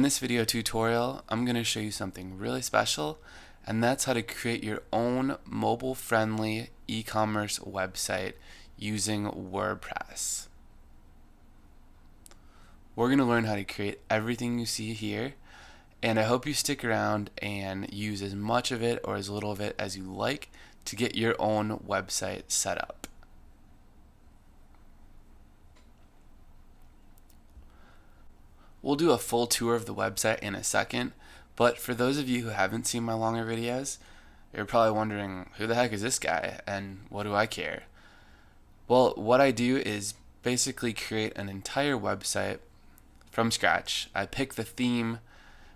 this video tutorial, I'm going to show you something really special, and that's how to create your own mobile-friendly e-commerce website using WordPress. We're going to learn how to create everything you see here, and I hope you stick around and use as much of it or as little of it as you like to get your own website set up. We'll do a full tour of the website in a second, but for those of you who haven't seen my longer videos, you're probably wondering, who the heck is this guy and what do I care? Well, what I do is basically create an entire website from scratch. I pick the theme,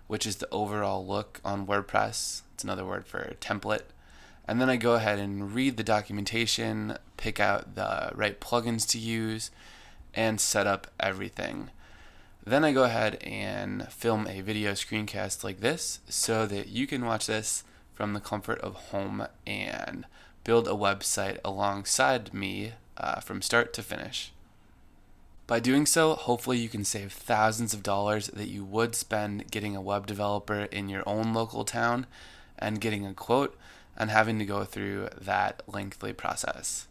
which is the overall look on WordPress. It's another word for template. And then I go ahead and read the documentation, pick out the right plugins to use, and set up everything. Then I go ahead and film a video screencast like this so that you can watch this from the comfort of home and build a website alongside me from start to finish. By doing so, hopefully you can save thousands of dollars that you would spend getting a web developer in your own local town and getting a quote and having to go through that lengthy process.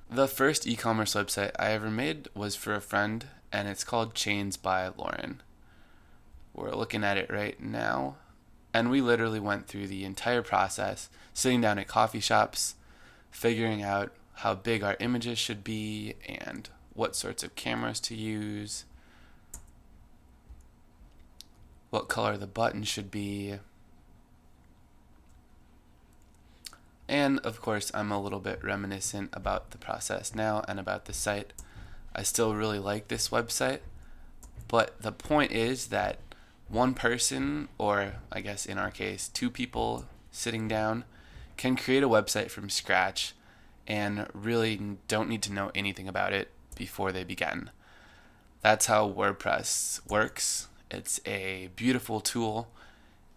The first e-commerce website I ever made was for a friend, and it's called Chains by Lauren. We're looking at it right now, and we literally went through the entire process, sitting down at coffee shops, figuring out how big our images should be and what sorts of cameras to use, what color the button should be. And of course, I'm a little bit reminiscent about the process now and about the site. I still really like this website, but the point is that one person, or I guess in our case, two people sitting down, can create a website from scratch and really don't need to know anything about it before they begin. That's how WordPress works. It's a beautiful tool,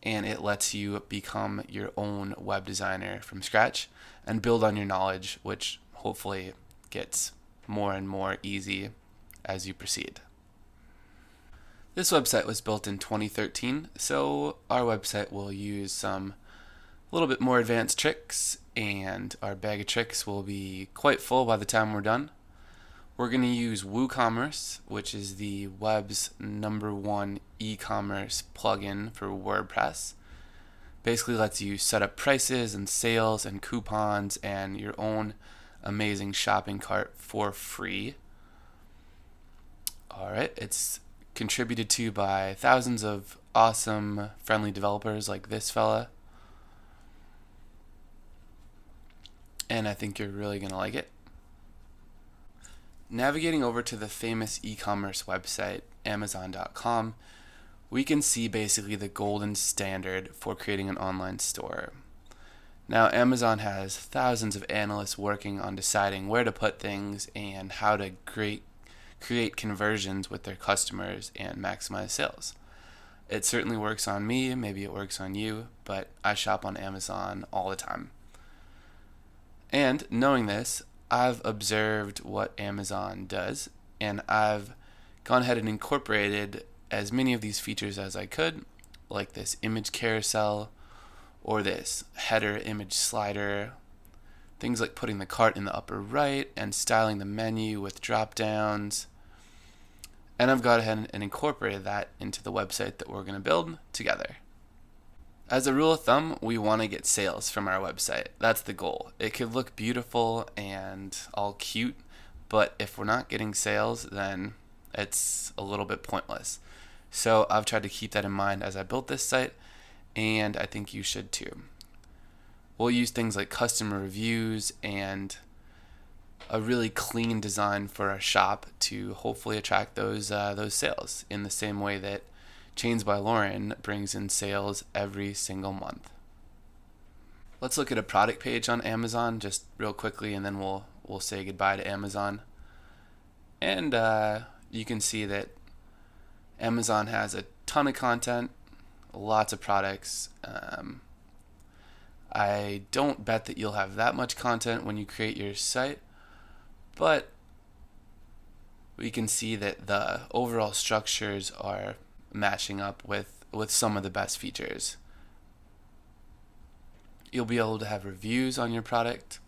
and it lets you become your own web designer from scratch and build on your knowledge, which hopefully gets more and more easy as you proceed. This website was built in 2013, so our website will use some a little bit more advanced tricks, and our bag of tricks will be quite full by the time we're done. We're going to use WooCommerce, which is the web's #1 e-commerce plugin for WordPress. Basically lets you set up prices and sales and coupons and your own amazing shopping cart for free. Alright, it's contributed to by thousands of awesome friendly developers like this fella, and I think you're really going to like it. Navigating over to the famous e-commerce website, Amazon.com, we can see basically the golden standard for creating an online store. Now, Amazon has thousands of analysts working on deciding where to put things and how to create conversions with their customers and maximize sales. It certainly works on me, maybe it works on you, but I shop on Amazon all the time. And knowing this, I've observed what Amazon does, and I've gone ahead and incorporated as many of these features as I could, like this image carousel, or this header image slider, things like putting the cart in the upper right and styling the menu with drop downs. And I've gone ahead and incorporated that into the website that we're going to build together. As a rule of thumb, we want to get sales from our website. That's the goal. It could look beautiful and all cute, but if we're not getting sales, then it's a little bit pointless. So I've tried to keep that in mind as I built this site, and I think you should too. We'll use things like customer reviews and a really clean design for our shop to hopefully attract those sales in the same way that Chains by Lauren brings in sales every single month. Let's look at a product page on Amazon just real quickly, and then we'll say goodbye to Amazon. And you can see that Amazon has a ton of content, lots of products. I don't bet that you'll have that much content when you create your site, but we can see that the overall structures are matching up with some of the best features. You'll be able to have reviews on your product,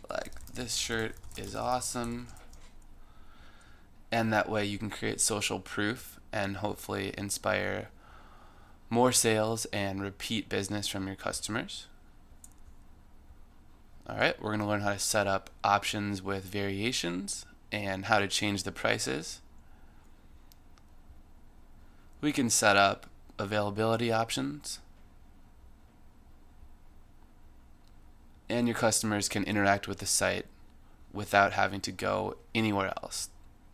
like this shirt is awesome, and that way you can create social proof and hopefully inspire more sales and repeat business from your customers. Alright, we're going to learn how to set up options with variations and how to change the prices. We can set up availability options, and your customers can interact with the site without having to go anywhere else,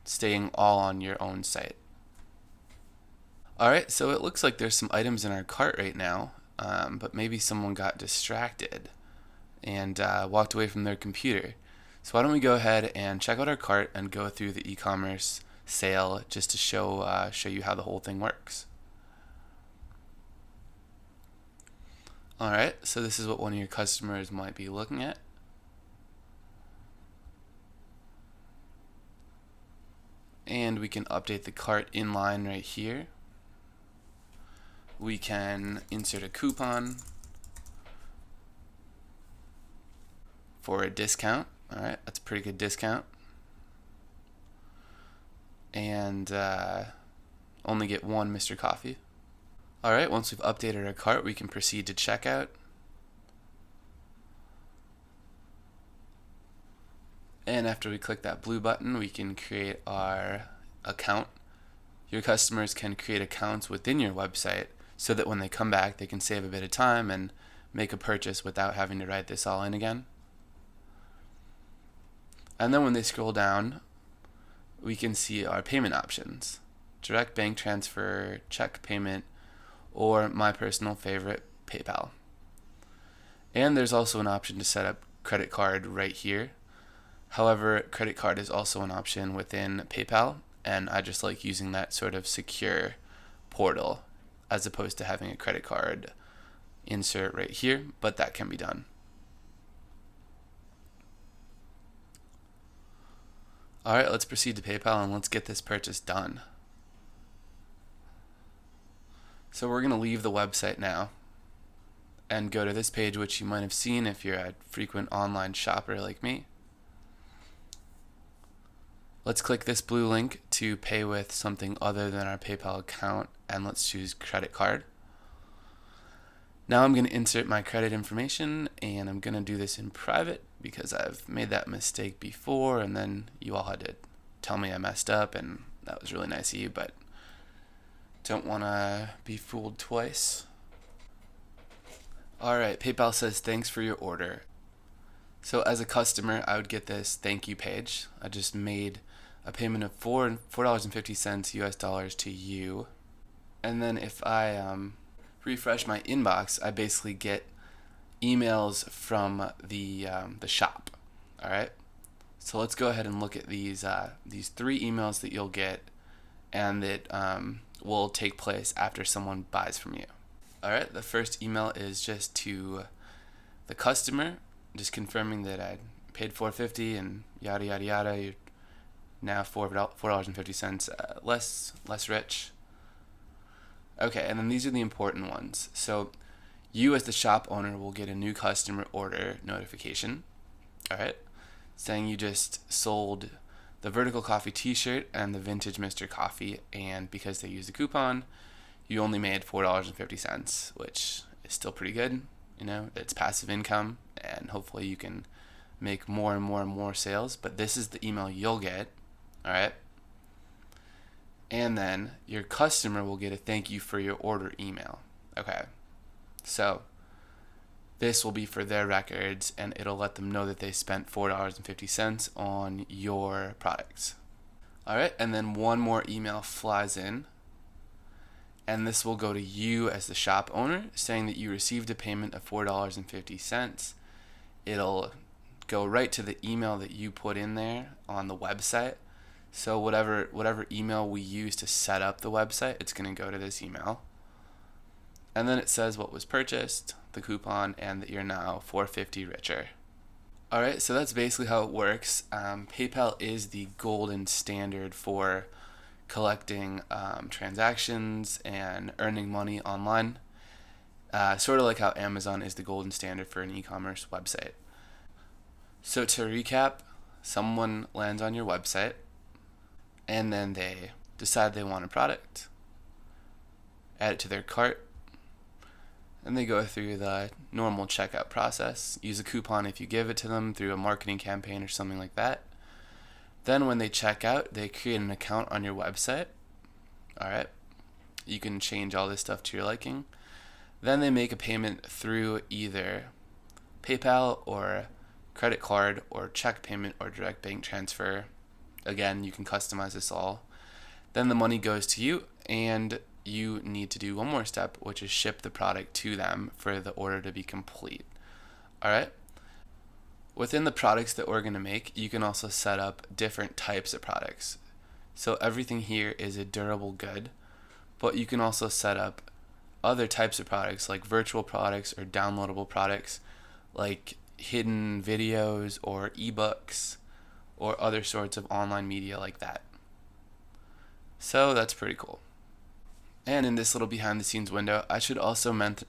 staying all on your own site. Alright, so it looks like there's some items in our cart right now, but maybe someone got distracted and walked away from their computer. So why don't we go ahead and check out our cart and go through the e-commerce sale just to show you how the whole thing works. Alright, so this is what one of your customers might be looking at. And we can update the cart inline right here. We can insert a coupon for a discount. Alright, that's a pretty good discount. And only get one Mr. Coffee. Alright, once we've updated our cart, we can proceed to checkout. And after we click that blue button, we can create our account. Your customers can create accounts within your website so that when they come back, they can save a bit of time and make a purchase without having to write this all in again. And then when they scroll down, we can see our payment options: direct bank transfer, check payment, or my personal favorite, PayPal. And there's also an option to set up credit card right here. However, credit card is also an option within PayPal, and I just like using that sort of secure portal as opposed to having a credit card insert right here, but that can be done. Alright, let's proceed to PayPal and let's get this purchase done. So we're going to leave the website now and go to this page, which you might have seen if you're a frequent online shopper like me. Let's click this blue link to pay with something other than our PayPal account, and let's choose credit card. Now I'm going to insert my credit information, and I'm going to do this in private because I've made that mistake before, and then you all had to tell me I messed up, and that was really nice of you, but don't want to be fooled twice. Alright, PayPal says thanks for your order. So as a customer, I would get this thank you page. I just made a payment of $4.50 US dollars to you. And then if I refresh my inbox, I basically get emails from the shop. Alright, so let's go ahead and look at these 3 emails that you'll get and that will take place after someone buys from you. Alright, the first email is just to the customer, just confirming that I paid $4.50 and yada yada yada. You're now $4.50 less rich. Okay, and then these are the important ones. So you as the shop owner will get a new customer order notification. Alright, saying you just sold the vertical coffee t-shirt and the vintage Mr. Coffee, and because they used the coupon, you only made $4.50, which is still pretty good. You know, it's passive income, and hopefully you can make more and more and more sales. But this is the email you'll get. Alright, and then your customer will get a thank you for your order email. Okay, so this will be for their records, and it'll let them know that they spent $4.50 on your products. Alright, and then one more email flies in, and this will go to you as the shop owner, saying that you received a payment of $4.50. It'll go right to the email that you put in there on the website. So whatever email we use to set up the website, it's going to go to this email. And then it says what was purchased, the coupon, and that you're now $4.50 richer. Alright, so that's basically how it works. PayPal is the golden standard for collecting transactions and earning money online. Sort of like how Amazon is the golden standard for an e-commerce website. So to recap, someone lands on your website and then they decide they want a product, add it to their cart, and they go through the normal checkout process. Use a coupon if you give it to them through a marketing campaign or something like that. Then when they check out, they create an account on your website. Alright, you can change all this stuff to your liking. Then they make a payment through either PayPal or credit card or check payment or direct bank transfer. Again, you can customize this all. Then the money goes to you, and you need to do one more step, which is ship the product to them for the order to be complete. Alright? Within the products that we're going to make, you can also set up different types of products. So everything here is a durable good, but you can also set up other types of products like virtual products or downloadable products like hidden videos or ebooks or other sorts of online media like that. So that's pretty cool. And in this little behind the scenes window, I should also mention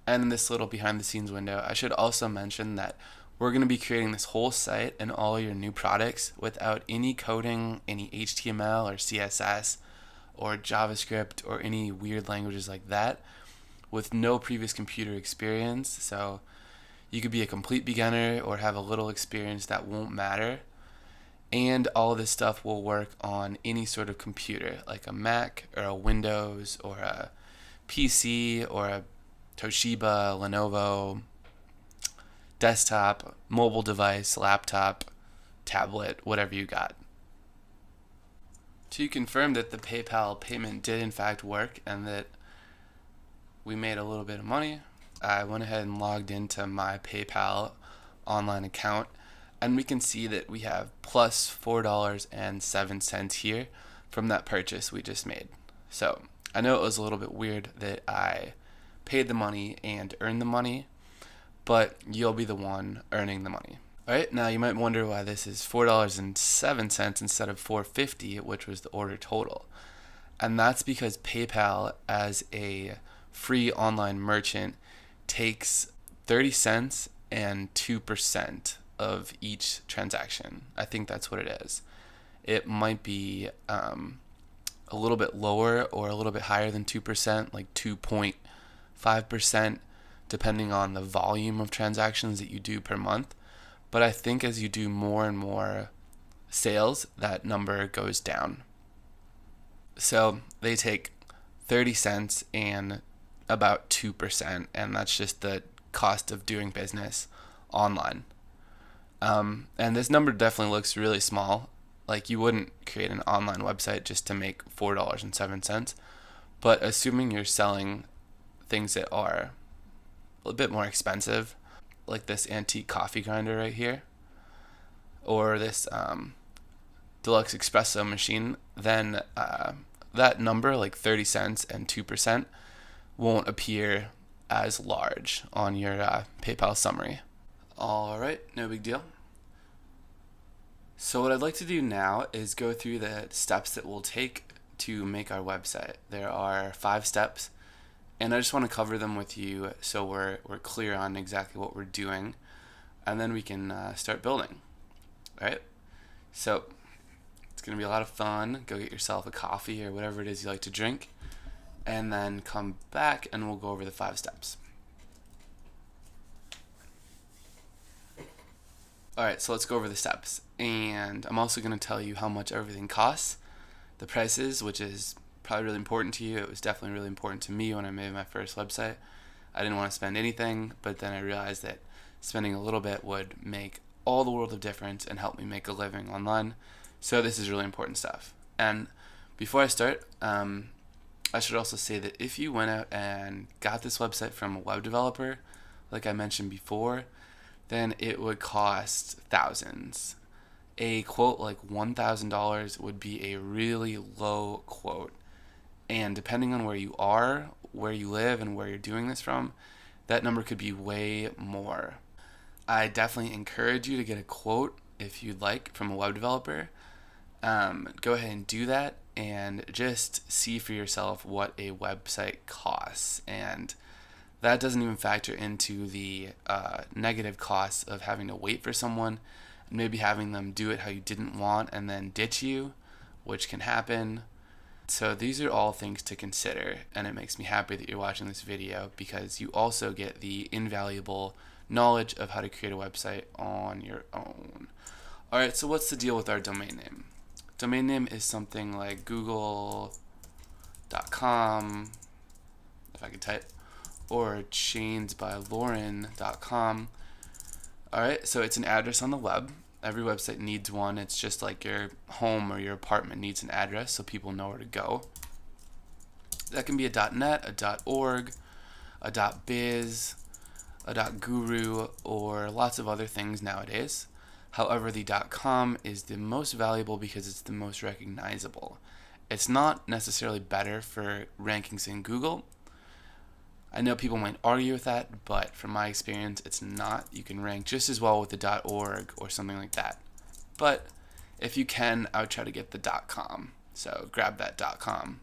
that we're going to be creating this whole site and all your new products without any coding, any HTML or CSS or JavaScript or any weird languages like that, with no previous computer experience. So you could be a complete beginner or have a little experience, that won't matter. And all of this stuff will work on any sort of computer, like a Mac or a Windows or a PC or a Toshiba, Lenovo, desktop, mobile device, laptop, tablet, whatever you got. To confirm that the PayPal payment did in fact work and that we made a little bit of money, I went ahead and logged into my PayPal online account, and we can see that we have plus $4.07 here from that purchase we just made. So I know it was a little bit weird that I paid the money and earned the money, but you'll be the one earning the money. Alright, now you might wonder why this is $4.07 instead of $4.50, which was the order total. And that's because PayPal, as a free online merchant, takes 30 cents and 2% of each transaction. I think that's what it is. It might be a little bit lower or a little bit higher than 2%, like 2.5%, depending on the volume of transactions that you do per month. But I think as you do more and more sales, that number goes down. So they take 30 cents and about 2%, and that's just the cost of doing business online. And this number definitely looks really small. Like, you wouldn't create an online website just to make $4.07. But assuming you're selling things that are a bit more expensive, like this antique coffee grinder right here, or this deluxe espresso machine, then that number, like 30 cents and 2%, won't appear as large on your PayPal summary. Alright, no big deal. So what I'd like to do now is go through the steps that we'll take to make our website. There are 5 steps, and I just want to cover them with you so we're clear on exactly what we're doing, and then we can start building. Alright, so it's going to be a lot of fun. Go get yourself a coffee or whatever it is you like to drink, and then come back and we'll go over the 5 steps. Alright, so let's go over the steps, and I'm also going to tell you how much everything costs, the prices, which is probably really important to you. It was definitely really important to me when I made my first website. I didn't want to spend anything, but then I realized that spending a little bit would make all the world of difference and help me make a living online. So this is really important stuff. And before I start, I should also say that if you went out and got this website from a web developer, like I mentioned before, then it would cost thousands. A quote like $1,000 would be a really low quote. And depending on where you are, where you live, and where you're doing this from, that number could be way more. I definitely encourage you to get a quote if you'd like from a web developer. Go ahead and do that, and just see for yourself what a website costs. And that doesn't even factor into the negative costs of having to wait for someone and maybe having them do it how you didn't want and then ditch you, which can happen. So these are all things to consider, and it makes me happy that you're watching this video because you also get the invaluable knowledge of how to create a website on your own. Alright, so what's the deal with our domain name? Domain name is something like google.com, if I could type, or chainsbylauren.com. Alright, so it's an address on the web. Every website needs one. It's just like your home or your apartment needs an address so people know where to go. That can be a .net, a .org, a .biz, a .guru, or lots of other things nowadays. However, the .com is the most valuable because it's the most recognizable. It's not necessarily better for rankings in Google. I know people might argue with that, but from my experience, it's not. You can rank just as well with the .org or something like that. But if you can, I would try to get the .com. So grab that .com.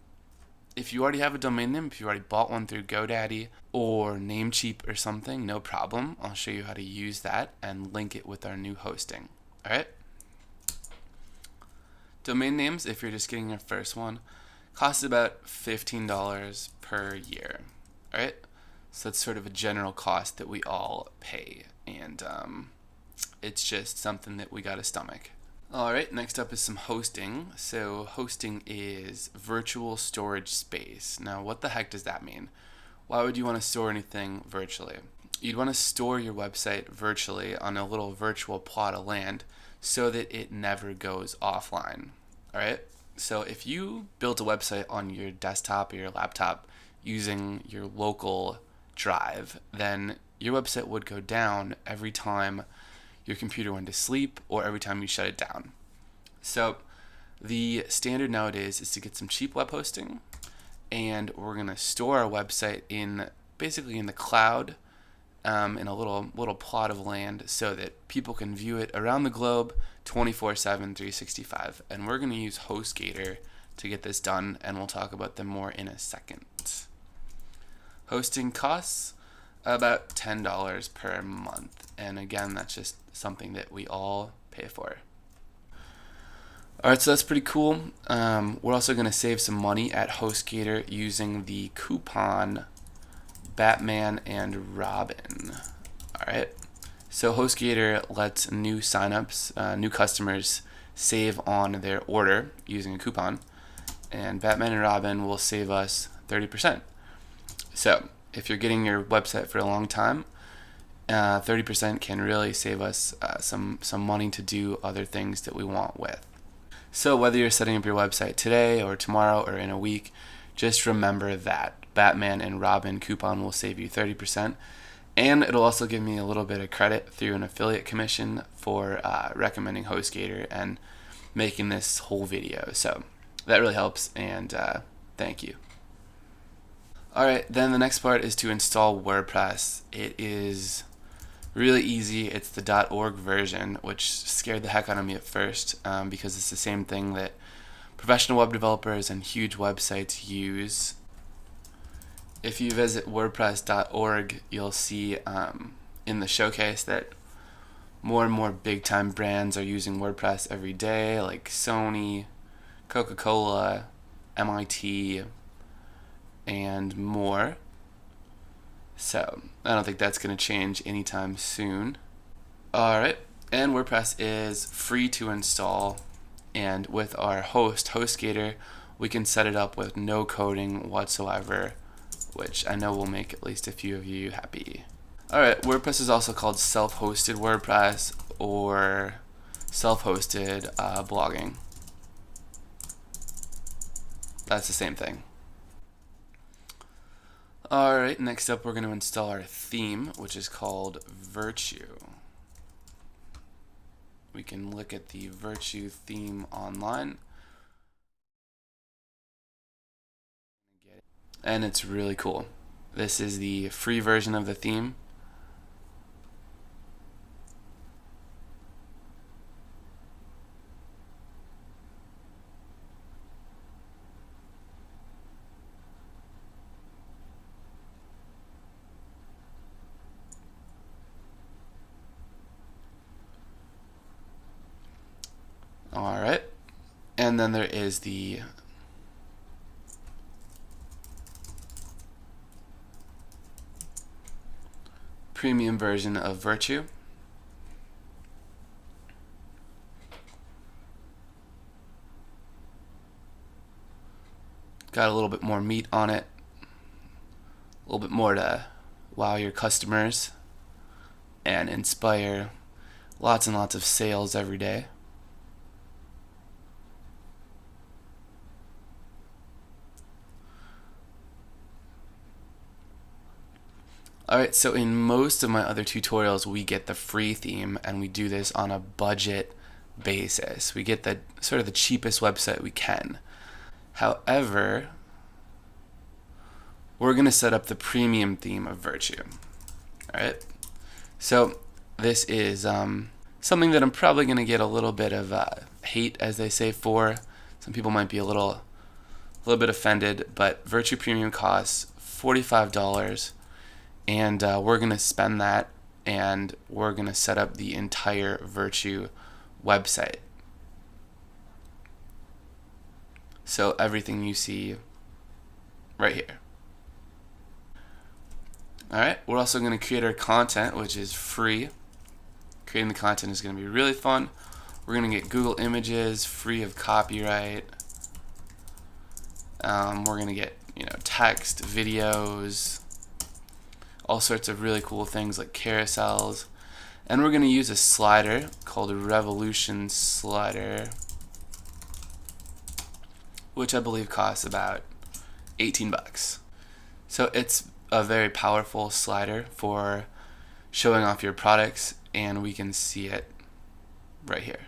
If you already have a domain name, if you already bought one through GoDaddy or Namecheap or something, no problem. I'll show you how to use that and link it with our new hosting. All right? Domain names, if you're just getting your first one, cost about $15 per year. All right? So that's sort of a general cost that we all pay, and it's just something that we got to stomach. All right, next up is some hosting. So hosting is virtual storage space. Now, what the heck does that mean? Why would you want to store anything virtually? You'd want to store your website virtually on a little virtual plot of land so that it never goes offline. All right? So if you built a website on your desktop or your laptop using your local drive, then your website would go down every time your computer went to sleep or every time you shut it down. So the standard nowadays is to get some cheap web hosting, and we're going to store our website basically in the cloud, in a little plot of land so that people can view it around the globe 24/7, 365. And we're going to use HostGator to get this done, and we'll talk about them more in a second. Hosting costs about $10 per month, and again, that's just something that we all pay for. Alright, so that's pretty cool. We're also going to save some money at HostGator using the coupon batmanandrobin. Alright, so HostGator lets new signups, new customers save on their order using a coupon, and Batman and Robin will save us 30%. So if you're getting your website for a long time, 30% can really save us some money to do other things that we want with. So whether you're setting up your website today or tomorrow or in a week, just remember that Batman and Robin coupon will save you 30%, and it'll also give me a little bit of credit through an affiliate commission for recommending HostGator and making this whole video. So that really helps, and thank you. Alright, then the next part is to install WordPress. It is really easy. It's the .org version, which scared the heck out of me at first because it's the same thing that professional web developers and huge websites use. If you visit WordPress.org, you'll see in the showcase that more and more big-time brands are using WordPress every day, like Sony, Coca-Cola, MIT, and more. So I don't think that's going to change anytime soon. Alright, and WordPress is free to install, and with our HostGator, we can set it up with no coding whatsoever, which I know will make at least a few of you happy. Alright, WordPress is also called self-hosted WordPress or self-hosted blogging. That's the same thing. Alright, next up we're going to install our theme, which is called Virtue. We can look at the Virtue theme online. And it's really cool. This is the free version of the theme. Alright, and then there is the premium version of Virtue. Got a little bit more meat on it, a little bit more to wow your customers and inspire lots and lots of sales every day. Alright, so in most of my other tutorials we get the free theme, and we do this on a budget basis. We get the sort of the cheapest website we can. However, we're going to set up the premium theme of Virtue. Alright, so this is something that I'm probably going to get a little bit of hate, as they say, for. Some people might be a little bit offended, but Virtue Premium costs $45. And we're going to spend that, and we're going to set up the entire Virtue website. So everything you see right here. Alright, we're also going to create our content, which is free. Creating the content is going to be really fun. We're going to get Google Images, free of copyright. We're going to get, text, videos, all sorts of really cool things like carousels. And we're going to use a slider called a Revolution slider, which I believe costs about $18. So it's a very powerful slider for showing off your products, and we can see it right here.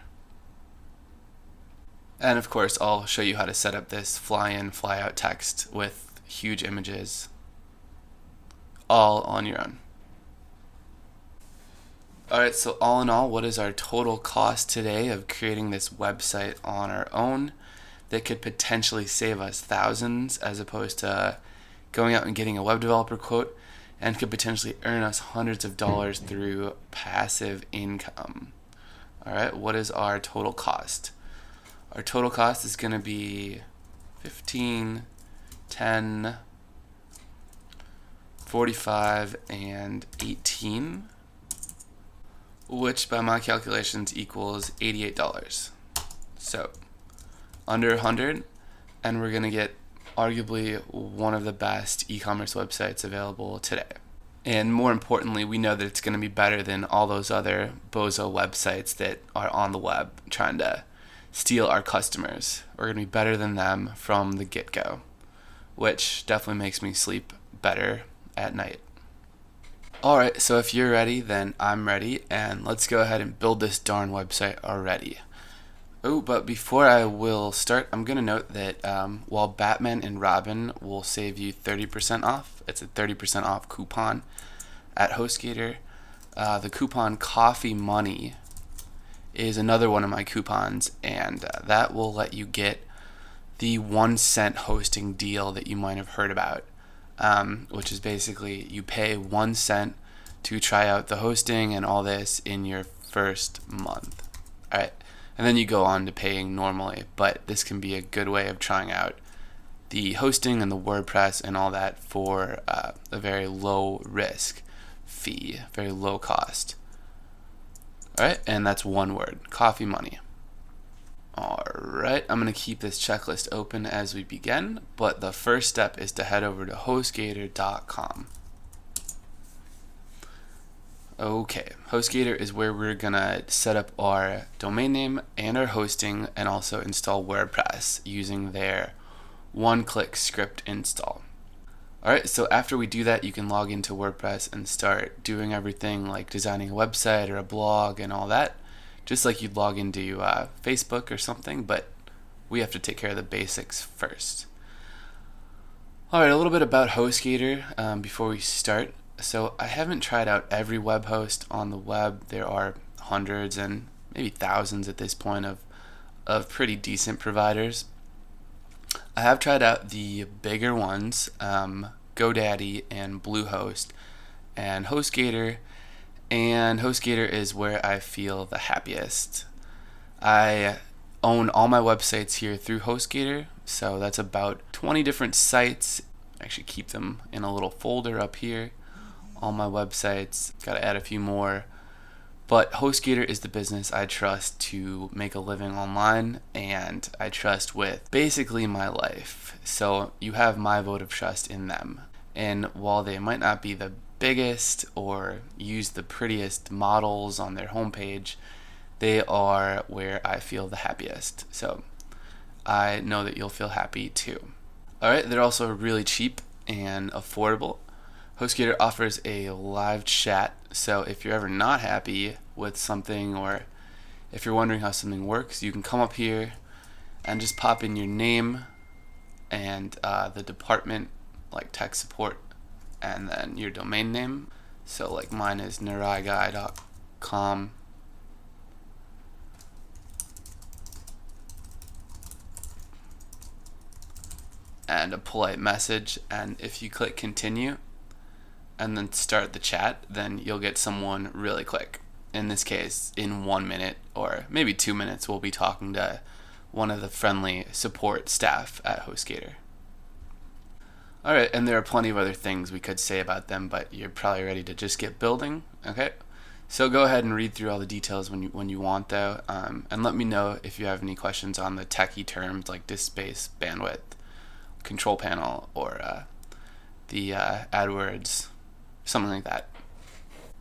And of course, I'll show you how to set up this fly-in, fly-out text with huge images, all on your own. Alright, so all in all, what is our total cost today of creating this website on our own that could potentially save us thousands, as opposed to going out and getting a web developer quote, and could potentially earn us hundreds of dollars through passive income? Alright, what is our total cost? Our total cost is going to be 15, 10, 45, and 18, which by my calculations equals $88. So under 100, and we're going to get arguably one of the best e-commerce websites available today. And more importantly, we know that it's going to be better than all those other bozo websites that are on the web trying to steal our customers. We're going to be better than them from the get-go, which definitely makes me sleep better at night. Alright, so if you're ready, then I'm ready, and let's go ahead and build this darn website already. Oh, but before I will start, I'm going to note that while Batman and Robin will save you 30% off, it's a 30% off coupon at HostGator. The coupon Coffee Money is another one of my coupons, and that will let you get the 1 cent hosting deal that you might have heard about. Which is basically you pay 1 cent to try out the hosting and all this in your first month. Alright, and then you go on to paying normally, but this can be a good way of trying out the hosting and the WordPress and all that for a very low risk fee, very low cost. Alright, and that's one word, Coffee Money. Alright, I'm going to keep this checklist open as we begin, but the first step is to head over to HostGator.com. Okay, HostGator is where we're going to set up our domain name and our hosting, and also install WordPress using their one-click script install. Alright, so after we do that, you can log into WordPress and start doing everything like designing a website or a blog and all that, just like you'd log into Facebook or something, but we have to take care of the basics first. Alright, a little bit about HostGator before we start. So I haven't tried out every web host on the web. There are hundreds and maybe thousands at this point of pretty decent providers. I have tried out the bigger ones, GoDaddy and Bluehost, and HostGator is where I feel the happiest. I own all my websites here through HostGator. So that's about 20 different sites. I actually keep them in a little folder up here. All my websites. Got to add a few more. But HostGator is the business I trust to make a living online, and I trust with basically my life. So you have my vote of trust in them. And while they might not be the biggest or use the prettiest models on their homepage, they are where I feel the happiest. So I know that you'll feel happy too. Alright, they're also really cheap and affordable. HostGator offers a live chat, so if you're ever not happy with something, or if you're wondering how something works, you can come up here and just pop in your name and the department, like tech support, and then your domain name. So like mine is naraigai.com. And a polite message, and if you click continue and then start the chat, then you'll get someone really quick. In this case, in 1 minute or maybe 2 minutes, we'll be talking to one of the friendly support staff at HostGator. Alright, and there are plenty of other things we could say about them, but you're probably ready to just get building. Okay, so go ahead and read through all the details when you want, though, and let me know if you have any questions on the techie terms like disk space, bandwidth, control panel, or the AdWords, something like that.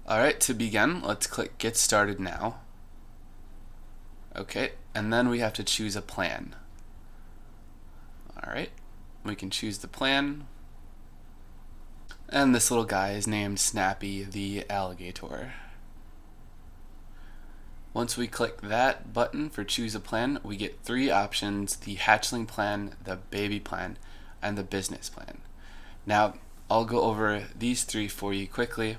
Alright, to begin, let's click Get Started Now. Okay, and then we have to choose a plan. Alright, we can choose the plan. And this little guy is named Snappy the Alligator. Once we click that button for choose a plan, we get 3 options: the hatchling plan, the baby plan, and the business plan. Now, I'll go over these 3 for you quickly.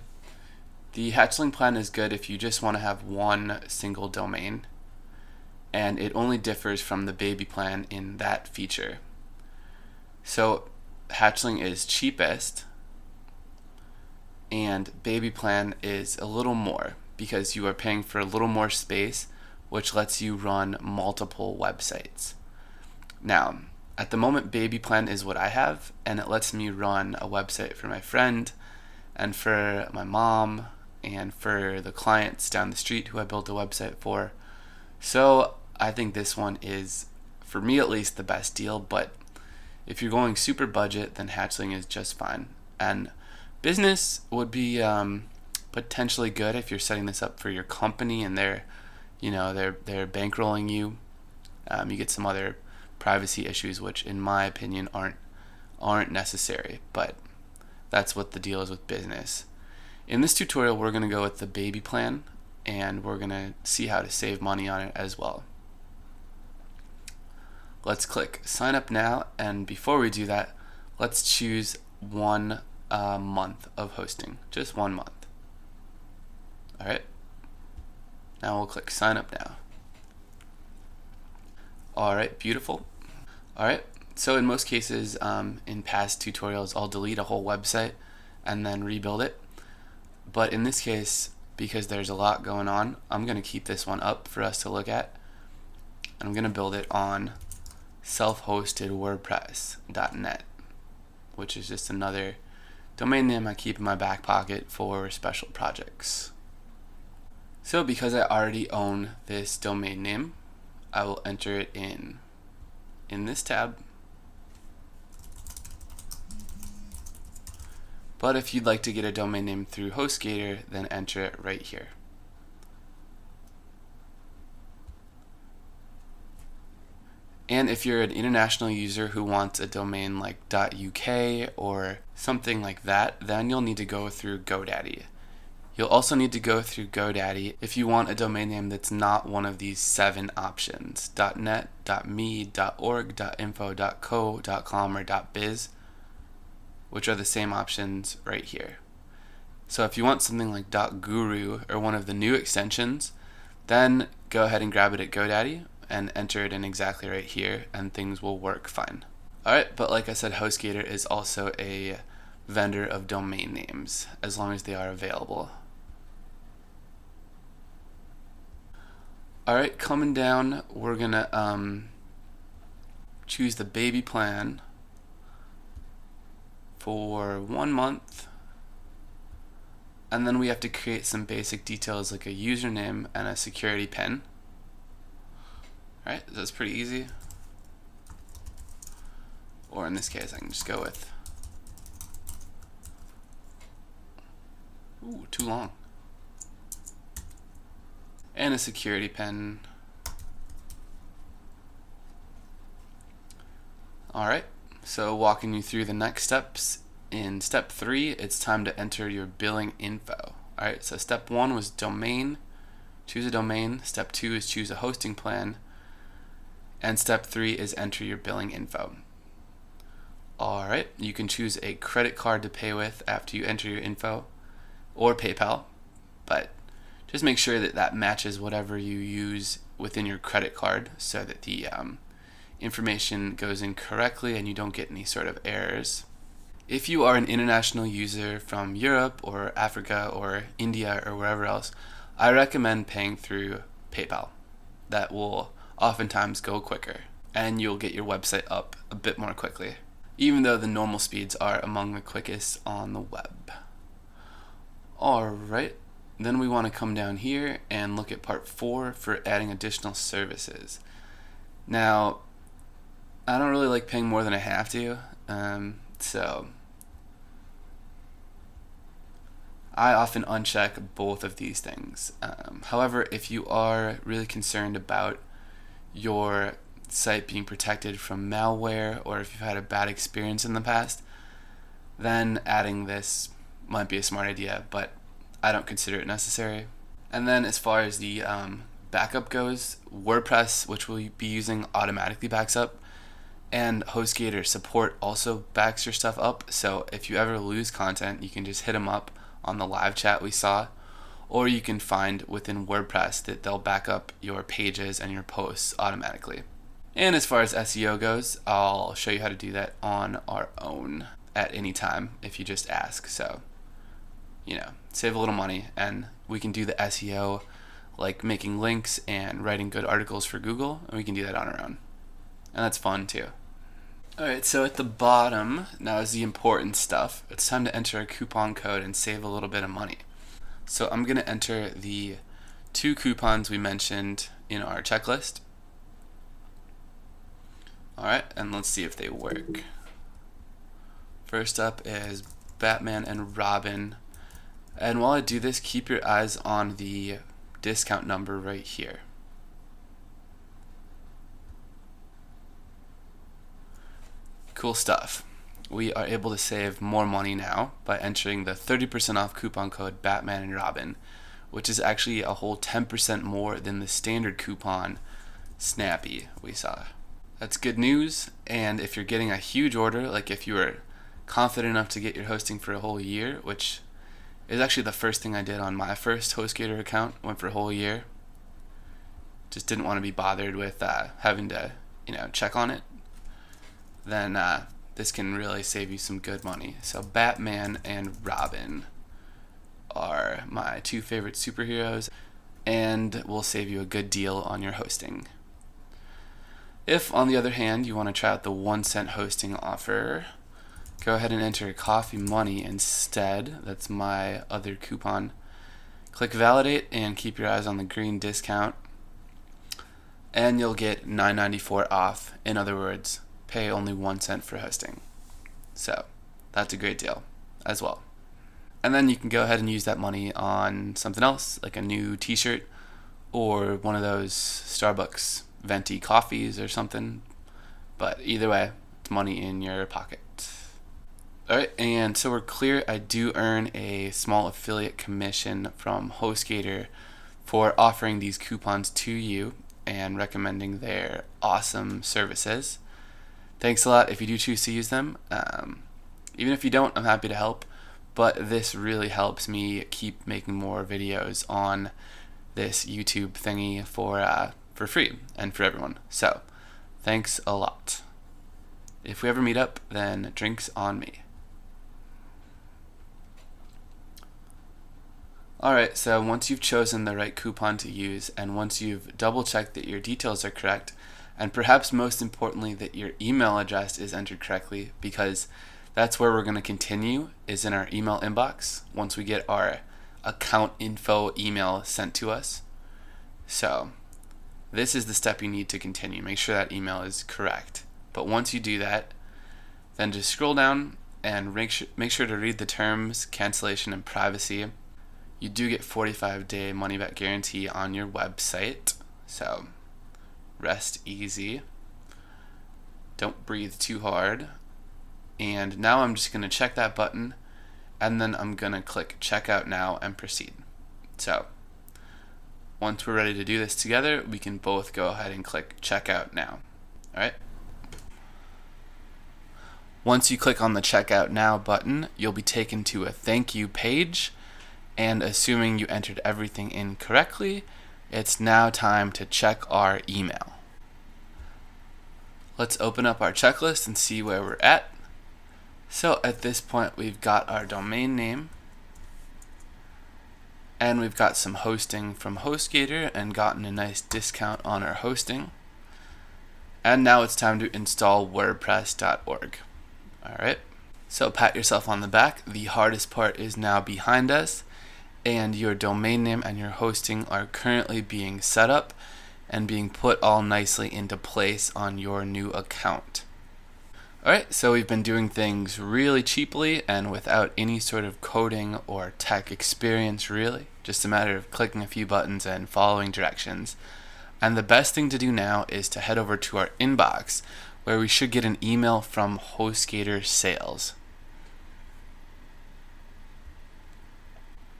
The hatchling plan is good if you just want to have one single domain, and it only differs from the baby plan in that feature. So hatchling is cheapest, and baby plan is a little more because you are paying for a little more space, which lets you run multiple websites. Now, at the moment, baby plan is what I have, and it lets me run a website for my friend and for my mom and for the clients down the street who I built a website for. So I think this one is, for me at least, the best deal, but if you're going super budget, then hatchling is just fine. And business would be potentially good if you're setting this up for your company and they're bankrolling you. You get some other privacy issues, which in my opinion aren't necessary, but that's what the deal is with business. In this tutorial, we're going to go with the baby plan, and we're going to see how to save money on it as well. Let's click sign up now, and before we do that, let's choose 1 month of hosting, just 1 month. Alright, now we'll click sign up now. Alright, beautiful. Alright, so in most cases, in past tutorials, I'll delete a whole website and then rebuild it. But in this case, because there's a lot going on, I'm going to keep this one up for us to look at. And I'm going to build it on self-hosted WordPress.net, which is just another domain name I keep in my back pocket for special projects. So because I already own this domain name, I will enter it in this tab. But if you'd like to get a domain name through HostGator, then enter it right here. And if you're an international user who wants a domain like .uk or something like that, then you'll need to go through GoDaddy. You'll also need to go through GoDaddy if you want a domain name that's not one of these 7 options: .net, .me, .org, .info, .co, .com, or .biz, which are the same options right here. So if you want something like .guru or one of the new extensions, then go ahead and grab it at GoDaddy and enter it in exactly right here, and things will work fine. Alright, but like I said, HostGator is also a vendor of domain names, as long as they are available. Alright, coming down, we're gonna choose the baby plan for 1 month, and then we have to create some basic details like a username and a security pin. Alright, that's pretty easy. Or in this case, I can just go with, ooh, too long. And a security pin. Alright, so walking you through the next steps. In step 3, it's time to enter your billing info. Alright, so step 1 was domain. Choose a domain. Step 2 is choose a hosting plan. And step 3 is enter your billing info. Alright, you can choose a credit card to pay with after you enter your info, or PayPal, but just make sure that that matches whatever you use within your credit card so that the information goes in correctly and you don't get any sort of errors. If you are an international user from Europe or Africa or India or wherever else, I recommend paying through PayPal. That will oftentimes go quicker and you'll get your website up a bit more quickly, even though the normal speeds are among the quickest on the web. Alright, then we want to come down here and look at part 4 for adding additional services. Now, I don't really like paying more than I have to, so I often uncheck both of these things. However, if you are really concerned about your site being protected from malware, or if you've had a bad experience in the past, then adding this might be a smart idea, but I don't consider it necessary. And then as far as the backup goes, WordPress, which we'll be using, automatically backs up, and HostGator support also backs your stuff up, so if you ever lose content, you can just hit them up on the live chat we saw, or you can find within WordPress that they'll back up your pages and your posts automatically. And as far as SEO goes, I'll show you how to do that on our own at any time if you just ask. So, save a little money, and we can do the SEO like making links and writing good articles for Google, and we can do that on our own. And that's fun too. Alright, so at the bottom now is the important stuff. It's time to enter a coupon code and save a little bit of money. So I'm going to enter the 2 coupons we mentioned in our checklist. Alright, and let's see if they work. First up is Batman and Robin. And while I do this, keep your eyes on the discount number right here. Cool stuff. We are able to save more money now by entering the 30% off coupon code Batman and Robin, which is actually a whole 10% more than the standard coupon Snappy we saw. That's good news, and if you're getting a huge order, like if you were confident enough to get your hosting for a whole year, which is actually the first thing I did on my first HostGator account, went for a whole year. Just didn't want to be bothered with having to, check on it. Then this can really save you some good money. So Batman and Robin are my 2 favorite superheroes, and will save you a good deal on your hosting. If, on the other hand, you want to try out the 1-cent hosting offer, go ahead and enter coffee money instead. That's my other coupon. Click validate and keep your eyes on the green discount, and you'll get $9.94 off. In other words, pay only 1 cent for hosting. So that's a great deal as well. And then you can go ahead and use that money on something else, like a new t-shirt or one of those Starbucks venti coffees or something. But either way, it's money in your pocket. Alright, and so we're clear. I do earn a small affiliate commission from HostGator for offering these coupons to you and recommending their awesome services. Thanks a lot if you do choose to use them. Even if you don't, I'm happy to help, but this really helps me keep making more videos on this YouTube thingy for free and for everyone. So thanks a lot. If we ever meet up, then drinks on me. Alright, so once you've chosen the right coupon to use, and once you've double checked that your details are correct, and perhaps most importantly that your email address is entered correctly, because that's where we're going to continue, is in our email inbox once we get our account info email sent to us. So this is the step you need to continue. Make sure that email is correct. But once you do that, then just scroll down and make sure to read the terms, cancellation, and privacy. You do get 45-day money-back guarantee on your website, so rest easy. Don't breathe too hard. And now I'm just going to check that button, and then I'm going to click Checkout Now and proceed. So once we're ready to do this together, we can both go ahead and click Checkout Now. Alright? Once you click on the Checkout Now button, you'll be taken to a thank you page, and assuming you entered everything in correctly, it's now time to check our email. Let's open up our checklist and see where we're at. So at this point, we've got our domain name, and we've got some hosting from HostGator and gotten a nice discount on our hosting. And now it's time to install WordPress.org. Alright, so pat yourself on the back. The hardest part is now behind us, and your domain name and your hosting are currently being set up and being put all nicely into place on your new account. Alright, so we've been doing things really cheaply and without any sort of coding or tech experience really. Just a matter of clicking a few buttons and following directions. And the best thing to do now is to head over to our inbox, where we should get an email from HostGator Sales.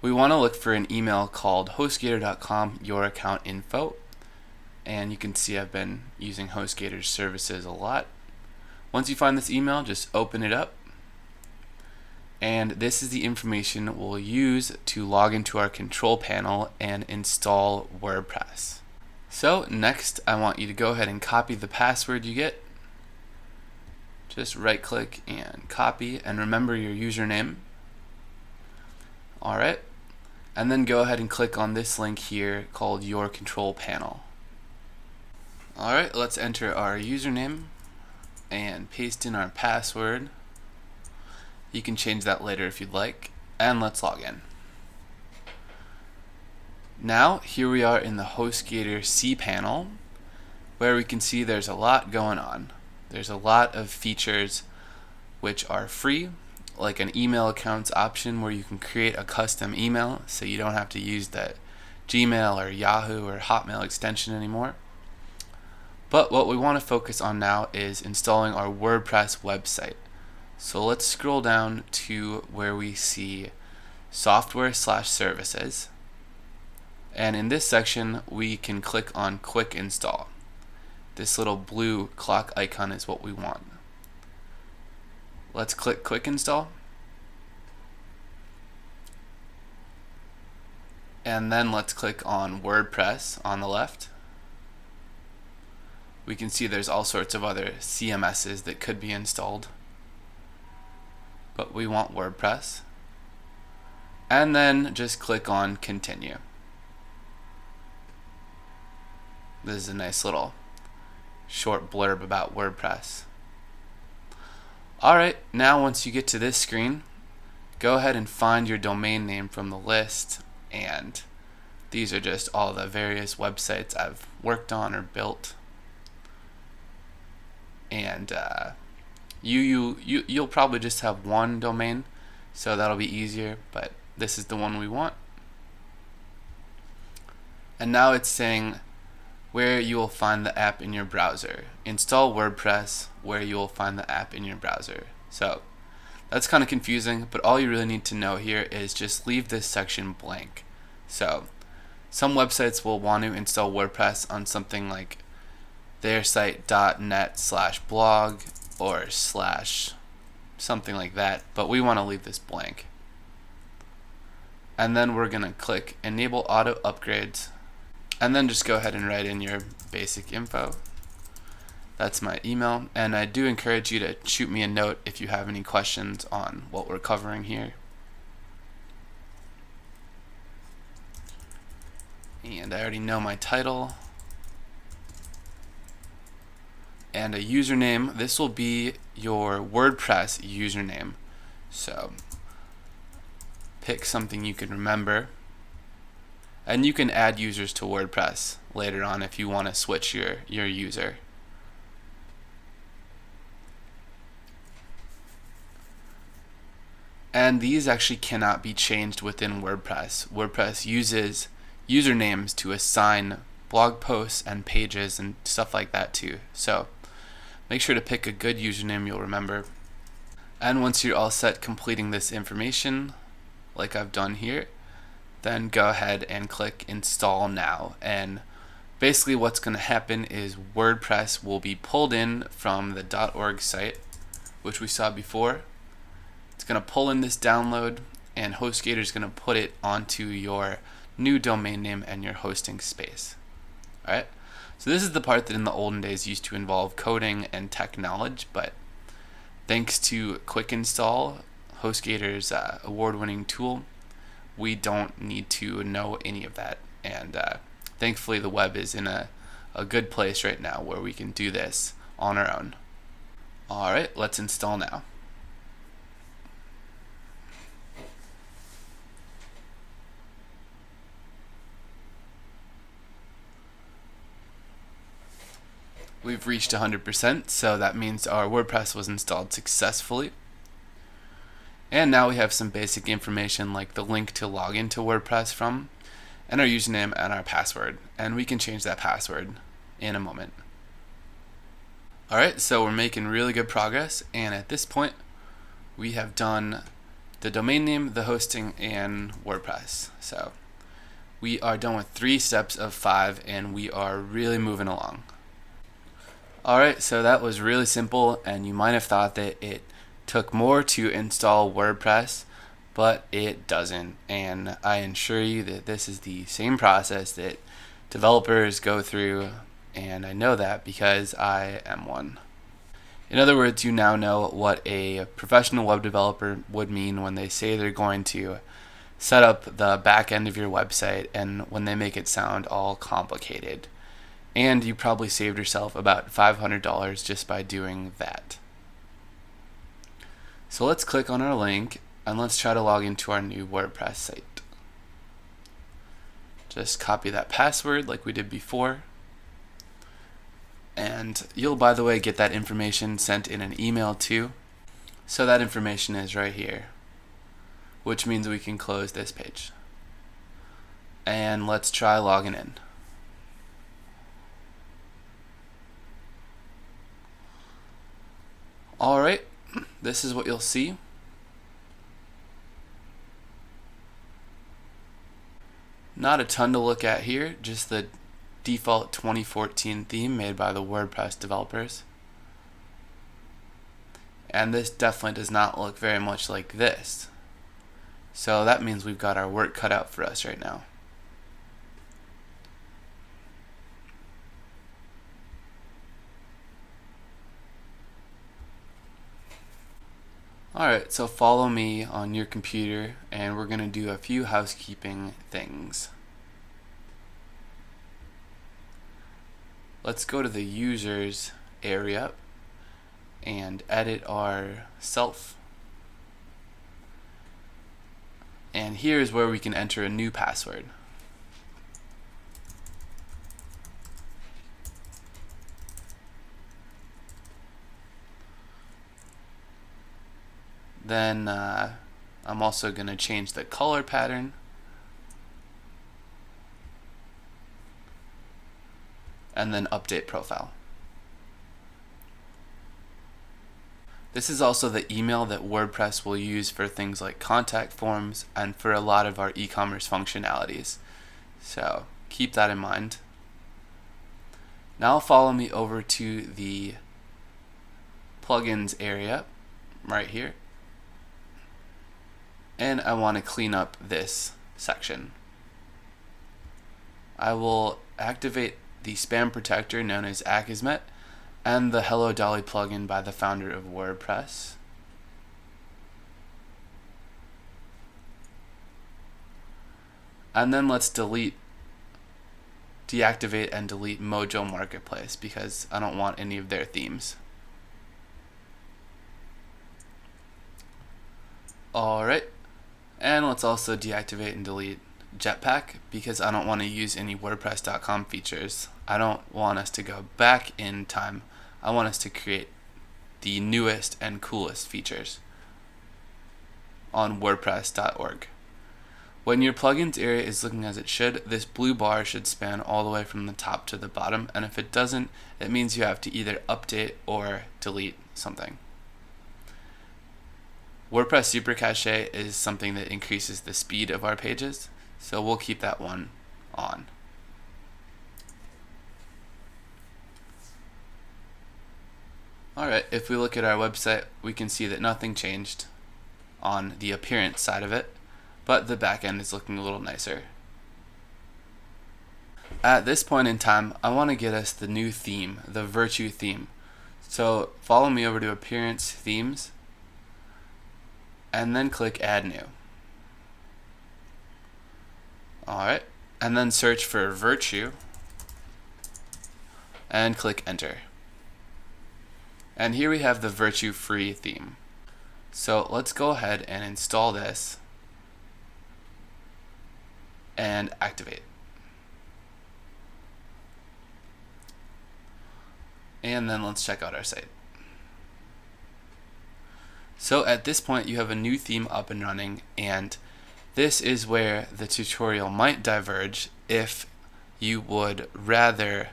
We want to look for an email called HostGator.com Your Account Info. And you can see I've been using HostGator's services a lot. Once you find this email, just open it up. And this is the information we'll use to log into our control panel and install WordPress. So next, I want you to go ahead and copy the password you get. Just right click and copy, and remember your username. Alright, and then go ahead and click on this link here called Your Control Panel. Alright, let's enter our username and paste in our password. You can change that later if you'd like, and let's log in. Now here we are in the HostGator cPanel, where we can see there's a lot going on. There's a lot of features which are free, like an email accounts option where you can create a custom email so you don't have to use the Gmail or Yahoo or Hotmail extension anymore. But what we want to focus on now is installing our WordPress website. So let's scroll down to where we see software/services. And in this section, we can click on Quick Install. This little blue clock icon is what we want. Let's click Quick Install. And then let's click on WordPress on the left. We can see there's all sorts of other CMSs that could be installed, but we want WordPress. And then just click on Continue. This is a nice little short blurb about WordPress. Alright, now once you get to this screen, go ahead and find your domain name from the list, and these are just all the various websites I've worked on or built. And you'll probably just have one domain, so that'll be easier, but this is the one we want. And now it's saying where you will find the app in your browser. Install WordPress where you will find the app in your browser. So that's kind of confusing, but all you really need to know here is just leave this section blank. So some websites will want to install WordPress on something like their site.net/blog or / something like that, but we want to leave this blank. And then we're going to click Enable Auto Upgrades, and then just go ahead and write in your basic info. That's my email, and I do encourage you to shoot me a note if you have any questions on what we're covering here. And I already know my title. And a username. This will be your WordPress username. So pick something you can remember. And you can add users to WordPress later on if you want to switch your user. And these actually cannot be changed within WordPress. WordPress uses usernames to assign blog posts and pages and stuff like that too. So make sure to pick a good username you'll remember. And once you're all set completing this information, like I've done here, then go ahead and click Install Now. And basically what's going to happen is WordPress will be pulled in from the .org site, which we saw before. It's going to pull in this download, and HostGator is going to put it onto your new domain name and your hosting space. Alright, so this is the part that in the olden days used to involve coding and tech knowledge, but thanks to Quick Install, HostGator's award-winning tool, we don't need to know any of that. And thankfully the web is in a good place right now where we can do this on our own. Alright, let's install now. We've reached 100%, so that means our WordPress was installed successfully. And now we have some basic information like the link to log into WordPress from, and our username and our password. And we can change that password in a moment. Alright, so we're making really good progress, and at this point we have done the domain name, the hosting, and WordPress. So we are done with 3 steps of 5, and we are really moving along. Alright, so that was really simple, and you might have thought that it took more to install WordPress, but it doesn't. And I assure you that this is the same process that developers go through, and I know that because I am one. In other words, you now know what a professional web developer would mean when they say they're going to set up the back end of your website and when they make it sound all complicated. And you probably saved yourself about $500 just by doing that. So let's click on our link and let's try to log into our new WordPress site. Just copy that password like we did before. And you'll, by the way, get that information sent in an email too. So that information is right here, which means we can close this page. And let's try logging in. Alright, this is what you'll see. Not a ton to look at here, just the default 2014 theme made by the WordPress developers. And this definitely does not look very much like this. So that means we've got our work cut out for us right now. Alright, so follow me on your computer and we're going to do a few housekeeping things. Let's go to the users area and edit our self. And here is where we can enter a new password. Then I'm also going to change the color pattern. And then update profile. This is also the email that WordPress will use for things like contact forms and for a lot of our e-commerce functionalities. So keep that in mind. Now follow me over to the plugins area right here. And I want to clean up this section. I will activate the spam protector known as Akismet and the Hello Dolly plugin by the founder of WordPress. And then let's delete deactivate and delete Mojo Marketplace because I don't want any of their themes. Alright, and let's also deactivate and delete Jetpack because I don't want to use any WordPress.com features. I don't want us to go back in time. I want us to create the newest and coolest features on WordPress.org. When your plugins area is looking as it should, this blue bar should span all the way from the top to the bottom, and if it doesn't, it means you have to either update or delete something. WordPress Super Cache is something that increases the speed of our pages, so we'll keep that one on. Alright, if we look at our website, we can see that nothing changed on the appearance side of it, but the back end is looking a little nicer. At this point in time, I want to get us the new theme, the Virtue theme. So follow me over to Appearance Themes, and then click Add New. Alright, and then search for Virtue, and click Enter. And here we have the Virtue free theme. So let's go ahead and install this and activate. And then let's check out our site. So at this point you have a new theme up and running, and this is where the tutorial might diverge if you would rather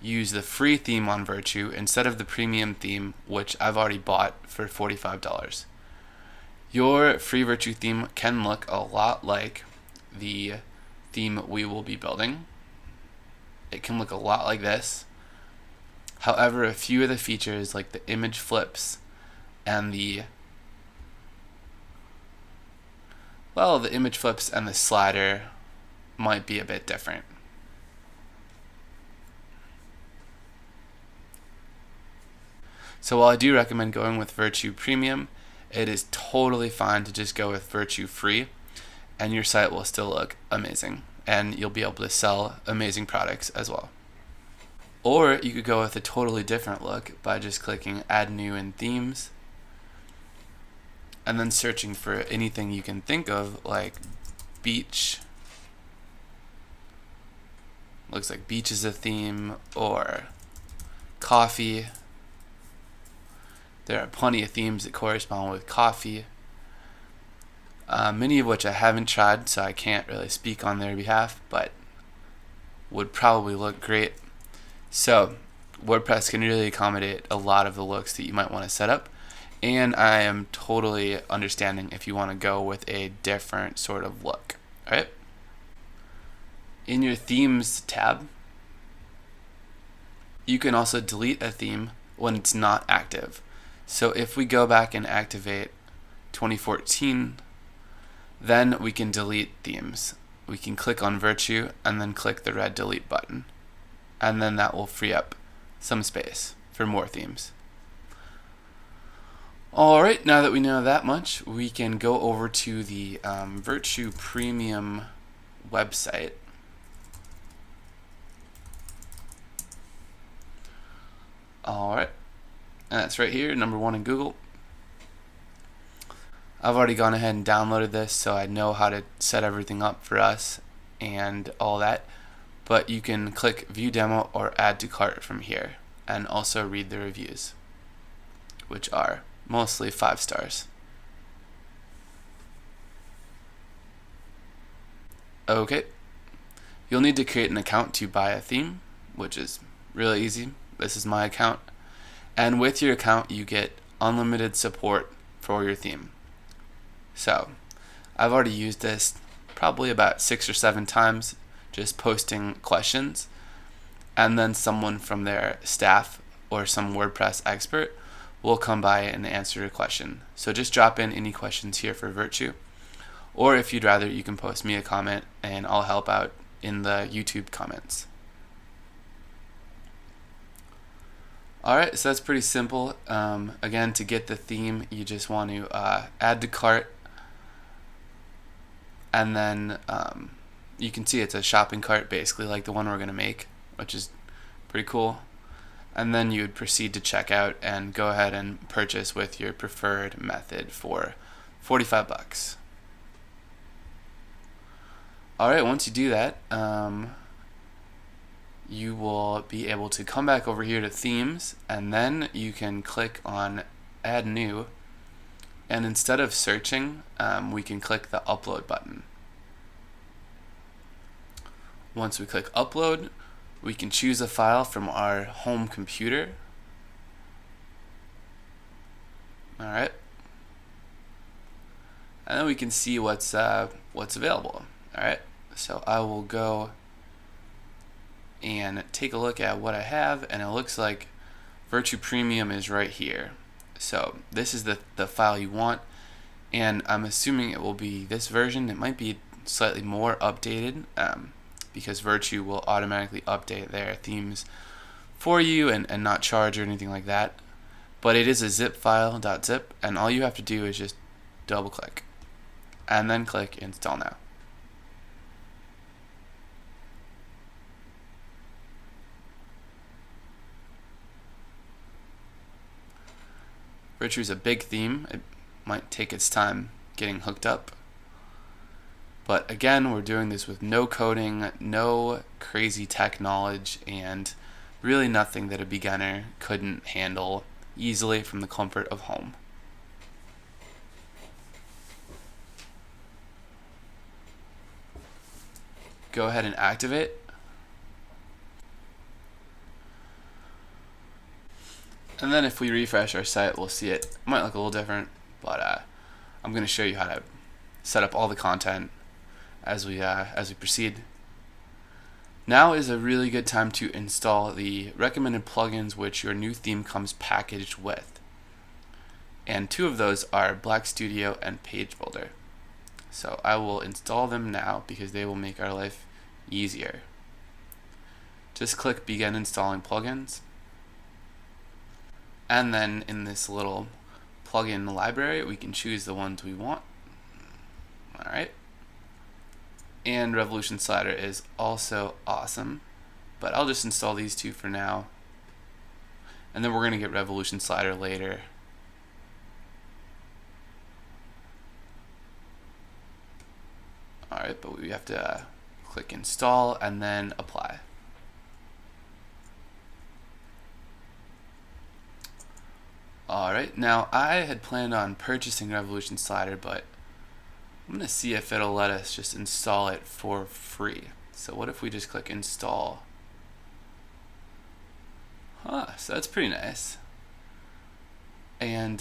use the free theme on Virtue instead of the premium theme, which I've already bought for $45. Your free Virtue theme can look a lot like the theme we will be building. It can look a lot like this. However, a few of the features like the image flips and the image flips and the slider might be a bit different. So while I do recommend going with Virtue Premium, it is totally fine to just go with Virtue Free, and your site will still look amazing, and you'll be able to sell amazing products as well. Or you could go with a totally different look by just clicking Add New in Themes, and then searching for anything you can think of, like beach. Looks like beach is a theme, or coffee. There are plenty of themes that correspond with coffee, many of which I haven't tried, so I can't really speak on their behalf, but would probably look great. So WordPress can really accommodate a lot of the looks that you might want to set up, and I am totally understanding if you want to go with a different sort of look. Alright? In your Themes tab, you can also delete a theme when it's not active. So if we go back and activate 2014, then we can delete themes. We can click on Virtue and then click the red delete button, and then that will free up some space for more themes. Alright, now that we know that much, we can go over to the Virtue Premium website. Alright, and that's right here, number 1 in Google. I've already gone ahead and downloaded this, so I know how to set everything up for us and all that. But you can click View Demo or Add to Cart from here, and also read the reviews, which are mostly 5 stars. Okay, you'll need to create an account to buy a theme, which is really easy. This is my account, and with your account you get unlimited support for your theme. So I've already used this probably about 6 or 7 times, just posting questions, and then someone from their staff or some WordPress expert will come by and answer your question. So just drop in any questions here for Virtue, or if you'd rather, you can post me a comment and I'll help out in the YouTube comments. Alright, so that's pretty simple. Again, to get the theme, you just want to add to cart, and then you can see it's a shopping cart, basically like the one we're going to make, which is pretty cool. And then you would proceed to checkout and go ahead and purchase with your preferred method for $45. Alright, once you do that, you will be able to come back over here to themes, and then you can click on add new, and instead of searching, we can click the upload button. Once we click upload, we can choose a file from our home computer. Alright, and then we can see what's available. Alright, so I will go and take a look at what I have, and it looks like Virtue Premium is right here. So this is the file you want, and I'm assuming it will be this version. It might be slightly more updated, because Virtue will automatically update their themes for you and not charge or anything like that. But it is a zip file, .zip, and all you have to do is just double click and then click install now. Virtue is a big theme. It might take its time getting hooked up. But again, we're doing this with no coding, no crazy tech knowledge, and really nothing that a beginner couldn't handle easily from the comfort of home. Go ahead and activate. And then if we refresh our site, we'll see it might look a little different, but I'm going to show you how to set up all the content as we proceed. Now is a really good time to install the recommended plugins which your new theme comes packaged with. And two of those are Black Studio and Page Builder. So I will install them now because they will make our life easier. Just click Begin Installing Plugins. And then in this little plugin library, we can choose the ones we want. Alright. And Revolution Slider is also awesome, but I'll just install these two for now. And then we're going to get Revolution Slider later. Alright, but we have to click install and then apply. Alright, now I had planned on purchasing Revolution Slider, but I'm going to see if it'll let us just install it for free. So what if we just click install? So that's pretty nice. And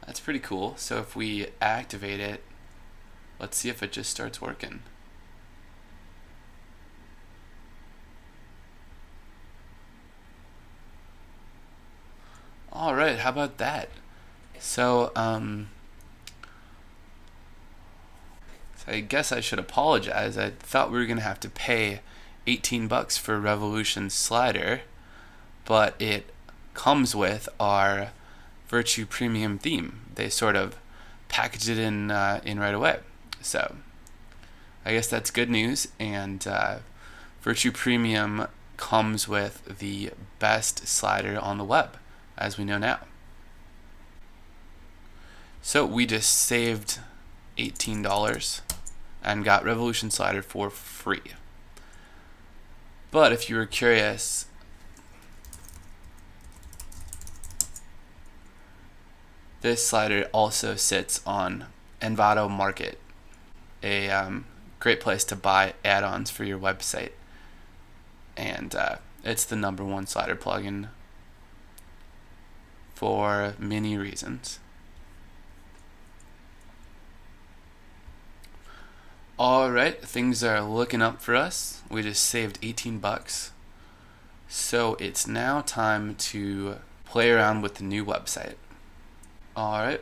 that's pretty cool. So if we activate it, let's see if it just starts working. Alright, how about that? So I guess I should apologize. I thought we were going to have to pay $18 for Revolution Slider, but it comes with our Virtue Premium theme. They sort of packaged it in right away. So I guess that's good news, and Virtue Premium comes with the best slider on the web, as we know now. So we just saved $18 and got Revolution Slider for free. But if you were curious, this slider also sits on Envato Market, a great place to buy add-ons for your website. And it's the #1 slider plugin for many reasons. Alright, things are looking up for us. We just saved $18. So it's now time to play around with the new website. Alright,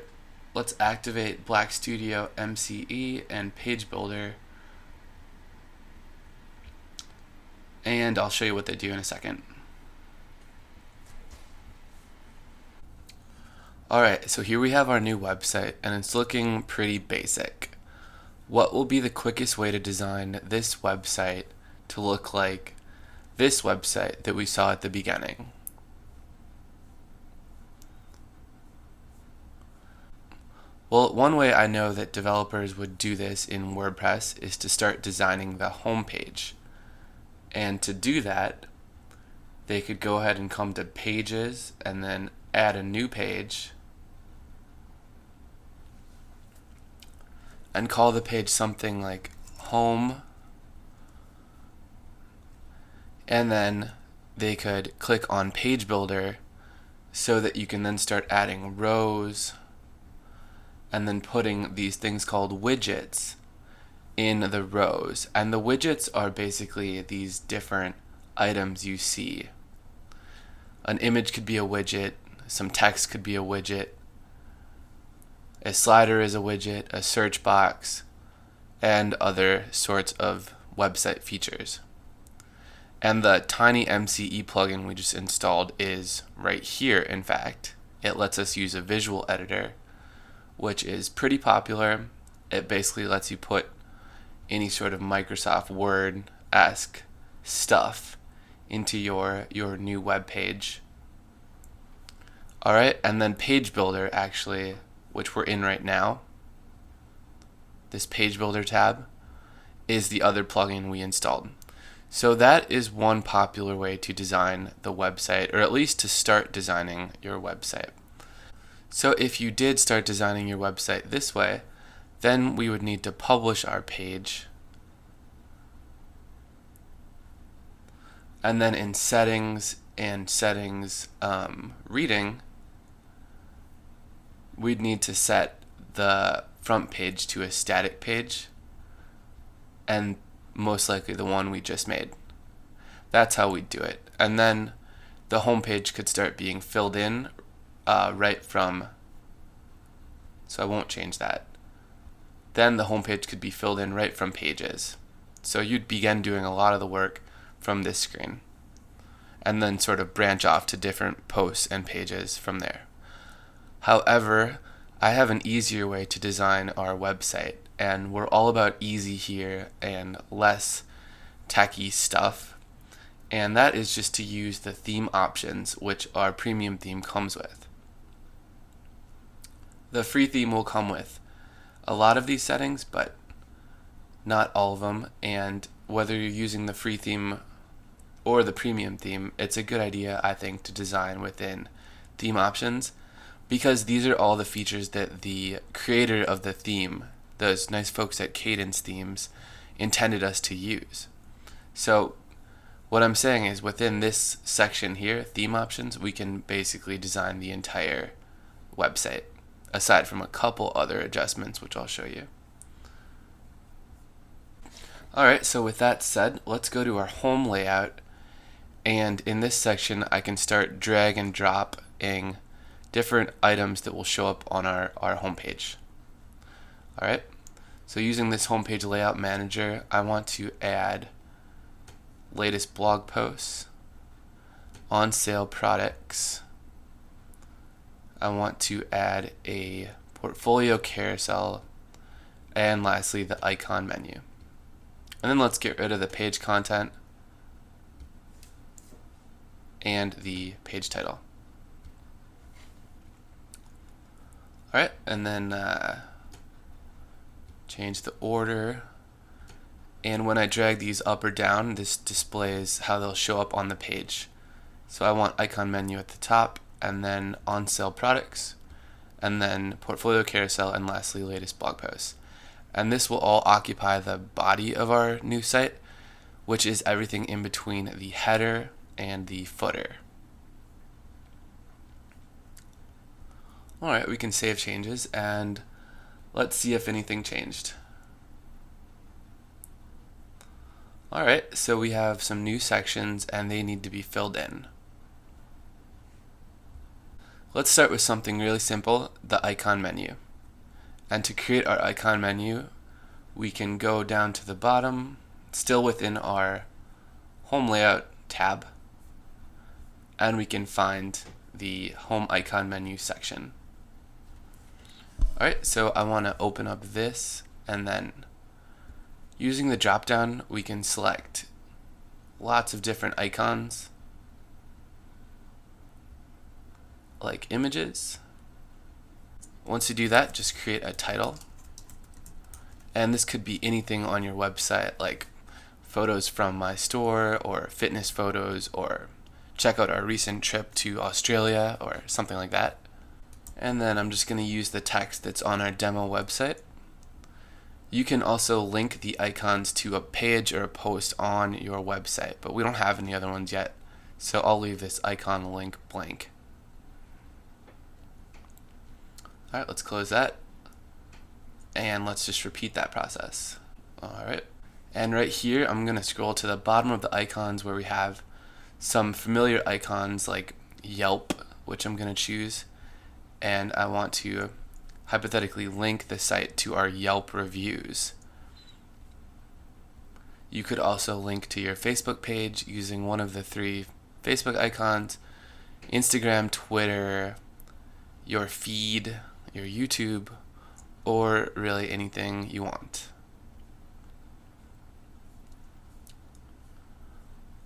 let's activate Black Studio MCE and Page Builder. And I'll show you what they do in a second. Alright, so here we have our new website, and it's looking pretty basic. what will be the quickest way to design this website to look like this website that we saw at the beginning? Well, one way I know that developers would do this in WordPress is to start designing the home page. And to do that, they could go ahead and come to Pages and then add a new page and call the page something like Home. And then they could click on Page Builder so that you can then start adding rows and then putting these things called widgets in the rows. And the widgets are basically these different items you see. An image could be a widget, some text could be a widget, a slider is a widget, a search box, and other sorts of website features. And the tiny MCE plugin we just installed is right here. In fact, it lets us use a visual editor, which is pretty popular. It basically lets you put any sort of Microsoft Word-esque stuff into your new web page. Alright, and then Page Builder, actually, which we're in right now, this Page Builder tab, is the other plugin we installed. So that is one popular way to design the website, or at least to start designing your website. So if you did start designing your website this way, then we would need to publish our page. And then in settings and settings reading, we'd need to set the front page to a static page, and most likely the one we just made. That's how we'd do it. And then the home page could start being filled in right from, so I won't change that. Then the home page could be filled in right from Pages. So you'd begin doing a lot of the work from this screen, and then sort of branch off to different posts and pages from there. However, I have an easier way to design our website, and we're all about easy here and less techy stuff, and that is just to use the theme options which our premium theme comes with. The free theme will come with a lot of these settings, but not all of them, and whether you're using the free theme or the premium theme, it's a good idea, I think, to design within theme options, because these are all the features that the creator of the theme, those nice folks at Cadence Themes, intended us to use. So what I'm saying is, within this section here, theme options, we can basically design the entire website, aside from a couple other adjustments which I'll show you. Alright, so with that said, let's go to our home layout, and in this section I can start drag and dropping different items that will show up on our homepage. Alright, so using this homepage layout manager, I want to add latest blog posts, on sale products. I want to add a portfolio carousel, and lastly the icon menu. And then let's get rid of the page content and the page title. Alright, and then change the order. And when I drag these up or down, this displays how they'll show up on the page. So I want icon menu at the top, and then on sale products, and then portfolio carousel, and lastly latest blog posts. And this will all occupy the body of our new site, which is everything in between the header and the footer. Alright, we can save changes, and let's see if anything changed. Alright, so we have some new sections, and they need to be filled in. Let's start with something really simple, the icon menu. And to create our icon menu, we can go down to the bottom, still within our home layout tab, and we can find the home icon menu section. Alright, so I want to open up this and then Using the drop down, we can select lots of different icons like images. Once you do that, just create a title, and this could be anything on your website, like photos from my store, or fitness photos, or check out our recent trip to Australia, or something like that. And then I'm just going to use the text that's on our demo website. You can also link the icons to a page or a post on your website, but we don't have any other ones yet, so I'll leave this icon link blank. Alright, let's close that, and let's just repeat that process. Alright, and right here I'm going to scroll to the bottom of the icons where we have some familiar icons like Yelp, which I'm going to choose, and I want to hypothetically link the site to our Yelp reviews. You could also link to your Facebook page using one of the 3 Facebook icons, Instagram, Twitter, your feed, your YouTube, or really anything you want.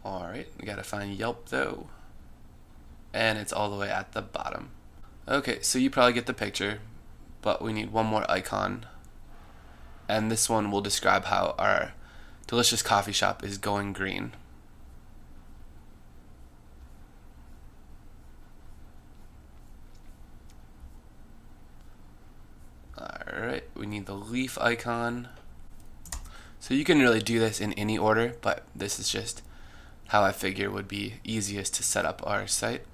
Alright, we gotta find Yelp though, and it's all the way at the bottom. Okay, so you probably get the picture, but we need one more icon, and this one will describe how our delicious coffee shop is going green. Alright, we need the leaf icon. So you can really do this in any order, but this is just how I figure would be easiest to set up our site.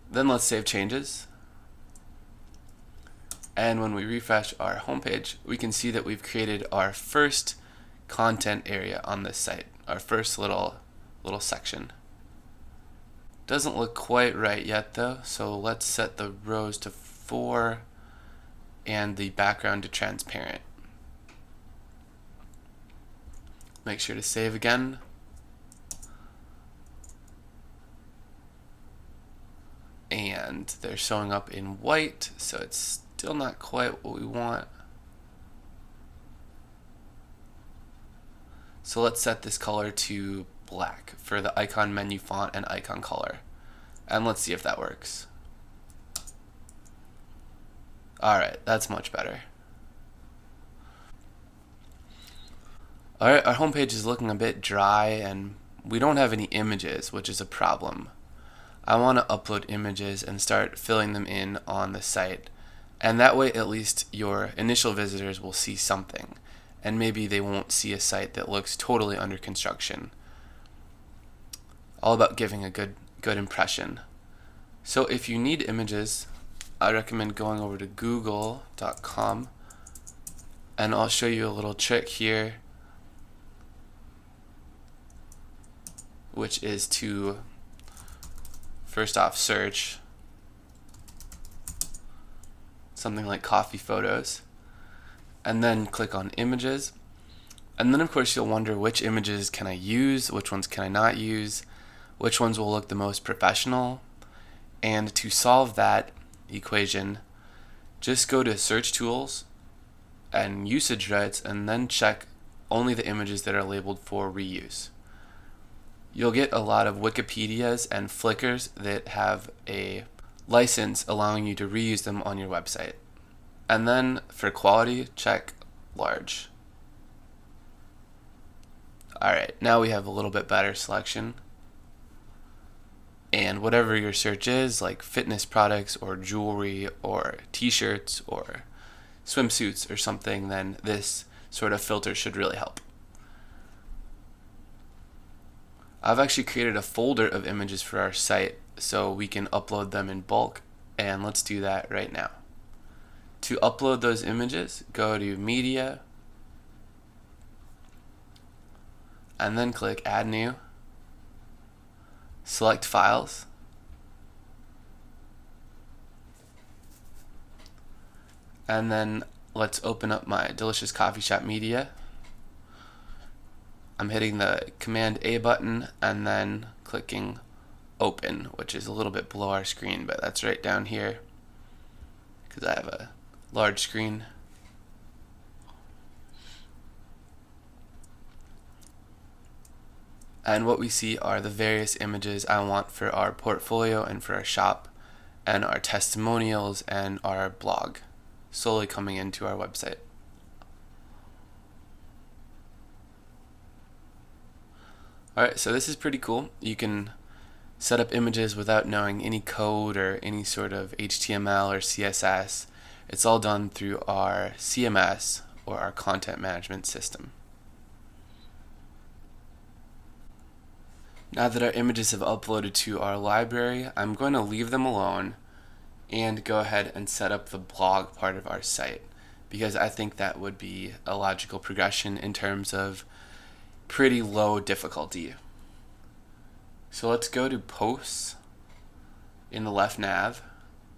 Then let's save changes. And when we refresh our homepage, we can see that we've created our first content area on this site, our first little section. Doesn't look quite right yet though, so let's set the rows to 4 and the background to transparent. Make sure to save again. And they're showing up in white, so it's still not quite what we want. So let's set this color to black for the icon menu font and icon color. And let's see if that works. Alright, that's much better. Alright, our homepage is looking a bit dry and we don't have any images, which is a problem. I want to upload images and start filling them in on the site, and that way at least your initial visitors will see something, and maybe they won't see a site that looks totally under construction. All about giving a good impression. So if you need images, I recommend going over to google.com, and I'll show you a little trick here, which is to first off search something like coffee photos, and then click on images, and then of course you'll wonder which images can I use, which ones can I not use, which ones will look the most professional. And to solve that equation, just go to search tools and usage rights, and then check only the images that are labeled for reuse. You'll get a lot of Wikipedias and Flickrs that have a license allowing you to reuse them on your website. And then for quality, check large. Alright, now we have a little bit better selection. And whatever your search is, like fitness products or jewelry or t-shirts or swimsuits or something, then this sort of filter should really help. I've actually created a folder of images for our site so we can upload them in bulk, and let's do that right now. To upload those images, go to Media, and then click Add New, select Files, and then let's open up my delicious coffee shop media. I'm hitting the Command A button and then clicking Open, which is a little bit below our screen, but that's right down here because I have a large screen. And what we see are the various images I want for our portfolio and for our shop, and our testimonials and our blog slowly coming into our website. Alright, so this is pretty cool. You can set up images without knowing any code or any sort of HTML or CSS. It's all done through our CMS or our content management system. Now that our images have uploaded to our library, I'm going to leave them alone and go ahead and set up the blog part of our site, because I think that would be a logical progression in terms of pretty low difficulty. So let's go to posts in the left nav,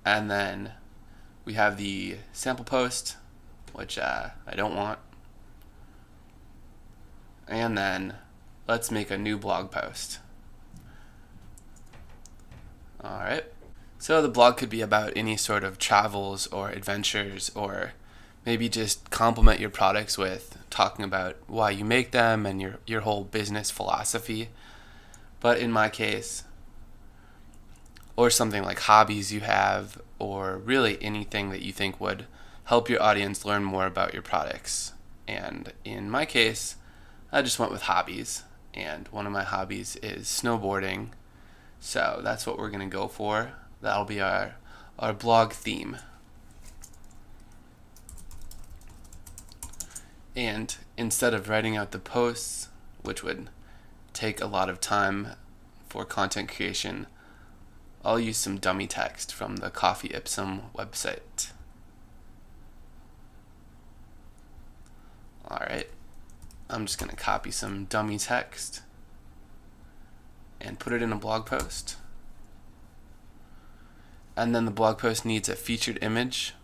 and then we have the sample post, which I don't want, and then let's make a new blog post. Alright, so the blog could be about any sort of travels or adventures, or maybe just complement your products with talking about why you make them and your whole business philosophy. But in my case, or something like hobbies you have, or really anything that you think would help your audience learn more about your products. And in my case, I just went with hobbies, and one of my hobbies is snowboarding, so that's what we're going to go for. That'll be our blog theme. And instead of writing out the posts, which would take a lot of time for content creation, I'll use some dummy text from the Coffee Ipsum website. Alright, I'm just going to copy some dummy text and put it in a blog post. And then the blog post needs a featured image.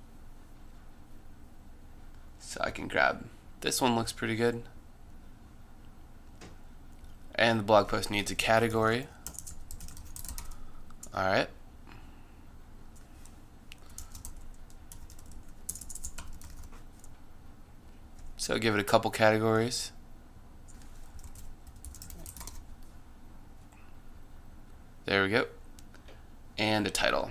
So I can grab this one, looks pretty good. And the blog post needs a category. Alright. So give it a couple categories. There we go. And a title.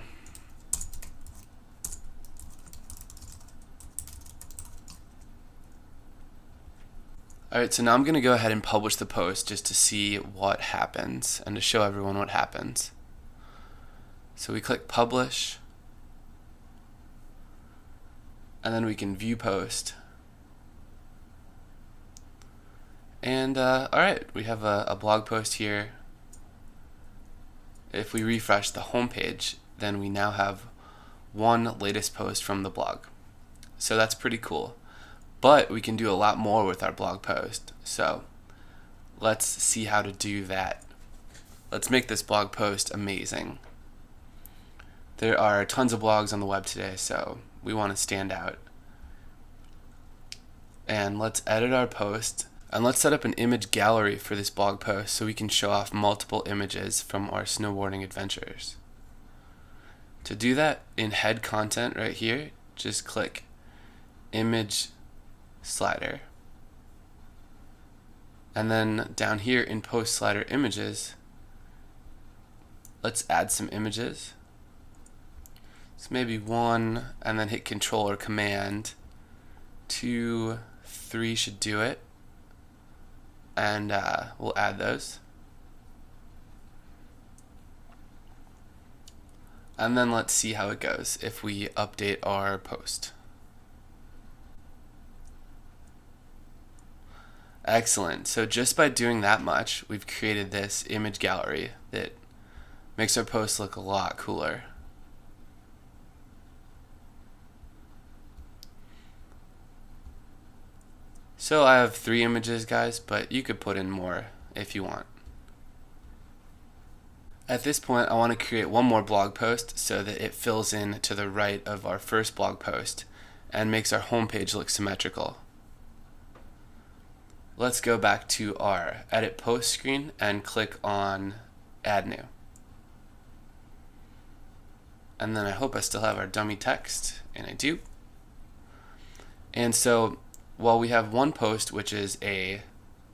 Alright, so now I'm going to go ahead and publish the post just to see what happens and to show everyone what happens. So we click publish, and then we can view post. And alright, we have a blog post here. If we refresh the home page, then we now have one latest post from the blog. So that's pretty cool. But we can do a lot more with our blog post. So let's see how to do that. Let's make this blog post amazing. There are tons of blogs on the web today, so we want to stand out. And let's edit our post. And let's set up an image gallery for this blog post so we can show off multiple images from our snowboarding adventures. To do that, in head content right here, just click image slider. And then down here in post slider images, let's add some images. So maybe one, and then hit Control or Command. 2, 3 should do it. And we'll add those. And then let's see how it goes if we update our post. Excellent. So just by doing that much, we've created this image gallery that makes our post look a lot cooler. So I have 3 images, guys, but you could put in more if you want. At this point, I want to create one more blog post so that it fills in to the right of our first blog post and makes our homepage look symmetrical. Let's go back to our Edit Post screen and click on Add New. And then I hope I still have our dummy text, and I do. And so while we have one post which is a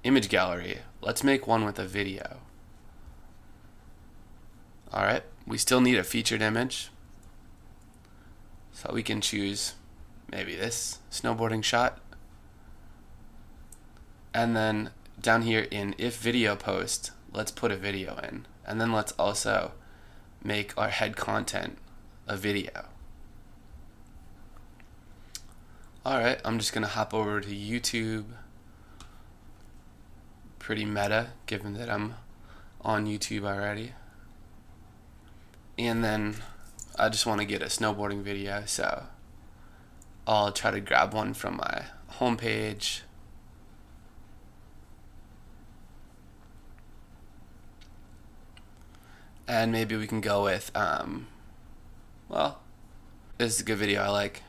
image gallery. Let's make one with a video. Alright, we still need a featured image. So we can choose maybe this snowboarding shot. And then down here in if video post, let's put a video in. And then let's also make our head content a video. Alright, I'm just going to hop over to YouTube. Pretty meta, given that I'm on YouTube already. And then I just want to get a snowboarding video, so I'll try to grab one from my homepage. And maybe we can go with, well, this is a good video I like.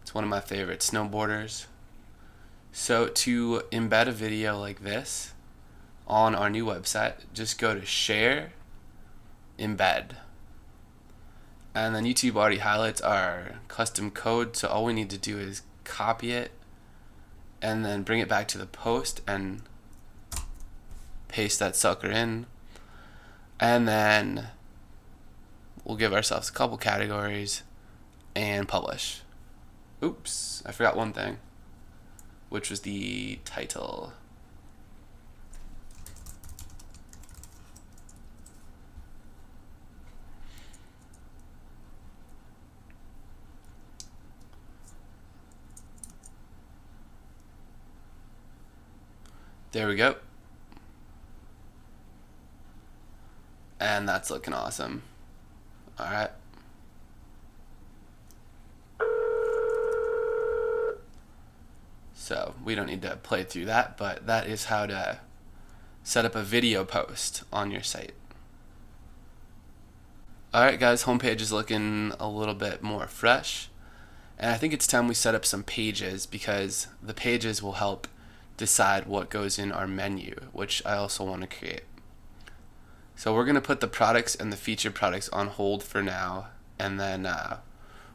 It's one of my favorite snowboarders. So to embed a video like this on our new website, just go to Share, Embed. And then YouTube already highlights our custom code, so all we need to do is copy it and then bring it back to the post and paste that sucker in. And then we'll give ourselves a couple categories and publish. Oops, I forgot one thing, which was the title. There we go. And that's looking awesome. Alright. So we don't need to play through that, but that is how to set up a video post on your site. Alright guys, homepage is looking a little bit more fresh. And I think it's time we set up some pages, because the pages will help decide what goes in our menu, which I also want to create. So we're going to put the products and the featured products on hold for now, and then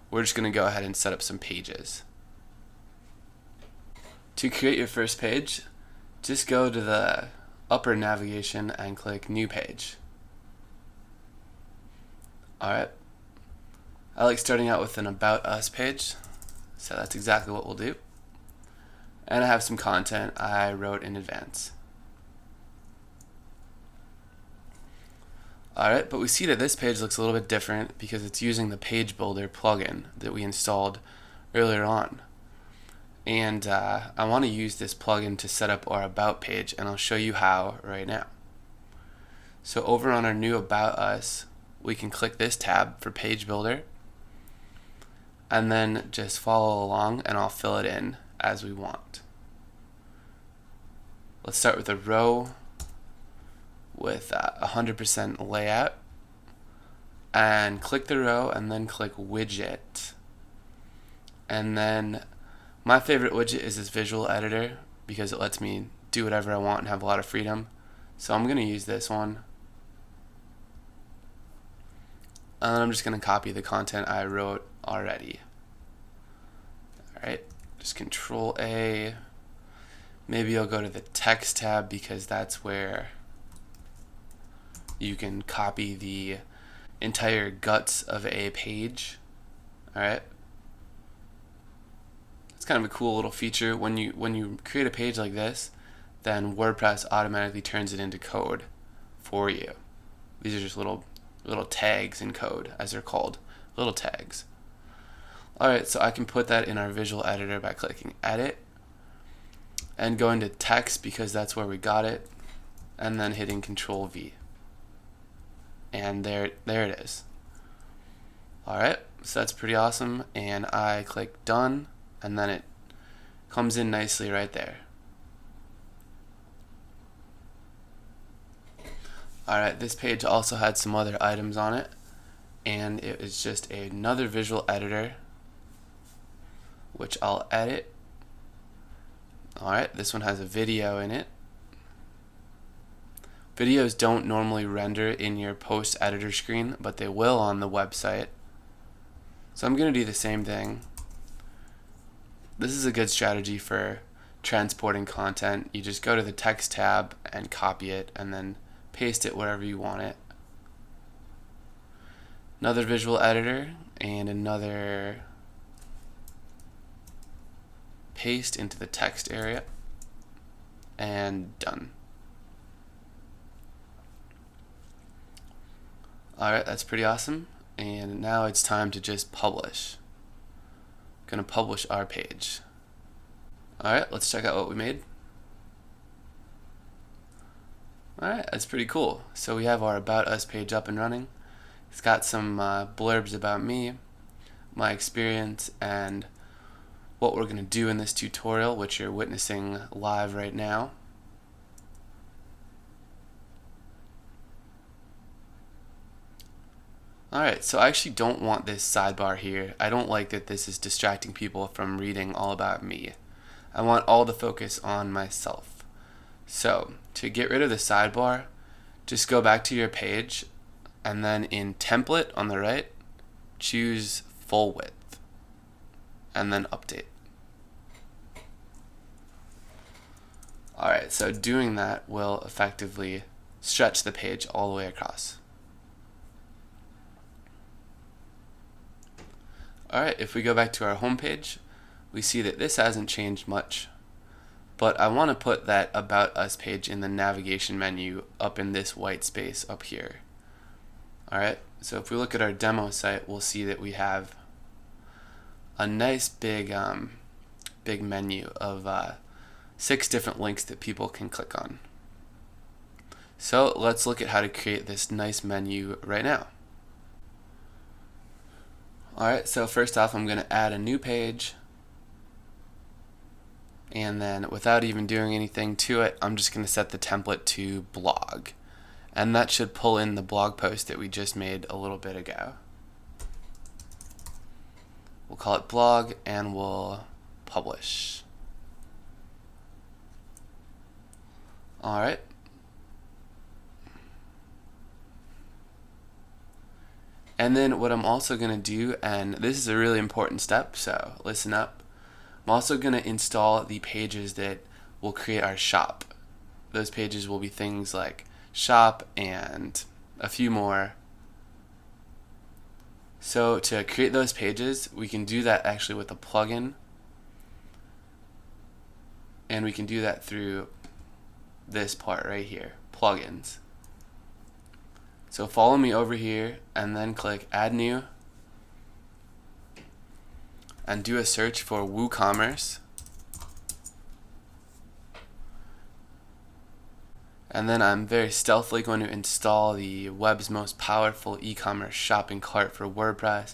we're just going to go ahead and set up some pages. To create your first page, just go to the upper navigation and click New Page. Alright, I like starting out with an About Us page, so that's exactly what we'll do. And I have some content I wrote in advance. Alright, but we see that this page looks a little bit different because it's using the Page Builder plugin that we installed earlier on. And I want to use this plugin to set up our About page, and I'll show you how right now. So over on our new About Us, we can click this tab for Page Builder, and then just follow along and I'll fill it in as we want. Let's start with a row with 100% layout, and click the row and then click widget. And then my favorite widget is this visual editor because it lets me do whatever I want and have a lot of freedom. So I'm going to use this one. And then I'm just going to copy the content I wrote already. Alright, just Control A. Maybe I'll go to the text tab because that's where you can copy the entire guts of a page. Alright. It's kind of a cool little feature. When you create a page like this, then WordPress automatically turns it into code for you. These are just little tags in code, as they're called. Little tags. Alright, so I can put that in our visual editor by clicking Edit and going to text because that's where we got it, and then hitting Control V. And there it is. Alright, so that's pretty awesome, and I click Done, and then it comes in nicely right there. Alright, this page also had some other items on it, and it is just another visual editor, which I'll edit. Alright, this one has a video in it. Videos don't normally render in your post editor screen, but they will on the website. So I'm going to do the same thing. This is a good strategy for transporting content, you just go to the text tab and copy it and then paste it wherever you want it. Another visual editor and another paste into the text area, and done. Alright, that's pretty awesome. And now it's time to just publish. I'm going to publish our page. Alright, let's check out what we made. Alright, that's pretty cool. So we have our About Us page up and running. It's got some blurbs about me, my experience, and what we're going to do in this tutorial, which you're witnessing live right now. Alright, so I actually don't want this sidebar here. I don't like that this is distracting people from reading all about me. I want all the focus on myself. So, to get rid of the sidebar, just go back to your page, and then in Template on the right, choose Full Width, and then Update. Alright, so doing that will effectively stretch the page all the way across. Alright, if we go back to our home page, we see that this hasn't changed much, but I want to put that About Us page in the navigation menu up in this white space up here. Alright, so if we look at our demo site, we'll see that we have a nice big menu of 6 different links that people can click on. So let's look at how to create this nice menu right now. Alright, so first off, I'm going to add a new page, and then without even doing anything to it, I'm just going to set the template to blog, and that should pull in the blog post that we just made a little bit ago. We'll call it blog, and we'll publish. Alright. And then what I'm also going to do, and this is a really important step, so listen up, I'm also going to install the pages that will create our shop. Those pages will be things like shop and a few more. So to create those pages, we can do that actually with a plugin, and we can do that through this part right here, plugins. So follow me over here and then click Add New and do a search for WooCommerce. And then I'm very stealthily going to install the web's most powerful e-commerce shopping cart for WordPress,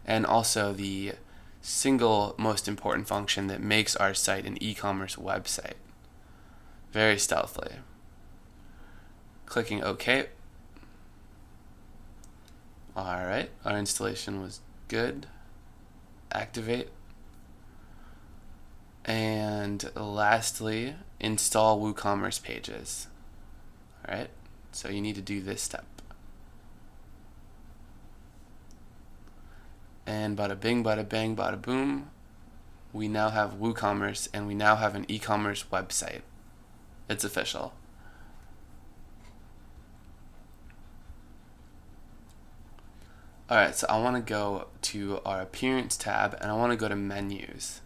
and also the single most important function that makes our site an e-commerce website. Very stealthily. Clicking OK. Alright, our installation was good. Activate. And lastly, install WooCommerce pages. Alright, so you need to do this step. And bada bing, bada bang, bada boom, we now have WooCommerce, and we now have an e-commerce website. It's official. Alright, so I want to go to our Appearance tab, and I want to go to Menus.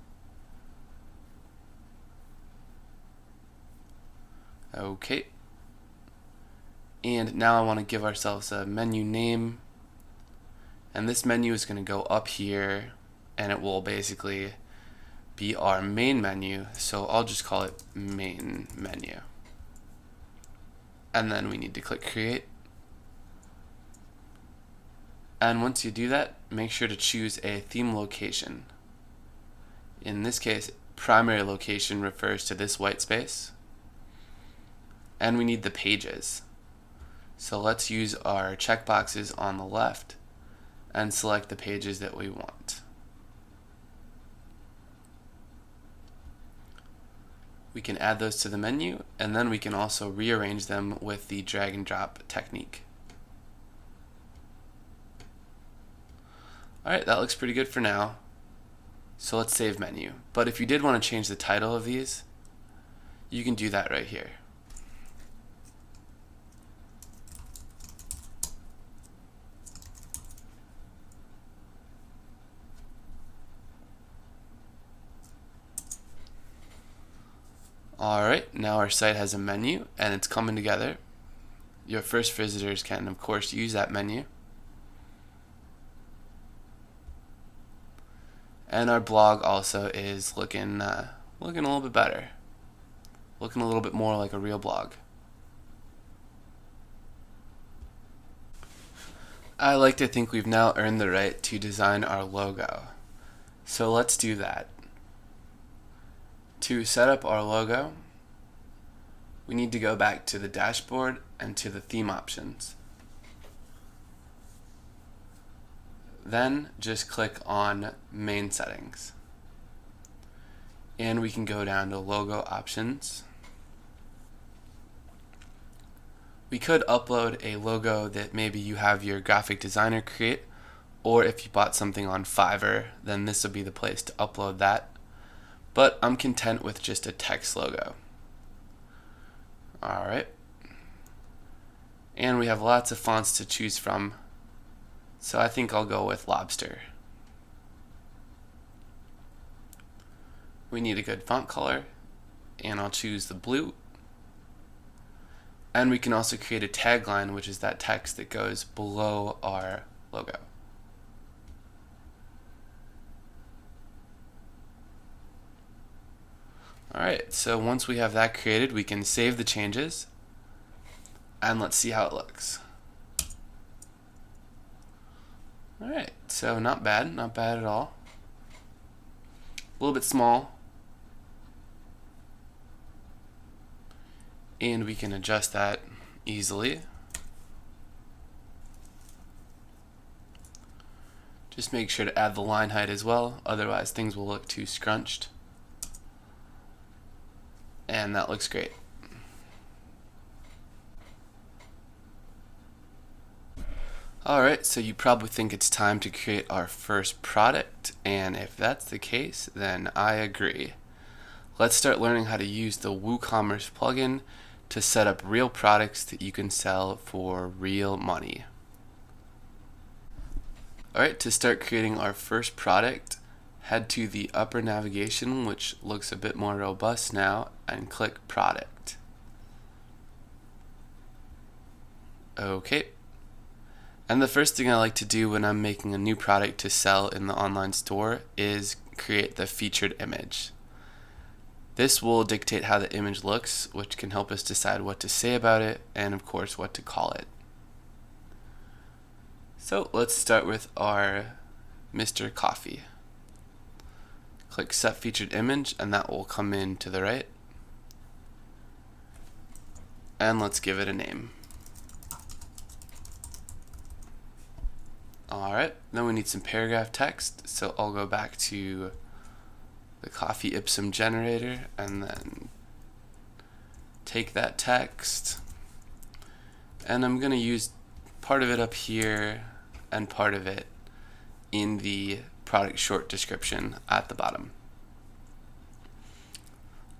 Okay. And now I want to give ourselves a menu name. And this menu is going to go up here, and it will basically be our main menu. So I'll just call it Main Menu. And then we need to click Create. And once you do that, make sure to choose a theme location. In this case, primary location refers to this white space. And we need the pages. So let's use our checkboxes on the left and select the pages that we want. We can add those to the menu, and then we can also rearrange them with the drag and drop technique. Alright, that looks pretty good for now. So let's save menu. But if you did want to change the title of these, you can do that right here. Alright, now our site has a menu and it's coming together. Your first visitors can, of course, use that menu. And our blog also is looking a little bit better. Looking a little bit more like a real blog. I like to think we've now earned the right to design our logo. So let's do that. To set up our logo, we need to go back to the dashboard and to the theme options. Then just click on main settings. And we can go down to logo options. We could upload a logo that maybe you have your graphic designer create, or if you bought something on Fiverr, then this would be the place to upload that. But I'm content with just a text logo. Alright. And we have lots of fonts to choose from, so I think I'll go with Lobster. We need a good font color, and I'll choose the blue. And we can also create a tagline, which is that text that goes below our logo. Alright, so once we have that created, we can save the changes, and let's see how it looks. Alright, so not bad at all. A little bit small. And we can adjust that easily. Just make sure to add the line height as well, otherwise things will look too scrunched. And that looks great. Alright, so you probably think it's time to create our first product, and if that's the case, then I agree. Let's start learning how to use the WooCommerce plugin to set up real products that you can sell for real money. Alright, to start creating our first product, head to the upper navigation, which looks a bit more robust now, and click Product. Okay. And the first thing I like to do when I'm making a new product to sell in the online store is create the featured image. This will dictate how the image looks, which can help us decide what to say about it and of course what to call it. So let's start with our Mr. Coffee. Click Set Featured Image and that will come in to the right. And let's give it a name. Alright, then we need some paragraph text, so I'll go back to the coffee Ipsum generator and then take that text, and I'm going to use part of it up here and part of it in the product short description at the bottom.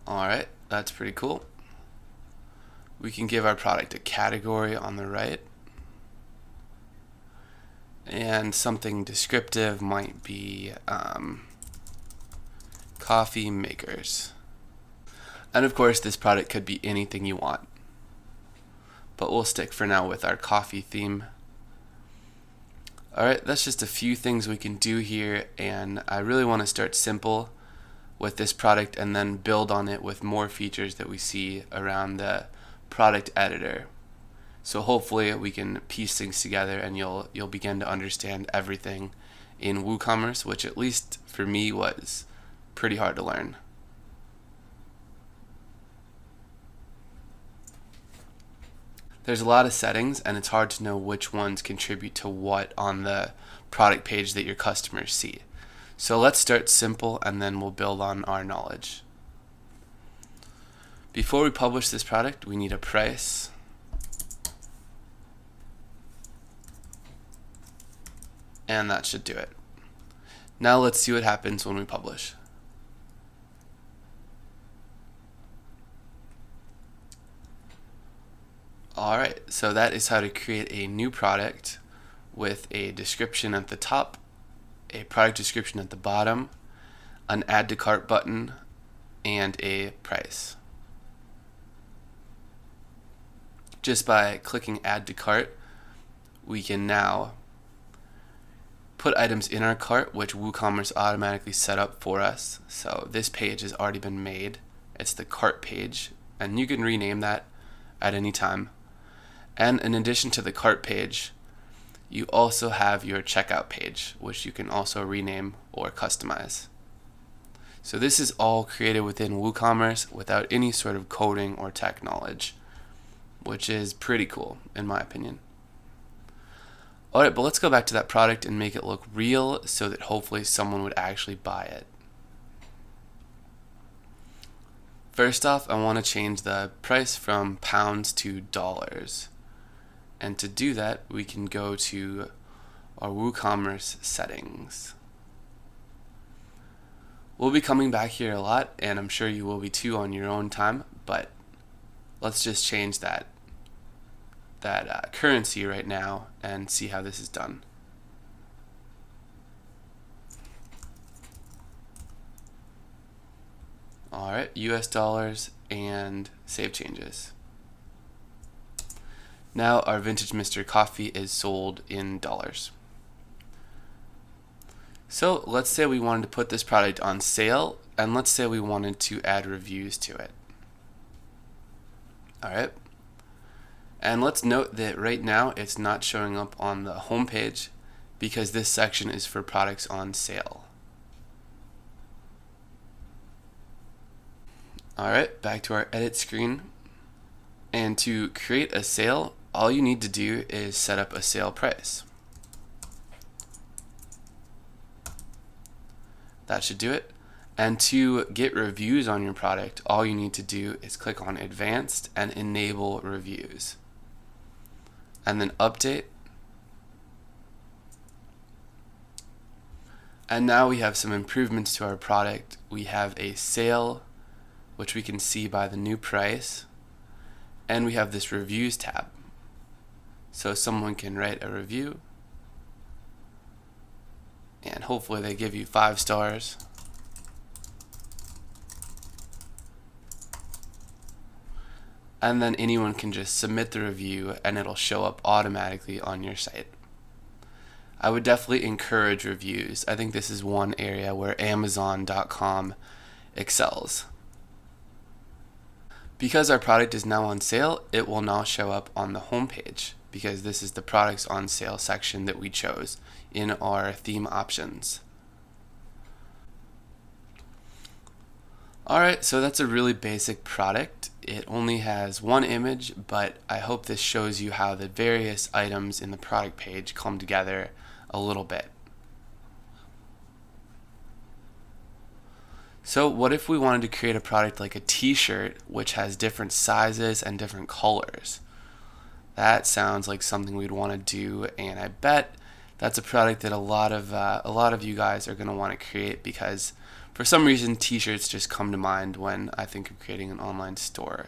Alright, that's pretty cool. We can give our product a category on the right. And something descriptive might be coffee makers. And of course this product could be anything you want. But we'll stick for now with our coffee theme. Alright, that's just a few things we can do here, and I really want to start simple with this product and then build on it with more features that we see around the product editor. So hopefully we can piece things together and you'll begin to understand everything in WooCommerce, which at least for me was pretty hard to learn. There's a lot of settings and it's hard to know which ones contribute to what on the product page that your customers see. So let's start simple and then we'll build on our knowledge. Before we publish this product, we need a price. And that should do it. Now let's see what happens when we publish. Alright, so that is how to create a new product with a description at the top, a product description at the bottom, an add to cart button, and a price. Just by clicking add to cart, we can now put items in our cart, which WooCommerce automatically set up for us. So this page has already been made. It's the cart page, and you can rename that at any time. And in addition to the cart page, you also have your checkout page, which you can also rename or customize. So this is all created within WooCommerce without any sort of coding or tech knowledge, which is pretty cool in my opinion. Alright, but let's go back to that product and make it look real so that hopefully someone would actually buy it. First off, I want to change the price from pounds to dollars. And to do that, we can go to our WooCommerce settings. We'll be coming back here a lot, and I'm sure you will be too on your own time, but let's just change that currency right now and see how this is done. Alright, US dollars, and save changes. Now our vintage Mr. Coffee is sold in dollars. So let's say we wanted to put this product on sale, and let's say we wanted to add reviews to it. Alright. And let's note that right now it's not showing up on the home page because this section is for products on sale. Alright, back to our edit screen. And to create a sale, all you need to do is set up a sale price. That should do it. And to get reviews on your product, all you need to do is click on Advanced and Enable Reviews. And then Update. And now we have some improvements to our product. We have a sale, which we can see by the new price. And we have this Reviews tab. So someone can write a review. And hopefully they give you 5 stars. And then anyone can just submit the review and it'll show up automatically on your site. I would definitely encourage reviews. I think this is one area where Amazon.com excels. Because our product is now on sale, it will now show up on the home page because this is the products on sale section that we chose in our theme options. Alright, so that's a really basic product. It only has one image, but I hope this shows you how the various items in the product page come together a little bit. So what if we wanted to create a product like a t-shirt which has different sizes and different colors? That sounds like something we'd want to do, and I bet that's a product that a lot of you guys are going to want to create because for some reason t-shirts just come to mind when I think of creating an online store.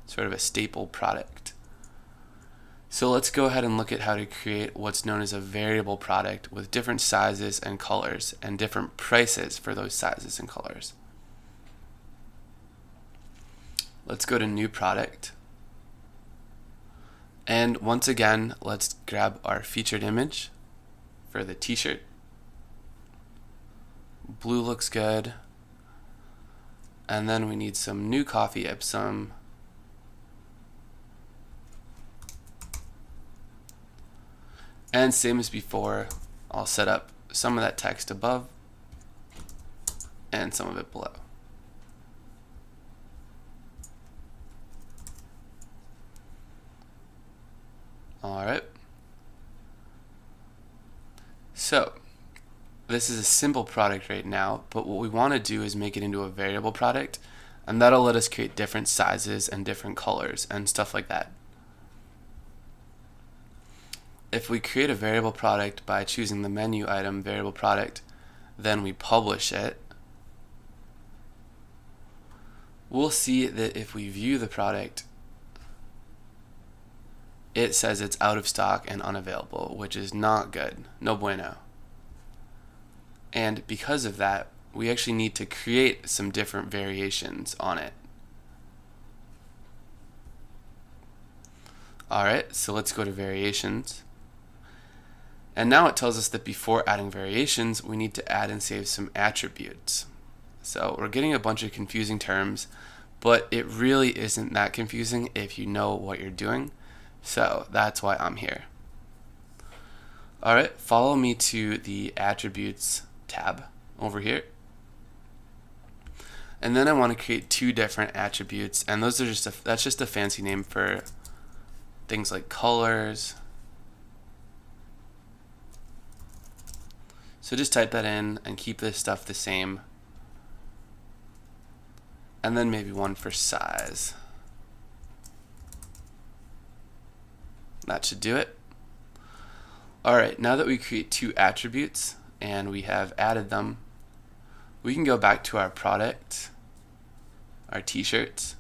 Sort of a staple product. So let's go ahead and look at how to create what's known as a variable product with different sizes and colors and different prices for those sizes and colors. Let's go to New Product. And once again, let's grab our featured image for the t-shirt. Blue looks good. And then we need some new coffee Epsom. And same as before, I'll set up some of that text above and some of it below. Alright. So, this is a simple product right now, but what we want to do is make it into a variable product, and that'll let us create different sizes and different colors and stuff like that. If we create a variable product by choosing the menu item variable product, then we publish it, we'll see that if we view the product, it says it's out of stock and unavailable, which is not good, no bueno. And because of that, we actually need to create some different variations on it. Alright, so let's go to variations. And now it tells us that before adding variations, we need to add and save some attributes. So we're getting a bunch of confusing terms, but it really isn't that confusing if you know what you're doing. So that's why I'm here. Alright, follow me to the attributes tab over here. And then I want to create two different attributes, and those are that's just a fancy name for things like colors. So just type that in and keep this stuff the same. And then maybe one for size. That should do it. Alright, now that we create two attributes and we have added them, we can go back to our product, our t-shirts.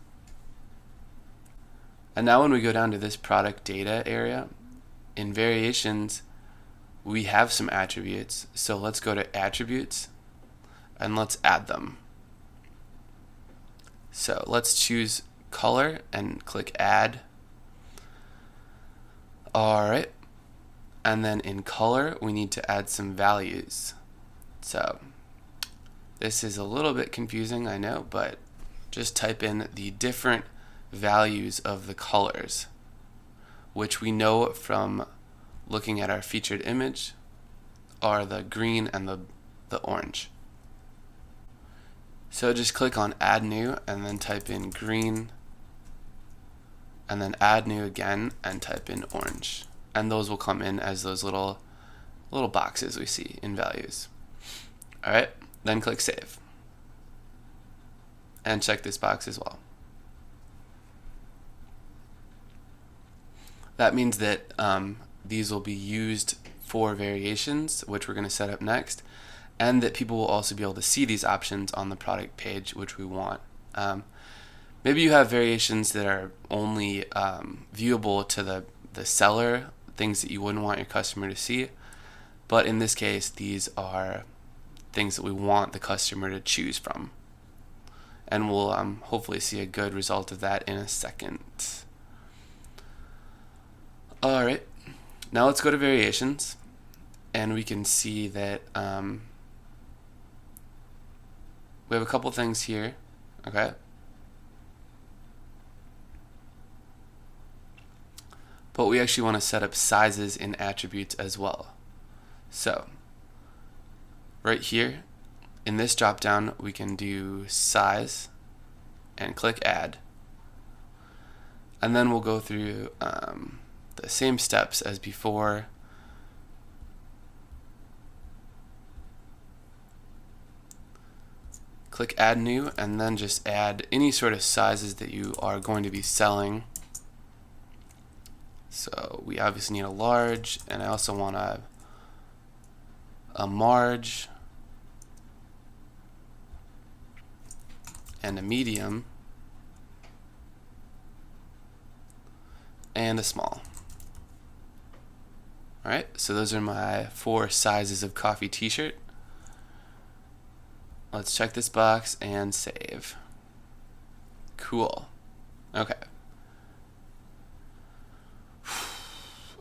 And now when we go down to this product data area, in variations, we have some attributes. So let's go to attributes and let's add them. So let's choose color and click add. Alright. And then in color, we need to add some values. So this is a little bit confusing, I know, but just type in the different values of the colors, which we know from looking at our featured image are the green and the orange. So just click on add new and then type in green, and then add new again and type in orange, and those will come in as those little boxes we see in values. Alright, then click save and check this box as well. That means that these will be used for variations, which we're going to set up next, and that people will also be able to see these options on the product page, which we want. Maybe you have variations that are only viewable to the seller, things that you wouldn't want your customer to see, but in this case, these are things that we want the customer to choose from. And we'll hopefully see a good result of that in a second. Alright, now let's go to variations, and we can see that we have a couple things here, okay? But we actually want to set up sizes in attributes as well. So, right here, in this drop down, we can do size and click add. And then we'll go through the same steps as before. Click add new and then just add any sort of sizes that you are going to be selling. So we obviously need a large, and I also want a large and a medium and a small. Alright, so those are my 4 sizes of coffee t-shirt. Let's check this box and save. Cool. Okay.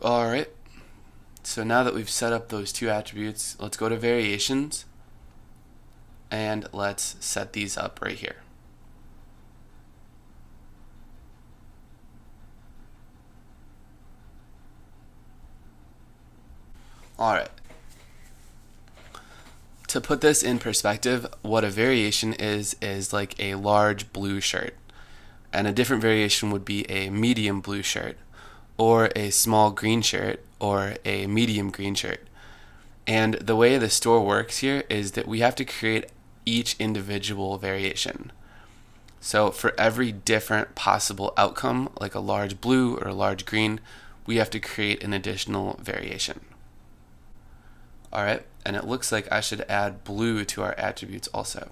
Alright, so now that we've set up those two attributes, let's go to variations and let's set these up right here. Alright, to put this in perspective, what a variation is like a large blue shirt, and a different variation would be a medium blue shirt, or a small green shirt, or a medium green shirt. And the way the store works here is that we have to create each individual variation. So for every different possible outcome, like a large blue or a large green, we have to create an additional variation. Alright, and it looks like I should add blue to our attributes also.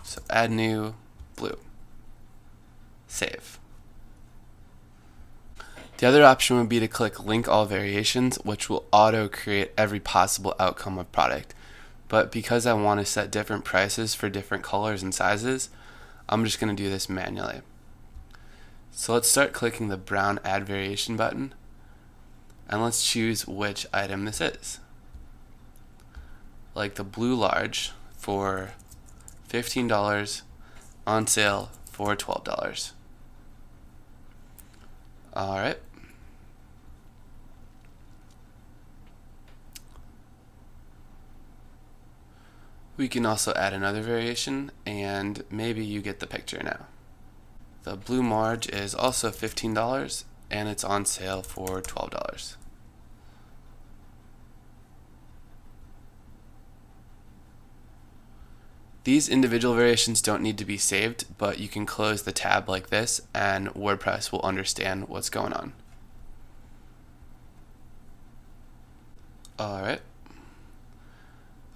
So add new, blue. Save. The other option would be to click Link All Variations, which will auto-create every possible outcome of product. But because I want to set different prices for different colors and sizes, I'm just going to do this manually. So let's start clicking the brown Add Variation button, and let's choose which item this is. Like the blue large for $15, on sale for $12. Alright. We can also add another variation, and maybe you get the picture now. The blue marge is also $15, and it's on sale for $12. These individual variations don't need to be saved, but you can close the tab like this, and WordPress will understand what's going on. Alright.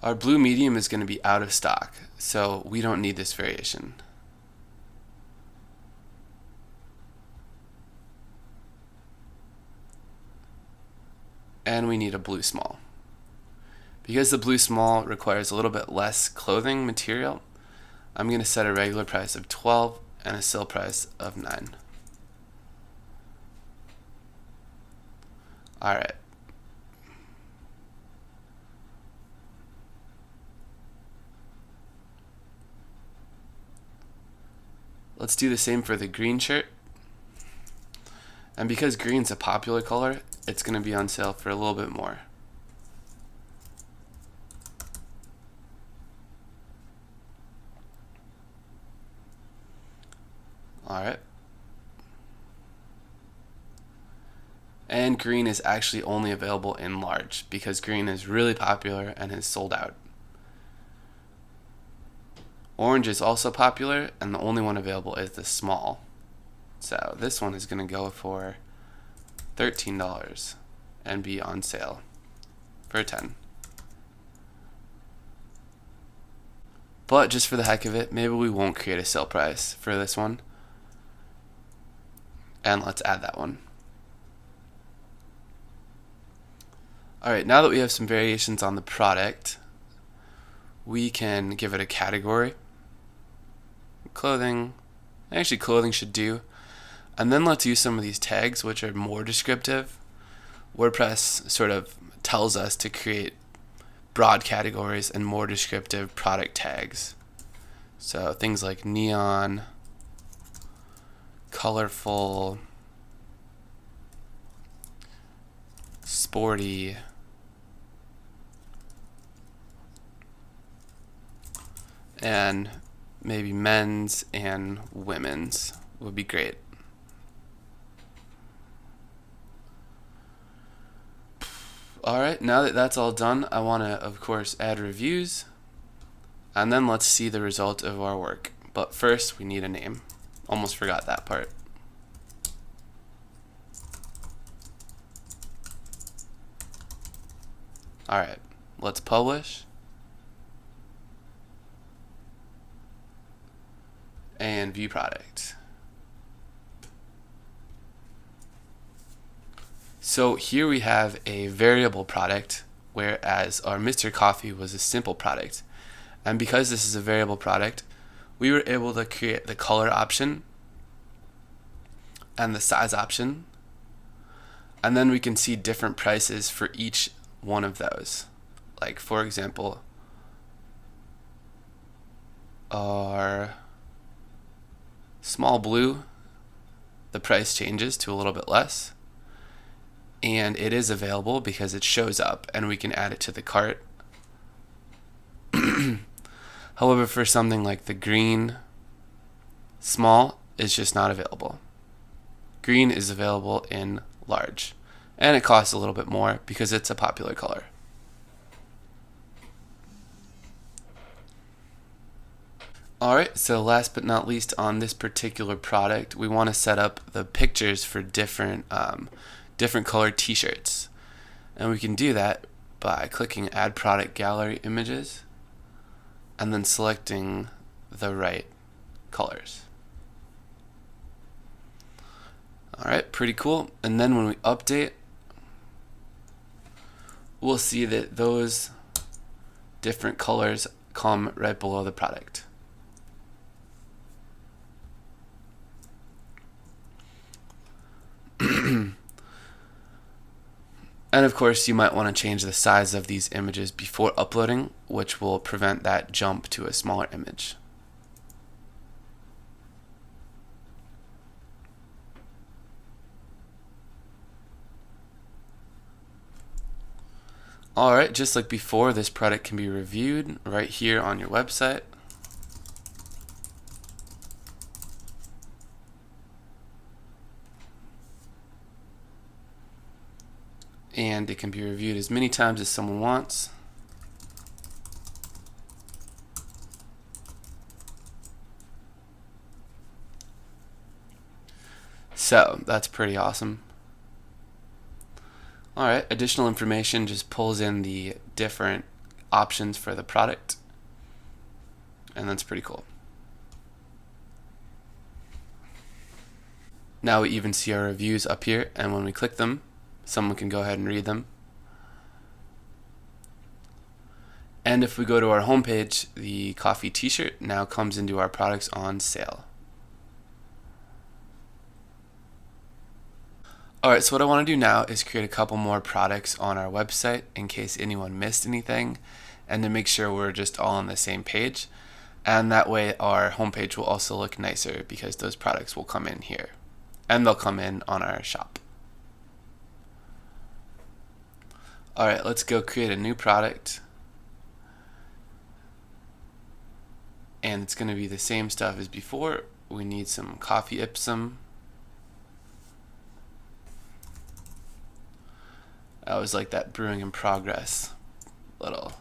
Our blue medium is going to be out of stock, so we don't need this variation. And we need a blue small. Because the blue small requires a little bit less clothing material, I'm going to set a regular price of $12 and a sale price of $9. Alright. Let's do the same for the green shirt. And because green's a popular color, it's going to be on sale for a little bit more. Alright. And green is actually only available in large because green is really popular and is sold out. Orange is also popular, and the only one available is the small. So this one is going to go for $13 and be on sale for $10. But just for the heck of it, maybe we won't create a sale price for this one. And let's add that one. Alright, now that we have some variations on the product, we can give it a category. Clothing. Actually, clothing should do. And then let's use some of these tags, which are more descriptive. WordPress sort of tells us to create broad categories and more descriptive product tags. So things like neon, colorful, sporty, and maybe men's and women's would be great. Alright, now that that's all done, I want to, of course, add reviews. And then let's see the result of our work. But first, we need a name. Almost forgot that part. Alright, let's publish. And view product. So here we have a variable product, whereas our Mr. Coffee was a simple product. And because this is a variable product, we were able to create the color option and the size option. And then we can see different prices for each one of those. Like, for example, our small blue, the price changes to a little bit less. And it is available because it shows up and we can add it to the cart. However, for something like the green small, it's just not available. Green is available in large, and it costs a little bit more because it's a popular color. Alright, so last but not least, on this particular product, we want to set up the pictures for different colored t-shirts. And we can do that by clicking Add Product Gallery Images and then selecting the right colors. Alright, pretty cool. And then when we update, we'll see that those different colors come right below the product. And of course, you might want to change the size of these images before uploading, which will prevent that jump to a smaller image. Alright, just like before, this product can be reviewed right here on your website. And it can be reviewed as many times as someone wants. So that's pretty awesome. Alright, additional information just pulls in the different options for the product, and that's pretty cool. Now we even see our reviews up here, and when we click them, someone can go ahead and read them. And if we go to our homepage, the coffee t-shirt now comes into our products on sale. Alright, so what I want to do now is create a couple more products on our website in case anyone missed anything, and to make sure we're just all on the same page. And that way our homepage will also look nicer because those products will come in here. And they'll come in on our shop. Alright, let's go create a new product. And it's going to be the same stuff as before. We need some coffee Ipsum. I always like that brewing in progress little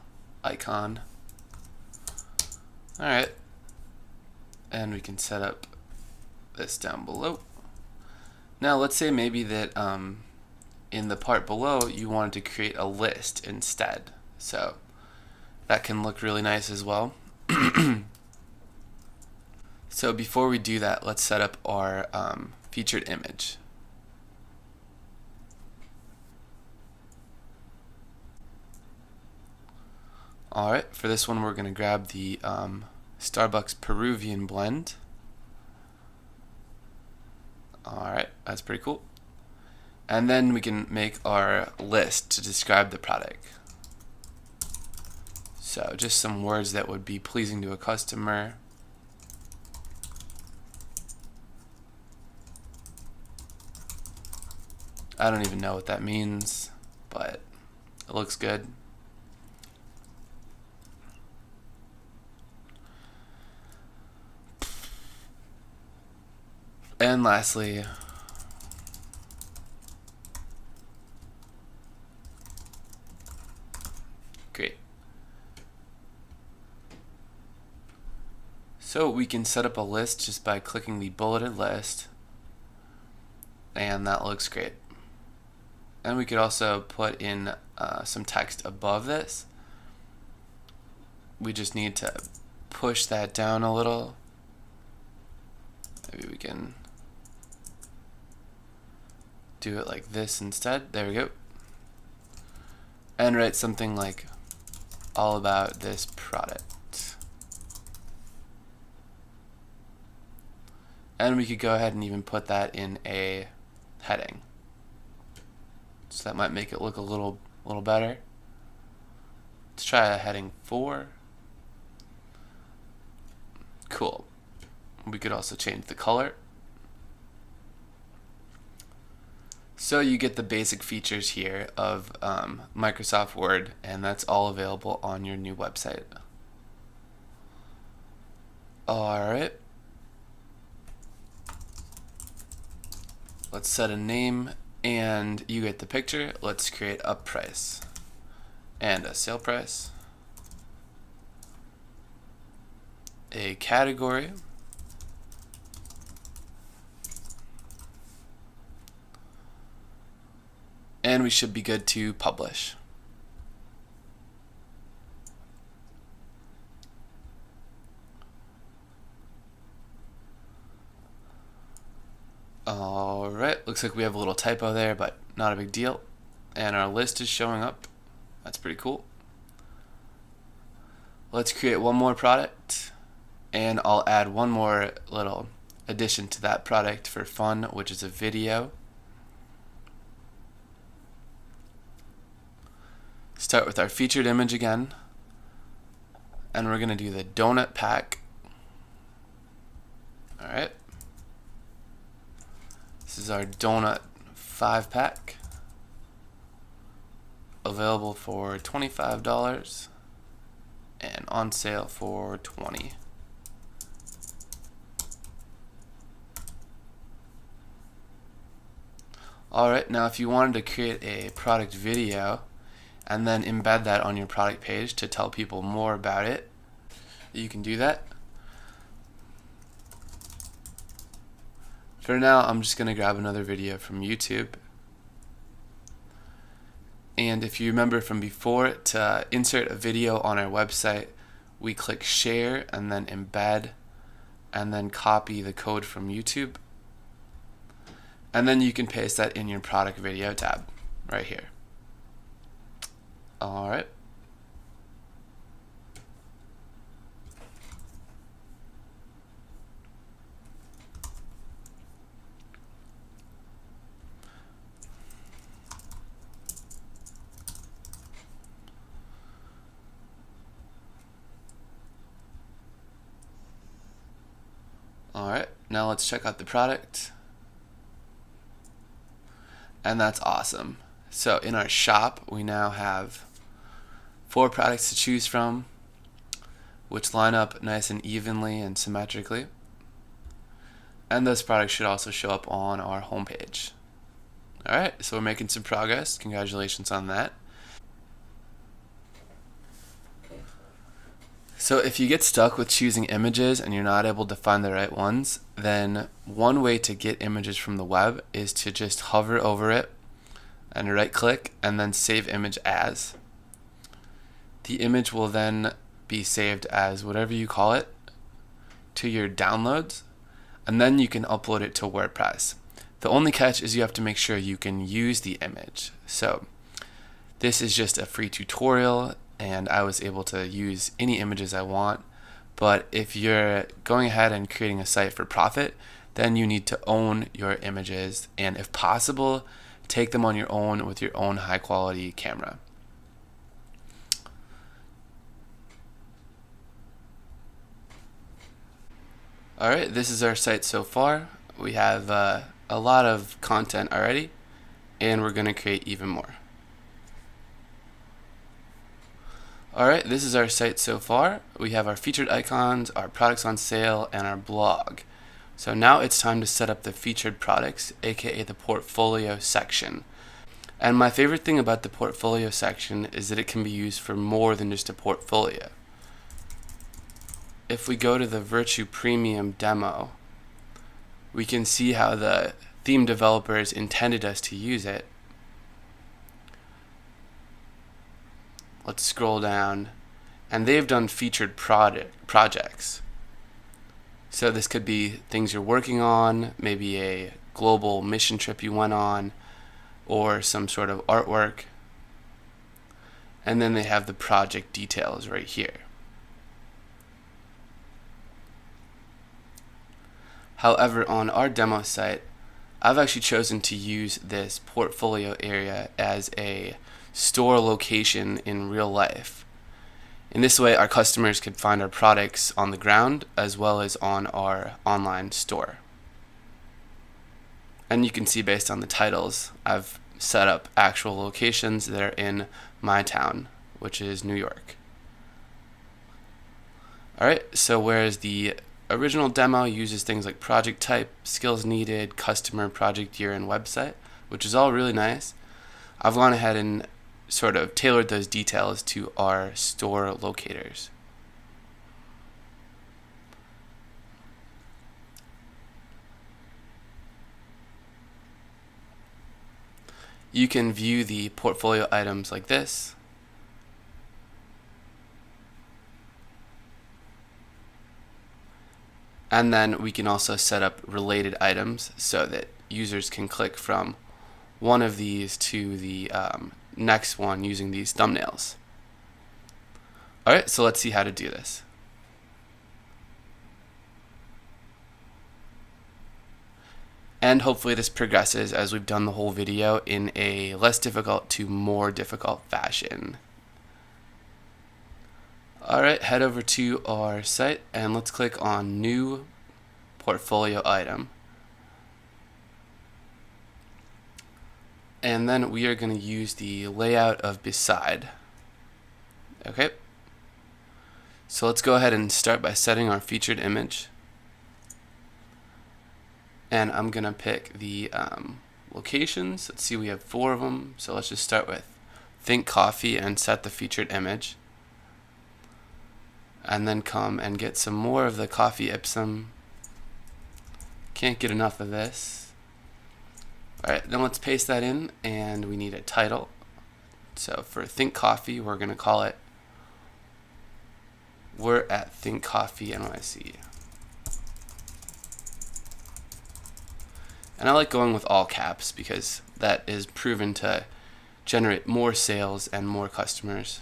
icon. Alright. And we can set up this down below. Now let's say maybe that in the part below you wanted to create a list instead. So that can look really nice as well. So before we do that, let's set up our featured image. Alright, for this one we're going to grab the Starbucks Peruvian blend. Alright, that's pretty cool. And then we can make our list to describe the product. So just some words that would be pleasing to a customer. I don't even know what that means, but it looks good. And lastly, great. So we can set up a list just by clicking the bulleted list, and that looks great. And we could also put in some text above this. We just need to push that down a little. Maybe we can do it like this instead. There we go. And write something like all about this product. And we could go ahead and even put that in a heading. So that might make it look a little better. Let's try a heading 4. Cool. We could also change the color. So you get the basic features here of Microsoft Word, and that's all available on your new website. Alright. Let's set a name, and you get the picture. Let's create a price and a sale price, a category, and we should be good to publish. Alright, looks like we have a little typo there, but not a big deal. And our list is showing up. That's pretty cool. Let's create one more product, and I'll add one more little addition to that product for fun, which is a video. Start with our featured image again, and we're going to do the donut pack. Alright. This is our donut 5-pack, available for $25 and on sale for $20. Alright, now if you wanted to create a product video and then embed that on your product page to tell people more about it, you can do that. For now, I'm just going to grab another video from YouTube. And if you remember from before, to insert a video on our website, we click share and then embed and then copy the code from YouTube. And then you can paste that in your product video tab right here. Alright. Alright, now let's check out the product. And that's awesome. So in our shop, we now have 4 products to choose from, which line up nice and evenly and symmetrically. And those products should also show up on our homepage. Alright, so we're making some progress. Congratulations on that. So if you get stuck with choosing images and you're not able to find the right ones, then one way to get images from the web is to just hover over it and right click and then save image as. The image will then be saved as whatever you call it to your downloads, and then you can upload it to WordPress. The only catch is you have to make sure you can use the image. So this is just a free tutorial, and I was able to use any images I want. But if you're going ahead and creating a site for profit, then you need to own your images, and if possible, take them on your own with your own high quality camera. Alright, this is our site so far. We have a lot of content already, and we're going to create even more. Alright, this is our site so far. We have our featured icons, our products on sale, and our blog. So now it's time to set up the featured products, aka the portfolio section. And my favorite thing about the portfolio section is that it can be used for more than just a portfolio. If we go to the Virtue Premium demo, we can see how the theme developers intended us to use it. Let's scroll down, and they've done featured projects. So this could be things you're working on, maybe a global mission trip you went on, or some sort of artwork. And then they have the project details right here. However, on our demo site, I've actually chosen to use this portfolio area as a store location in real life. In this way, our customers could find our products on the ground as well as on our online store. And you can see based on the titles, I've set up actual locations that are in my town, which is New York. Alright, so whereas the original demo uses things like project type, skills needed, customer, project year, and website, which is all really nice, I've gone ahead and sort of tailored those details to our store locators. You can view the portfolio items like this. And then we can also set up related items so that users can click from one of these to the next one using these thumbnails. Alright, so let's see how to do this. And hopefully this progresses as we've done the whole video in a less difficult to more difficult fashion. Alright, head over to our site and let's click on New Portfolio Item. And then we are going to use the layout of beside. Okay. So let's go ahead and start by setting our featured image. And I'm going to pick the locations. Let's see, we have 4 of them. So let's just start with Think Coffee and set the featured image. And then come and get some more of the coffee ipsum. Can't get enough of this. Alright, then let's paste that in, and we need a title. So for Think Coffee, we're going to call it We're at Think Coffee NYC. And I like going with all caps because that is proven to generate more sales and more customers.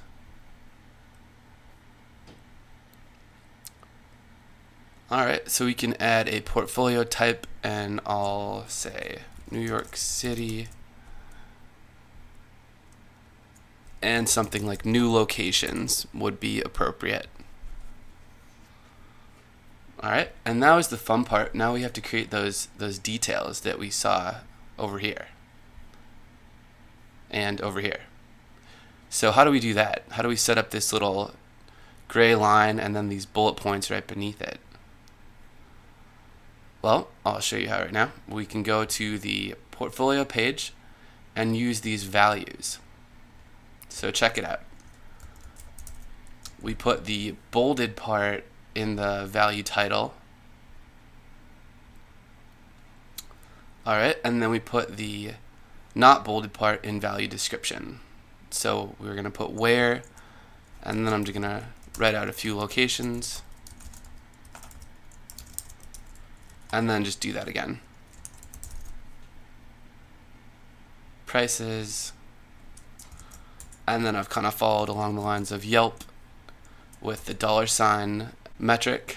Alright, so we can add a portfolio type, and I'll say New York City, and something like new locations would be appropriate. Alright, and now is the fun part. Now we have to create those details that we saw over here and over here. So how do we do that? How do we set up this little gray line and then these bullet points right beneath it? Well, I'll show you how right now. We can go to the portfolio page and use these values. So check it out. We put the bolded part in the value title. Alright, and then we put the not bolded part in value description. So we're going to put where, and then I'm just going to write out a few locations. And then just do that again. Prices. And then I've kind of followed along the lines of Yelp with the $sign metric.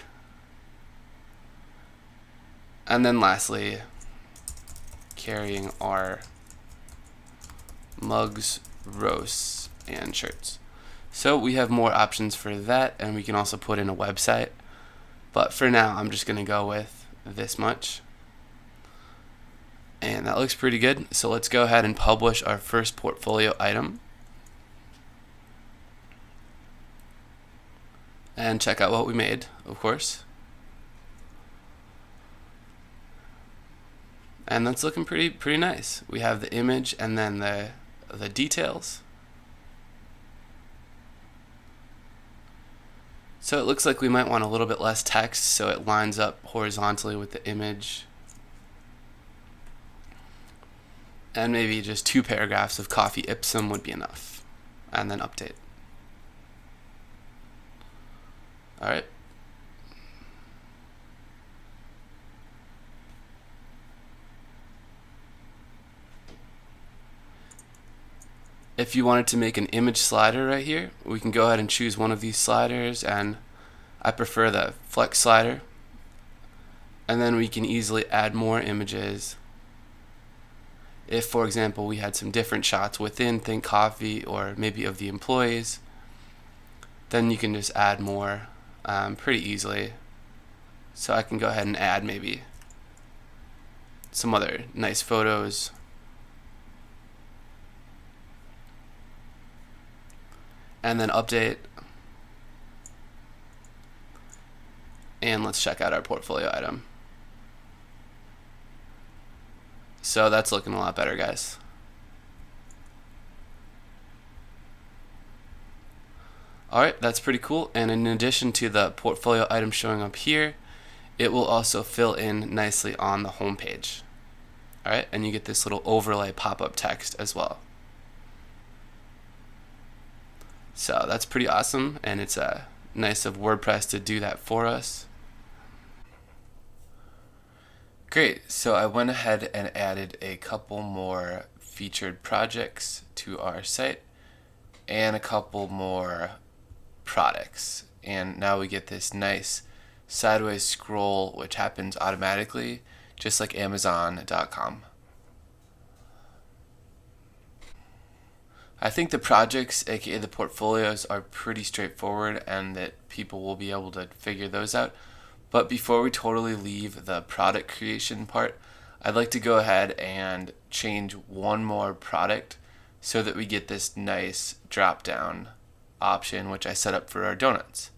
And then lastly, carrying our mugs, roasts, and shirts. So we have more options for that, and we can also put in a website. But for now, I'm just going to go with this much, and that looks pretty good. So let's go ahead and publish our first portfolio item and check out what we made, of course. And that's looking pretty nice. We have the image and then the details. So it looks like we might want a little bit less text so it lines up horizontally with the image. And maybe just 2 paragraphs of coffee ipsum would be enough. And then update. Alright. If you wanted to make an image slider right here, we can go ahead and choose one of these sliders, and I prefer the flex slider. And then we can easily add more images. If, for example, we had some different shots within Think Coffee or maybe of the employees, then you can just add more pretty easily. So I can go ahead and add maybe some other nice photos. And then update. And let's check out our portfolio item. So that's looking a lot better, guys. Alright, that's pretty cool. And in addition to the portfolio item showing up here, it will also fill in nicely on the home page. Alright, and you get this little overlay pop-up text as well. So that's pretty awesome, and it's nice of WordPress to do that for us. Great, so I went ahead and added a couple more featured projects to our site and a couple more products. And now we get this nice sideways scroll which happens automatically, just like Amazon.com. I think the projects, aka the portfolios, are pretty straightforward and that people will be able to figure those out. But before we totally leave the product creation part, I'd like to go ahead and change one more product so that we get this nice drop down option which I set up for our donuts.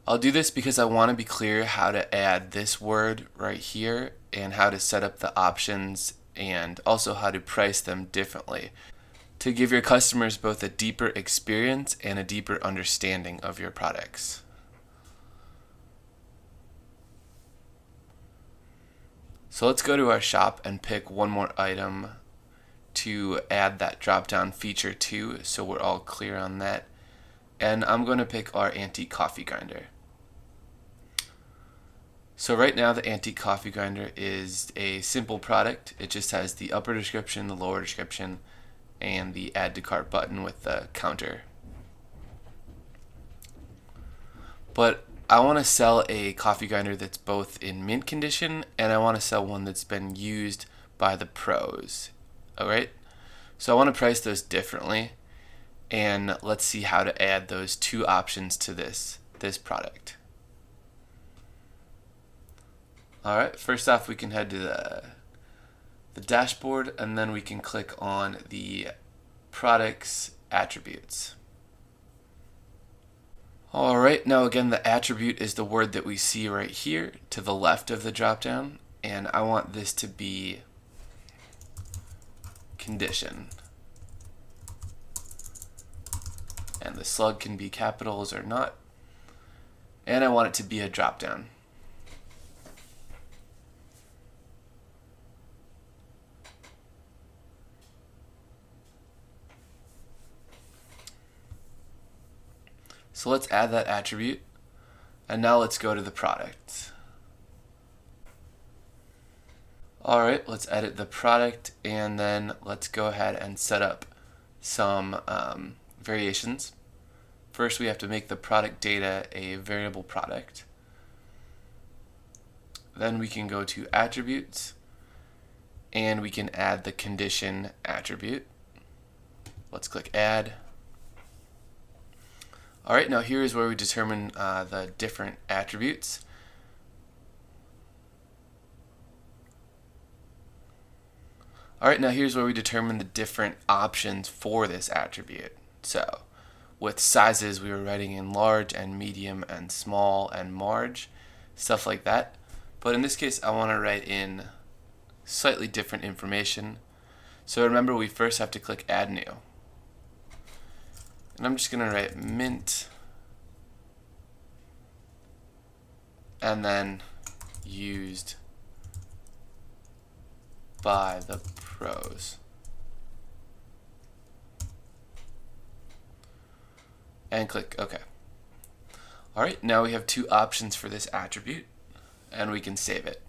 I'll do this because I want to be clear how to add this word right here and how to set up the options and also how to price them differently to give your customers both a deeper experience and a deeper understanding of your products. So let's go to our shop and pick one more item to add that drop-down feature to, so we're all clear on that. And I'm going to pick our antique coffee grinder. So right now the antique coffee grinder is a simple product. It just has the upper description, the lower description, and the add to cart button with the counter. But I want to sell a coffee grinder that's both in mint condition and I want to sell one that's been used by the pros. Alright? So I want to price those differently, and let's see how to add those two options to this product. Alright, first off we can head to the dashboard and then we can click on the products attributes. Alright, now again the attribute is the word that we see right here to the left of the drop down, and I want this to be condition. And the slug can be capitals or not. And I want it to be a drop down. So let's add that attribute, and now let's go to the product. Alright, let's edit the product, and then let's go ahead and set up some variations. First we have to make the product data a variable product. Then we can go to attributes, and we can add the condition attribute. Let's click add. Alright, now here is where we determine the different attributes. Alright, now here's where we determine the different options for this attribute. So, with sizes we were writing in large and medium and small and marge, stuff like that. But in this case I want to write in slightly different information. So remember, we first have to click add new. And I'm just going to write mint and then used by the pros. And click OK. Alright, now we have two options for this attribute, and we can save it.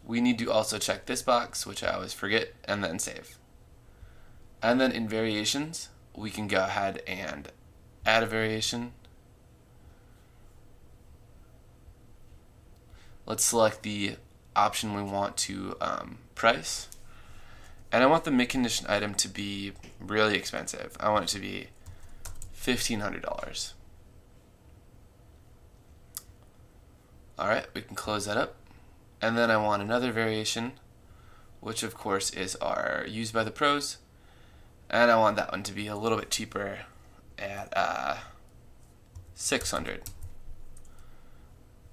We need to also check this box, which I always forget, and then save. And then in variations, we can go ahead and add a variation. Let's select the option we want to price. And I want the mint condition item to be really expensive. I want it to be $1,500. Alright, we can close that up. And then I want another variation, which of course is our used by the pros. And I want that one to be a little bit cheaper at $600.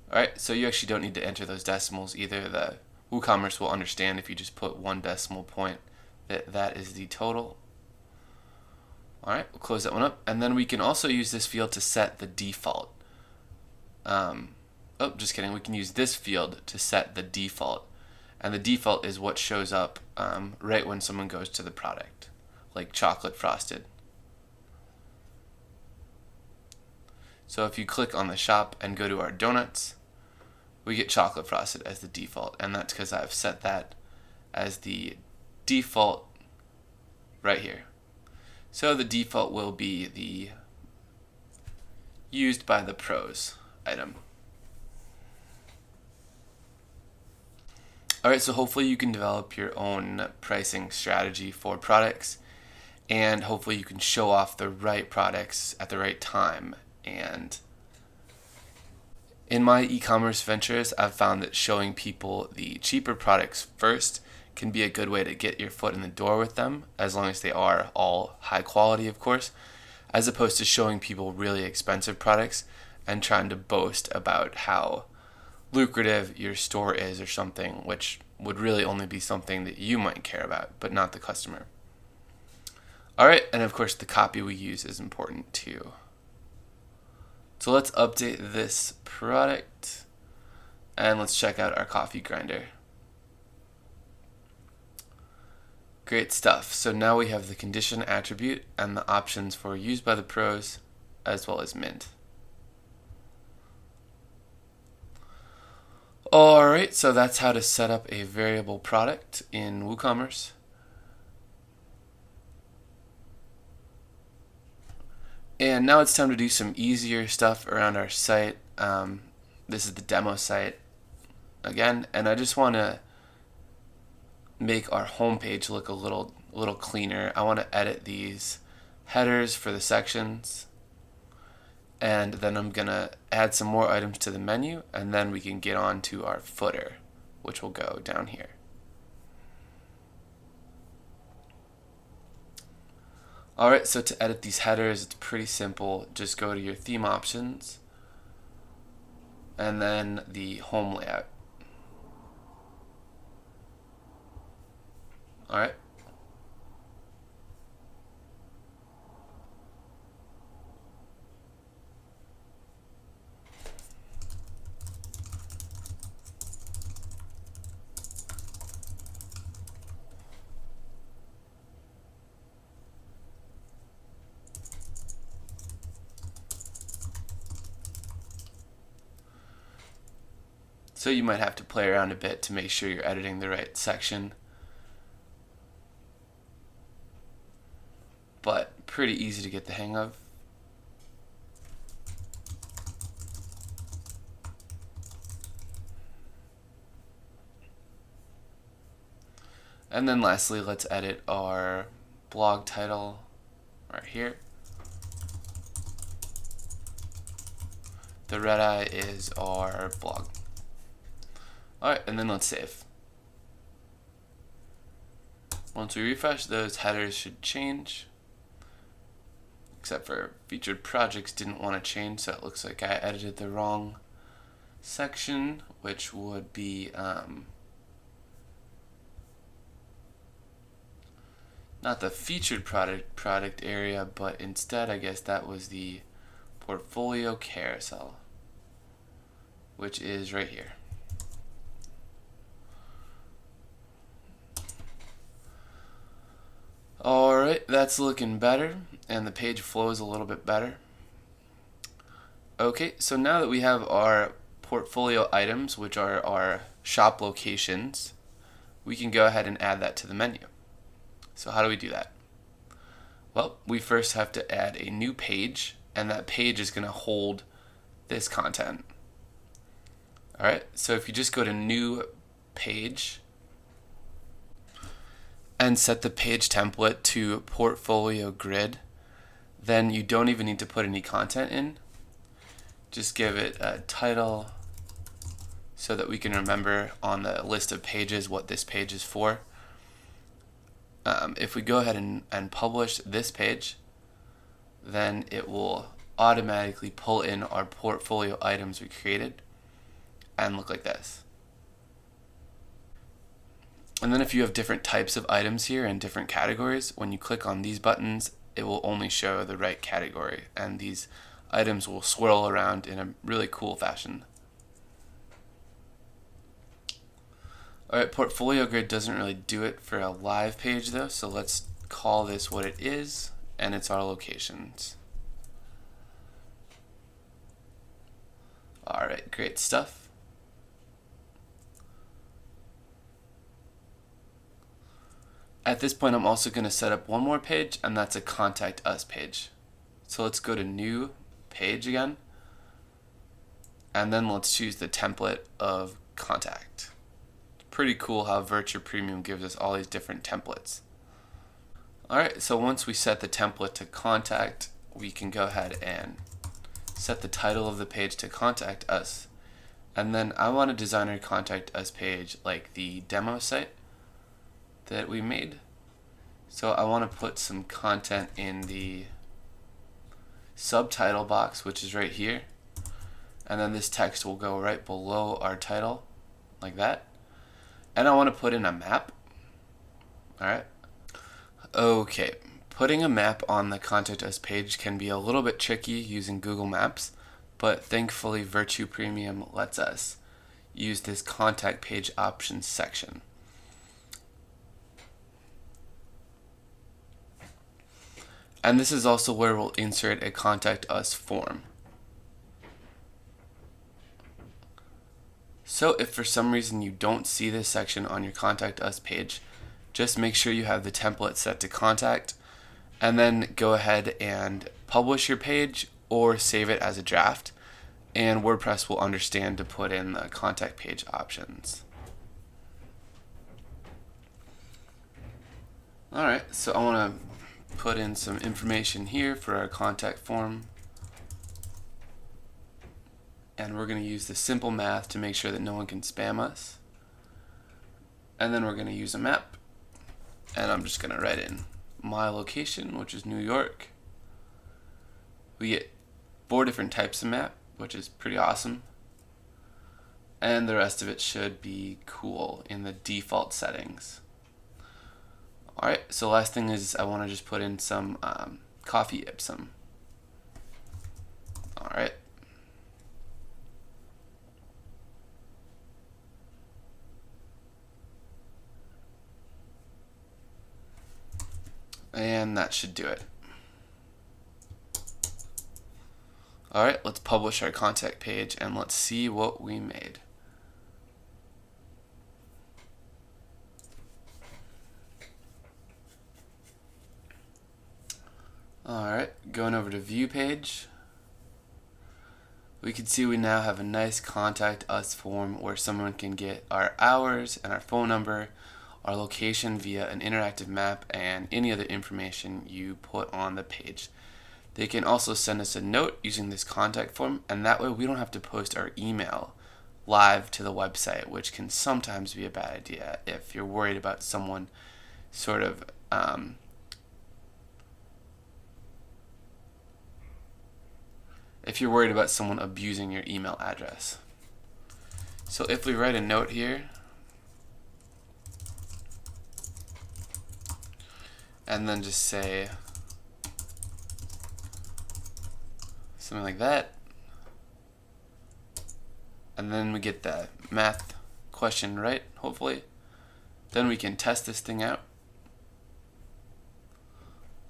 Alright, so you actually don't need to enter those decimals either. The WooCommerce will understand if you just put one decimal point that is the total. Alright, we'll close that one up. And then we can also use this field to set the default. Oh, just kidding. We can use this field to set the default. And the default is what shows up right when someone goes to the product, like chocolate frosted. So if you click on the shop and go to our donuts, we get chocolate frosted as the default, and that's because I've set that as the default right here. So the default will be the used by the pros item. Alright, so hopefully you can develop your own pricing strategy for products, and hopefully you can show off the right products at the right time. And in my e-commerce ventures, I've found that showing people the cheaper products first can be a good way to get your foot in the door with them, as long as they are all high quality, of course, as opposed to showing people really expensive products and trying to boast about how lucrative your store is or something, which would really only be something that you might care about, but not the customer. Alright, and of course the copy we use is important too. So let's update this product and let's check out our coffee grinder. Great stuff. So now we have the condition attribute and the options for used by the pros as well as mint. Alright, so that's how to set up a variable product in WooCommerce. And now it's time to do some easier stuff around our site. This is the demo site again, and I just want to make our homepage look a little cleaner. I want to edit these headers for the sections, and then I'm gonna add some more items to the menu, and then we can get on to our footer, which will go down here. Alright, so to edit these headers, it's pretty simple. Just go to your theme options and then the home layout. Alright. So you might have to play around a bit to make sure you're editing the right section. But pretty easy to get the hang of. And then lastly, let's edit our blog title right here. The red eye is our blog. Alright, and then let's save. Once we refresh, those headers should change. Except for featured projects didn't want to change, so it looks like I edited the wrong section, which would be not the featured product area, but instead I guess that was the portfolio carousel, which is right here. Alright, that's looking better, and the page flows a little bit better. Okay, so now that we have our portfolio items, which are our shop locations, we can go ahead and add that to the menu. So how do we do that? Well, we first have to add a new page, and that page is going to hold this content. Alright, so if you just go to new page and set the page template to portfolio grid, then you don't even need to put any content in. Just give it a title so that we can remember on the list of pages what this page is for. If we go ahead and publish this page, then it will automatically pull in our portfolio items we created and look like this. And then if you have different types of items here and different categories, when you click on these buttons, it will only show the right category, and these items will swirl around in a really cool fashion. Alright, portfolio grid doesn't really do it for a live page though, so let's call this what it is, and it's our locations. Alright, great stuff. At this point, I'm also going to set up one more page, and that's a Contact Us page. So let's go to New Page again, and then let's choose the template of Contact. Pretty cool how Virtue Premium gives us all these different templates. Alright, so once we set the template to Contact, we can go ahead and set the title of the page to Contact Us. And then I want to design our Contact Us page like the demo site that we made. So I want to put some content in the subtitle box, which is right here. And then this text will go right below our title, like that. And I want to put in a map. Alright. Okay. Putting a map on the Contact Us page can be a little bit tricky using Google Maps, but thankfully Virtue Premium lets us use this contact page options section. And this is also where we'll insert a Contact Us form. So if for some reason you don't see this section on your Contact Us page, just make sure you have the template set to Contact, and then go ahead and publish your page or save it as a draft, and WordPress will understand to put in the contact page options. Alright, so I want to put in some information here for our contact form, and we're going to use the simple math to make sure that no one can spam us. And then we're going to use a map, and I'm just going to write in my location, which is New York. We get 4 different types of map, which is pretty awesome. And the rest of it should be cool in the default settings. Alright, so last thing is I want to just put in some coffee Ipsum. Alright. And that should do it. Alright, let's publish our contact page and let's see what we made. Alright, going over to view page, we can see we now have a nice Contact Us form where someone can get our hours and our phone number, our location via an interactive map, and any other information you put on the page. They can also send us a note using this contact form, and that way we don't have to post our email live to the website, which can sometimes be a bad idea if you're worried about someone sort of abusing your email address. So if we write a note here, and then just say something like that, and then we get the math question right, hopefully, then we can test this thing out.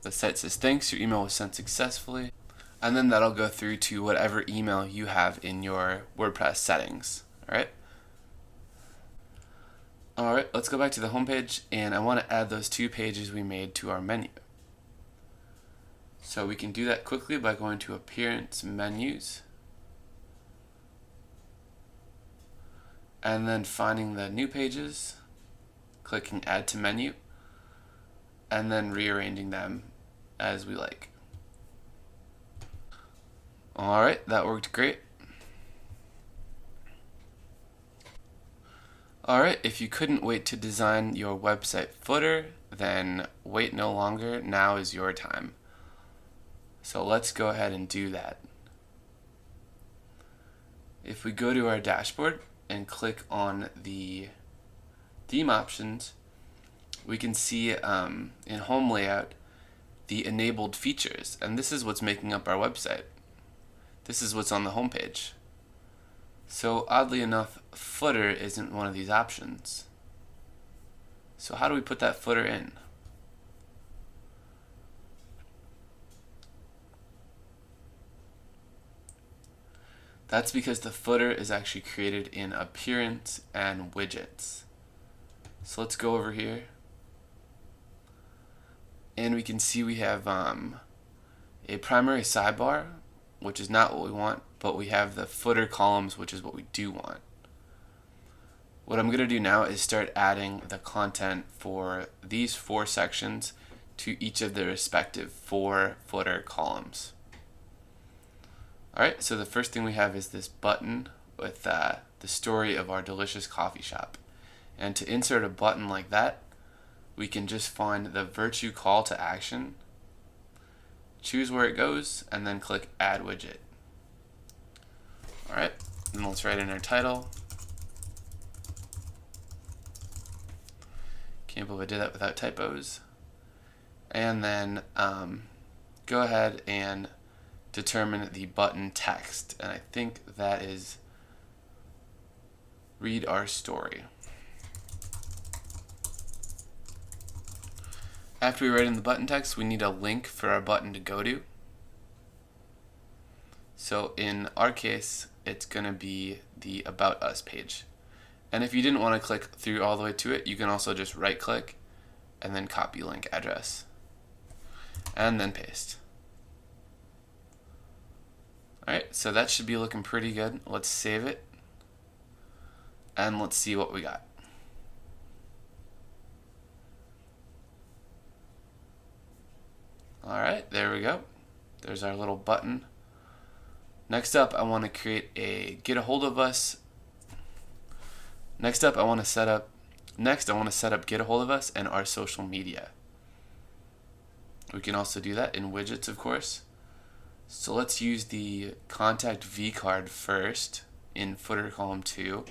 The site says thanks, your email was sent successfully, and then that'll go through to whatever email you have in your WordPress settings. Alright, let's go back to the home page, and I want to add those 2 pages we made to our menu. So we can do that quickly by going to Appearance, Menus, and then finding the new pages, clicking Add to Menu, and then rearranging them as we like. Alright, that worked great. Alright, if you couldn't wait to design your website footer, then wait no longer, now is your time. So let's go ahead and do that. If we go to our dashboard and click on the theme options, we can see in home layout the enabled features, and this is what's making up our website. This is what's on the home page. So oddly enough, footer isn't one of these options. So how do we put that footer in? That's because the footer is actually created in Appearance and Widgets. So let's go over here. And we can see we have a primary sidebar, which is not what we want, but we have the footer columns, which is what we do want. What I'm going to do now is start adding the content for these 4 sections to each of the respective 4 footer columns. Alright, so the first thing we have is this button with the story of our delicious coffee shop. And to insert a button like that, we can just find the virtue call to action, choose where it goes, and then click Add Widget. Alright, then let's write in our title. Can't believe I did that without typos. And then go ahead and determine the button text. And I think that is read our story. After we write in the button text, we need a link for our button to go to. So in our case, it's going to be the About Us page. And if you didn't want to click through all the way to it, you can also just right click and then copy link address and then paste. Alright, so that should be looking pretty good. Let's save it and let's see what we got. Alright, there we go. There's our little button. Next up, I want to create a get a hold of us. Next, I want to set up get a hold of us and our social media. We can also do that in widgets, of course. So let's use the contact vCard first in footer column 2.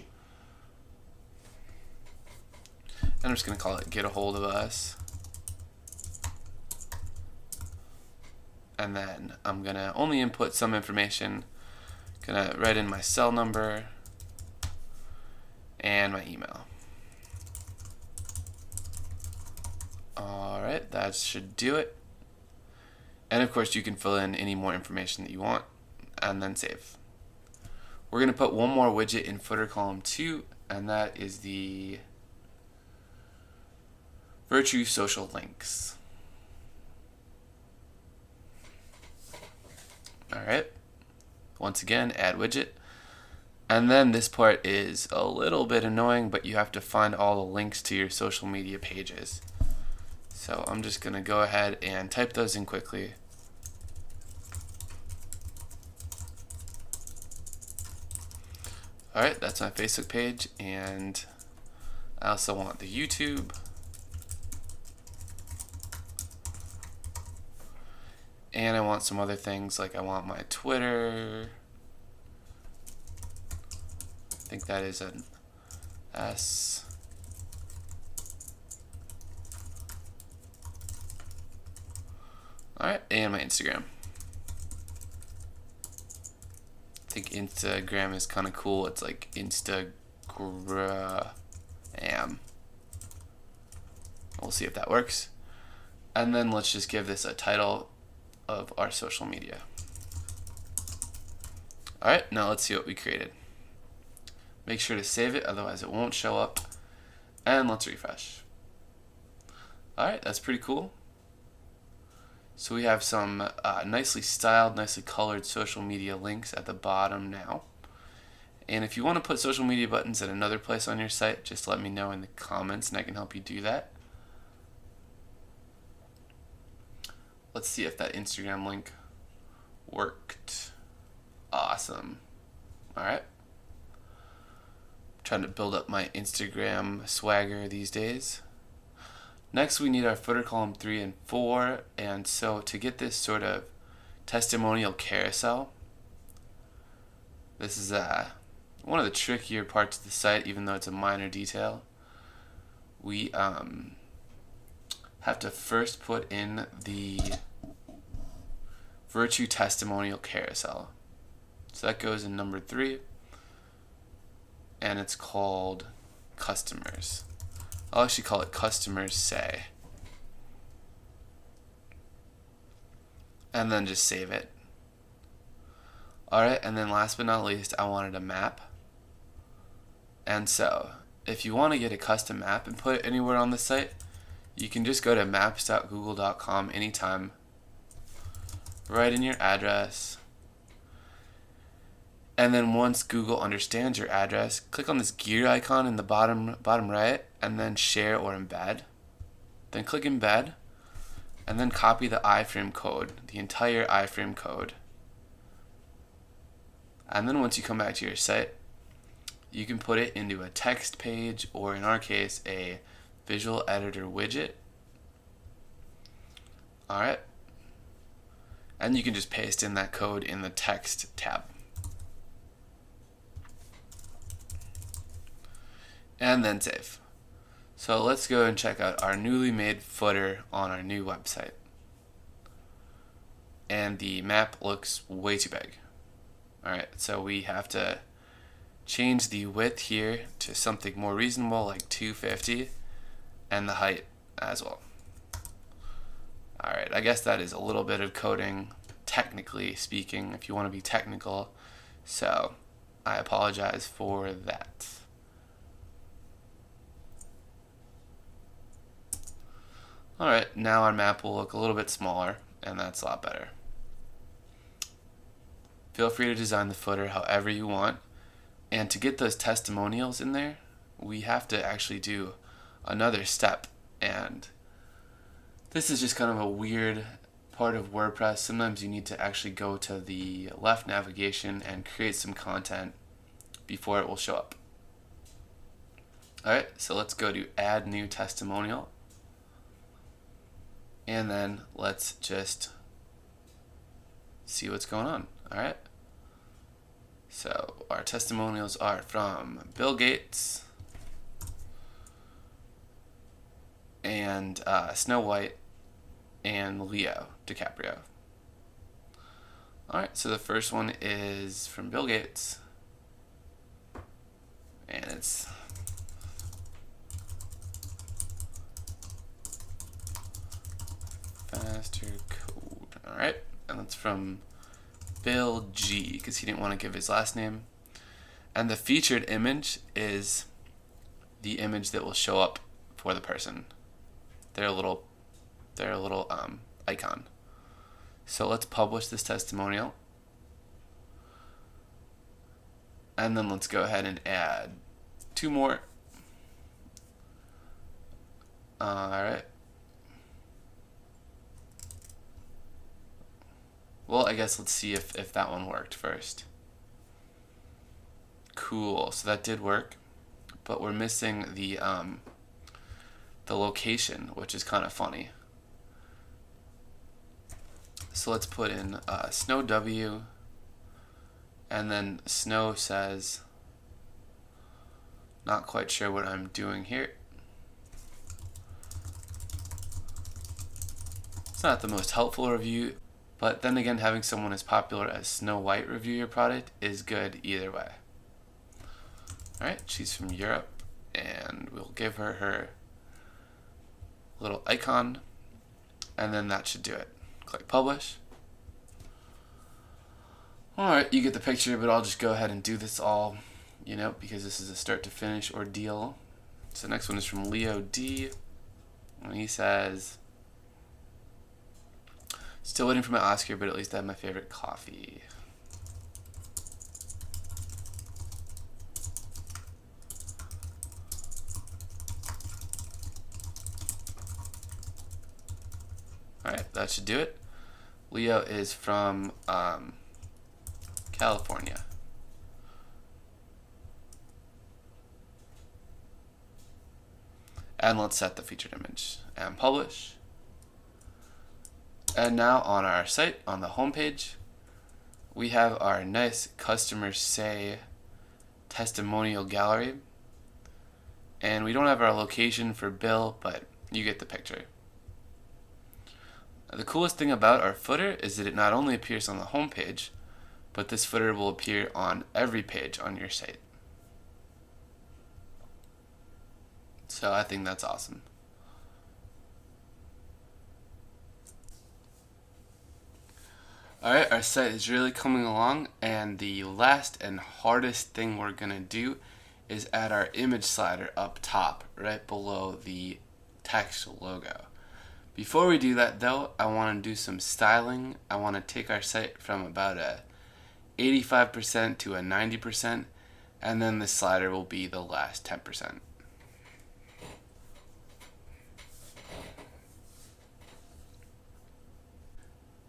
And I'm just going to call it get a hold of us. And then I'm going to only input some information. Going to write in my cell number and my email. Alright, that should do it. And of course you can fill in any more information that you want and then save. We're going to put one more widget in footer column 2, and that is the Virtue Social Links. Alright, once again, add widget. And then this part is a little bit annoying, but you have to find all the links to your social media pages. So I'm just going to go ahead and type those in quickly. Alright, that's my Facebook page, and I also want the YouTube. And I want some other things, like I want my Twitter. I think that is an S. Alright, and my Instagram. I think Instagram is kind of cool. It's like Instagram. We'll see if that works. And then let's just give this a title of our social media. Alright, now let's see what we created. Make sure to save it, otherwise it won't show up. And let's refresh. Alright, that's pretty cool. So we have some nicely styled, nicely colored social media links at the bottom now. And if you want to put social media buttons at another place on your site, just let me know in the comments and I can help you do that. Let's see if that Instagram link worked. Awesome. Alright. Trying to build up my Instagram swagger these days. Next we need our footer column 3 and 4, and so to get this sort of testimonial carousel, this is one of the trickier parts of the site, even though it's a minor detail. We have to first put in the Virtue Testimonial Carousel. So that goes in number 3, and it's called Customers. I'll actually call it Customers Say. And then just save it. Alright, and then last but not least, I wanted a map. And so, if you want to get a custom map and put it anywhere on the site, you can just go to maps.google.com anytime, write in your address, and then once Google understands your address, click on this gear icon in the bottom right, and then share or embed. Then click embed, and then copy the iframe code, the entire iframe code. And then once you come back to your site, you can put it into a text page, or in our case, a visual editor widget. Alright. And you can just paste in that code in the text tab. And then save. So let's go and check out our newly made footer on our new website. And the map looks way too big. Alright, so we have to change the width here to something more reasonable, like 250, and the height as well. Alright, I guess that is a little bit of coding, technically speaking, if you want to be technical, so I apologize for that. Alright, now our map will look a little bit smaller, and that's a lot better. Feel free to design the footer however you want. And to get those testimonials in there, we have to actually do another step. And this is just kind of a weird part of WordPress. Sometimes you need to actually go to the left navigation and create some content before it will show up. Alright, so let's go to add new testimonial. And then let's just see what's going on. Alright. So our testimonials are from Bill Gates and Snow White and Leo DiCaprio. Alright, so the first one is from Bill Gates, and it's faster code. Alright, and it's from Bill G, because he didn't want to give his last name. And the featured image is the image that will show up for the person. Their little icon. So let's publish this testimonial. And then let's go ahead and add 2 more. Alright. Well, I guess let's see if that one worked first. Cool, so that did work, but we're missing the location, which is kind of funny. So let's put in Snow W, and then Snow says, not quite sure what I'm doing here. It's not the most helpful review. But then again, having someone as popular as Snow White review your product is good either way. Alright, she's from Europe, and we'll give her her little icon, and then that should do it. Click publish. Alright, you get the picture, but I'll just go ahead and do this all, because this is a start to finish ordeal. So the next one is from Leo D, and he says, still waiting for my Oscar, but at least I have my favorite coffee. Alright, that should do it. Leo is from California. And let's set the featured image and publish. And now on our site, on the home page, we have our nice customers say testimonial gallery. And we don't have our location for Bill, but you get the picture. The coolest thing about our footer is that it not only appears on the home page, but this footer will appear on every page on your site. So I think that's awesome. Alright, our site is really coming along, and the last and hardest thing we're going to do is add our image slider up top, right below the text logo. Before we do that though, I want to do some styling. I want to take our site from about a 85% to a 90%, and then the slider will be the last 10%.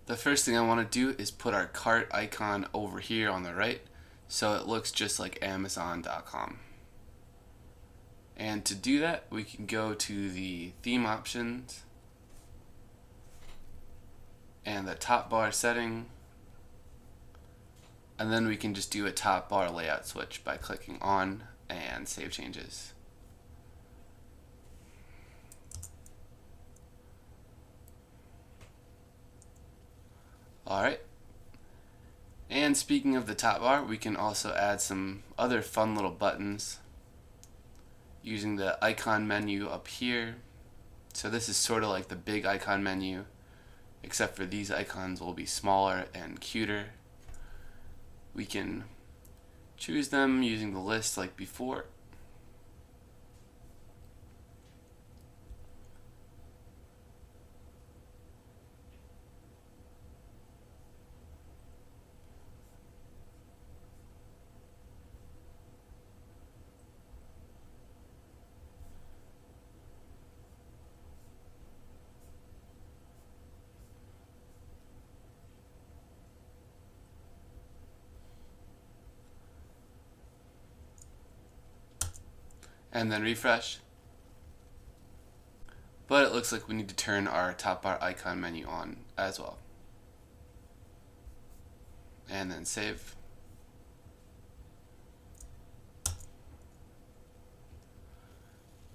The first thing I want to do is put our cart icon over here on the right so it looks just like Amazon.com. And to do that, we can go to the theme options and the top bar setting, and then we can just do a top bar layout switch by clicking on and save changes. Alright, and speaking of the top bar, we can also add some other fun little buttons using the icon menu up here. So this is sort of like the big icon menu, except for these icons will be smaller and cuter. We can choose them using the list like before. And then refresh. But it looks like we need to turn our top bar icon menu on as well. And then save.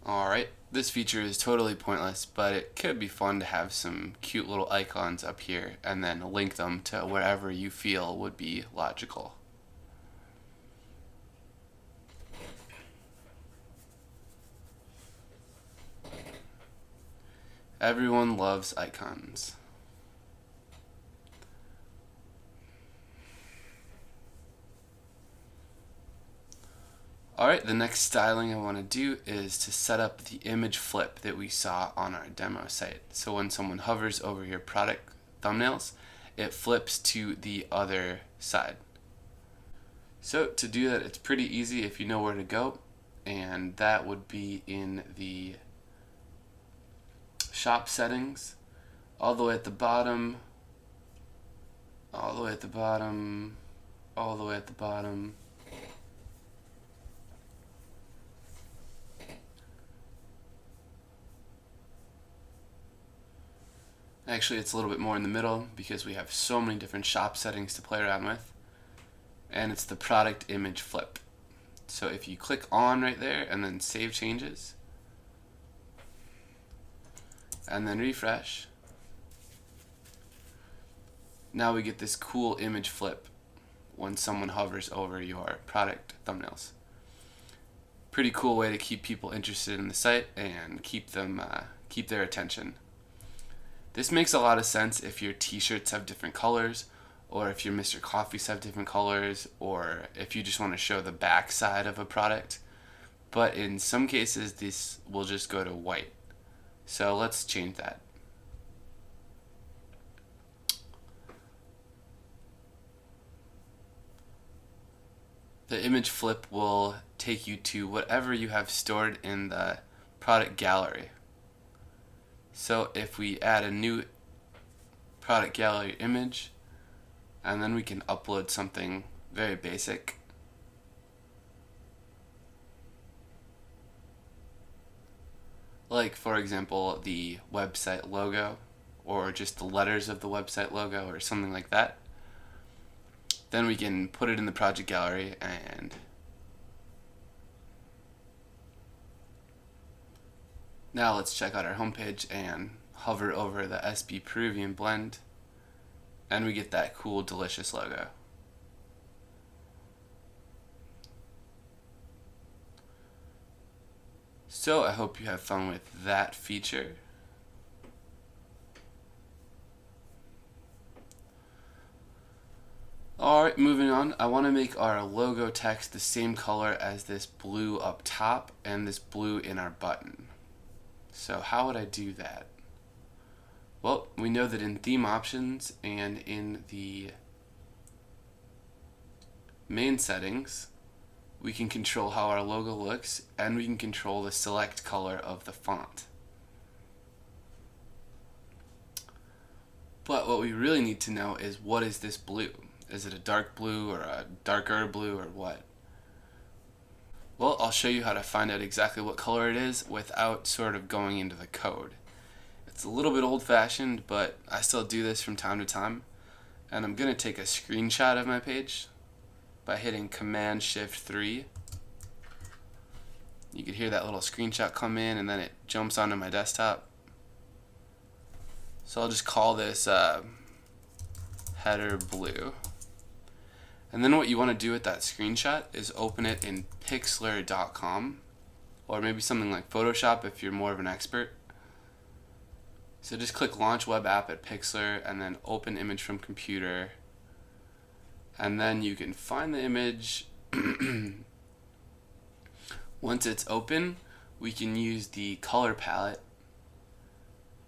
Alright, this feature is totally pointless, but it could be fun to have some cute little icons up here and then link them to wherever you feel would be logical. Everyone loves icons. Alright, the next styling I want to do is to set up the image flip that we saw on our demo site. So when someone hovers over your product thumbnails, it flips to the other side. So to do that, it's pretty easy if you know where to go, and that would be in the shop settings, all the way at the bottom, all the way at the bottom, all the way at the bottom. Actually, it's a little bit more in the middle because we have so many different shop settings to play around with. And it's the product image flip. So if you click on right there and then save changes, and then refresh, now we get this cool image flip when someone hovers over your product thumbnails. Pretty cool way to keep people interested in the site and keep their attention. This makes a lot of sense if your t-shirts have different colors, or if your Mr. Coffees have different colors, or if you just want to show the back side of a product. But in some cases, this will just go to white. So let's change that. The image flip will take you to whatever you have stored in the product gallery. So if we add a new product gallery image, and then we can upload something very basic. Like, for example, the website logo, or just the letters of the website logo, or something like that. Then we can put it in the project gallery, and now let's check out our homepage and hover over the SB Peruvian blend, and we get that cool, delicious logo. So I hope you have fun with that feature. Alright, moving on. I want to make our logo text the same color as this blue up top and this blue in our button. So how would I do that? Well, we know that in theme options and in the main settings, we can control how our logo looks, and we can control the select color of the font. But what we really need to know is, what is this blue? Is it a dark blue or a darker blue or what? Well, I'll show you how to find out exactly what color it is without sort of going into the code. It's a little bit old-fashioned, but I still do this from time to time. And I'm going to take a screenshot of my page by hitting Command-Shift-3. You can hear that little screenshot come in, and then it jumps onto my desktop. So I'll just call this header blue. And then what you want to do with that screenshot is open it in pixlr.com, or maybe something like Photoshop if you're more of an expert. So just click Launch Web App at Pixlr and then Open Image from Computer. And then you can find the image. Once it's open, we can use the color palette,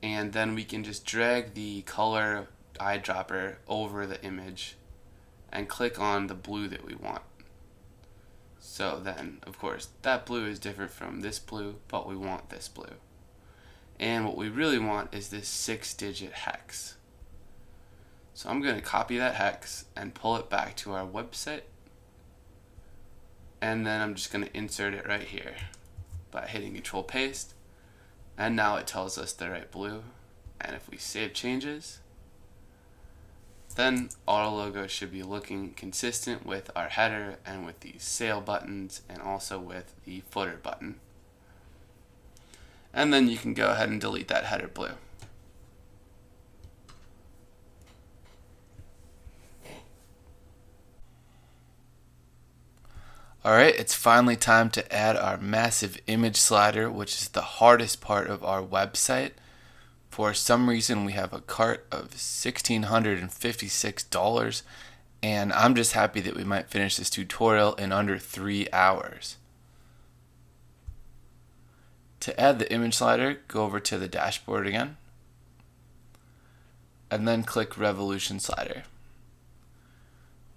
and then we can just drag the color eyedropper over the image and click on the blue that we want. So then, of course, that blue is different from this blue, but we want this blue. And what we really want is this 6-digit hex. So I'm going to copy that hex and pull it back to our website. And then I'm just going to insert it right here by hitting Control Paste. And now it tells us the right blue. And if we save changes, then our logo should be looking consistent with our header and with the sale buttons and also with the footer button. And then you can go ahead and delete that header blue. Alright, it's finally time to add our massive image slider, which is the hardest part of our website. For some reason, we have a cart of $1,656, and I'm just happy that we might finish this tutorial in under 3 hours. To add the image slider, go over to the dashboard again, and then click Revolution Slider.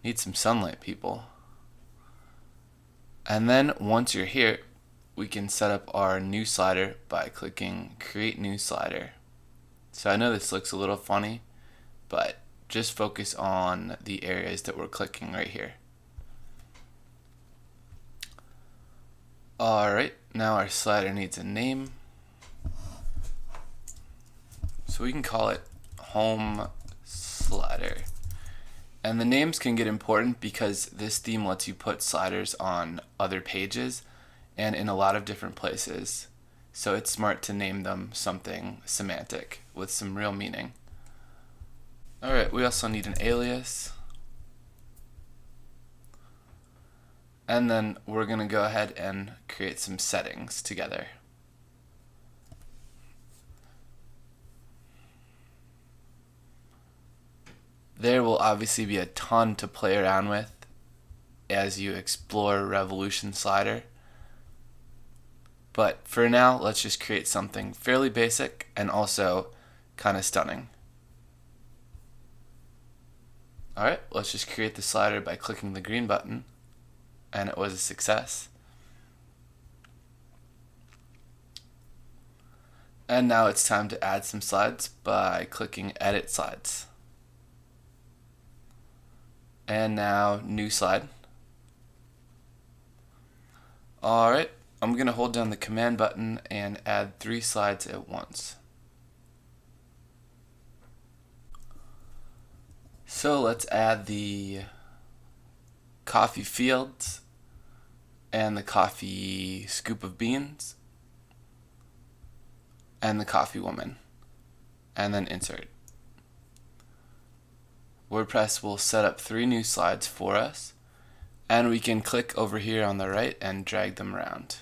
Need some sunlight, people. And then once you're here, we can set up our new slider by clicking Create New Slider. So I know this looks a little funny, but just focus on the areas that we're clicking right here. Alright, now our slider needs a name. So we can call it Home Slider. And the names can get important because this theme lets you put sliders on other pages and in a lot of different places. So it's smart to name them something semantic with some real meaning. Alright, we also need an alias. And then we're going to go ahead and create some settings together. There will obviously be a ton to play around with as you explore Revolution Slider. But for now, let's just create something fairly basic and also kind of stunning. Alright, let's just create the slider by clicking the green button, and it was a success. And now it's time to add some slides by clicking Edit Slides. And now New Slide. Alright, I'm going to hold down the Command button and add 3 slides at once. So let's add the coffee fields and the coffee scoop of beans and the coffee woman, and then insert. WordPress will set up 3 new slides for us, and we can click over here on the right and drag them around.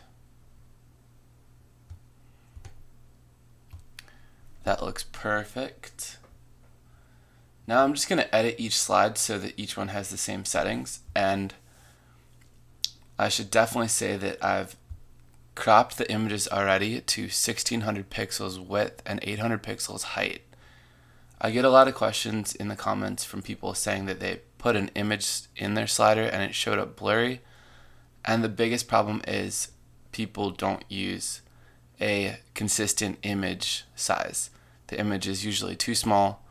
That looks perfect. Now I'm just going to edit each slide so that each one has the same settings, and I should definitely say that I've cropped the images already to 1600 pixels width and 800 pixels height. I get a lot of questions in the comments from people saying that they put an image in their slider and it showed up blurry, and the biggest problem is people don't use a consistent image size. The image is usually too small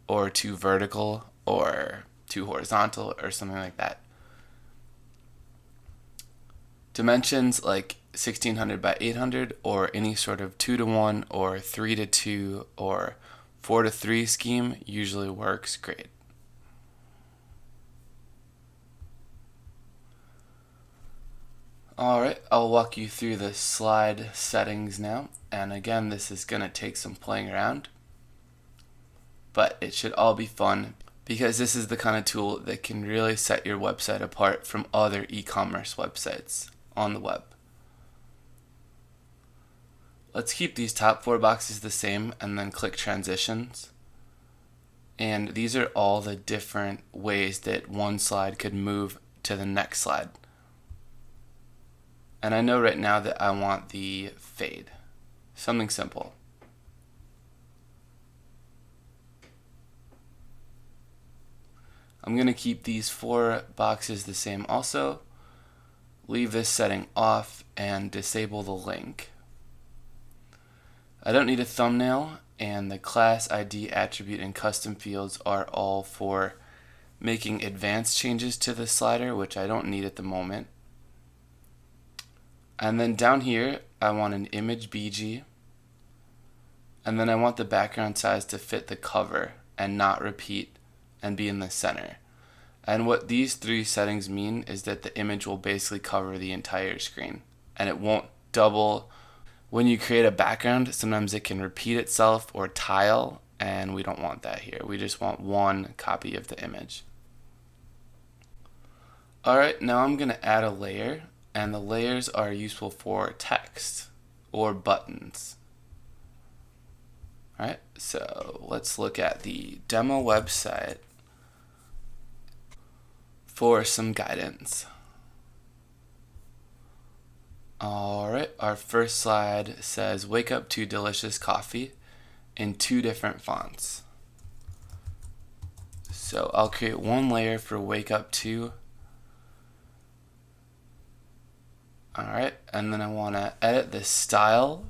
or too vertical or too horizontal or something like that. Dimensions like 1600 by 800 or any sort of 2:1 or 3:2 or 4:3 scheme usually works great. Alright, I'll walk you through the slide settings now, and again this is going to take some playing around, but it should all be fun because this is the kind of tool that can really set your website apart from other e-commerce websites on the web. Let's keep these top 4 boxes the same and then click transitions. And these are all the different ways that one slide could move to the next slide. And I know right now that I want the fade. Something simple. I'm going to keep these 4 boxes the same also. Leave this setting off and disable the link. I don't need a thumbnail, and the class ID attribute and custom fields are all for making advanced changes to the slider, which I don't need at the moment. And then down here I want an image BG, and then I want the background size to fit the cover and not repeat and be in the center. And what these 3 settings mean is that the image will basically cover the entire screen and it won't double. When you create a background, sometimes it can repeat itself or tile, and we don't want that here. We just want one copy of the image. Alright, now I'm going to add a layer, and the layers are useful for text or buttons. Alright, so let's look at the demo website for some guidance. Alright, our first slide says wake up to delicious coffee in 2 different fonts. So I'll create one layer for wake up to. Alright, and then I want to edit the style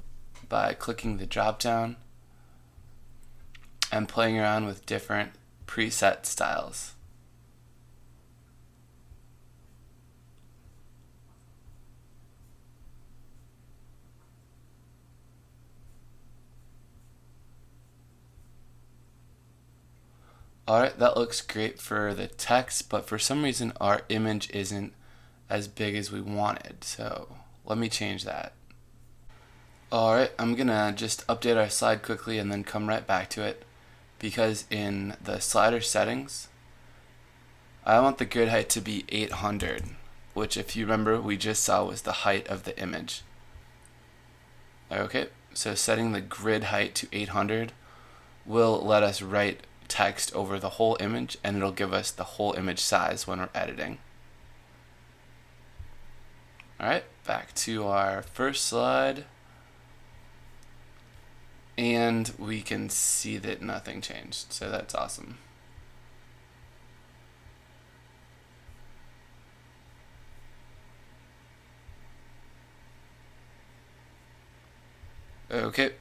by clicking the drop down and playing around with different preset styles. Alright, that looks great for the text, but for some reason our image isn't as big as we wanted, so let me change that. Alright, I'm gonna just update our slide quickly and then come right back to it, because in the slider settings I want the grid height to be 800, which if you remember we just saw was the height of the image. Okay, so setting the grid height to 800 will let us write text over the whole image, and it'll give us the whole image size when we're editing. Alright, back to our first slide, and we can see that nothing changed, so that's awesome. Okay,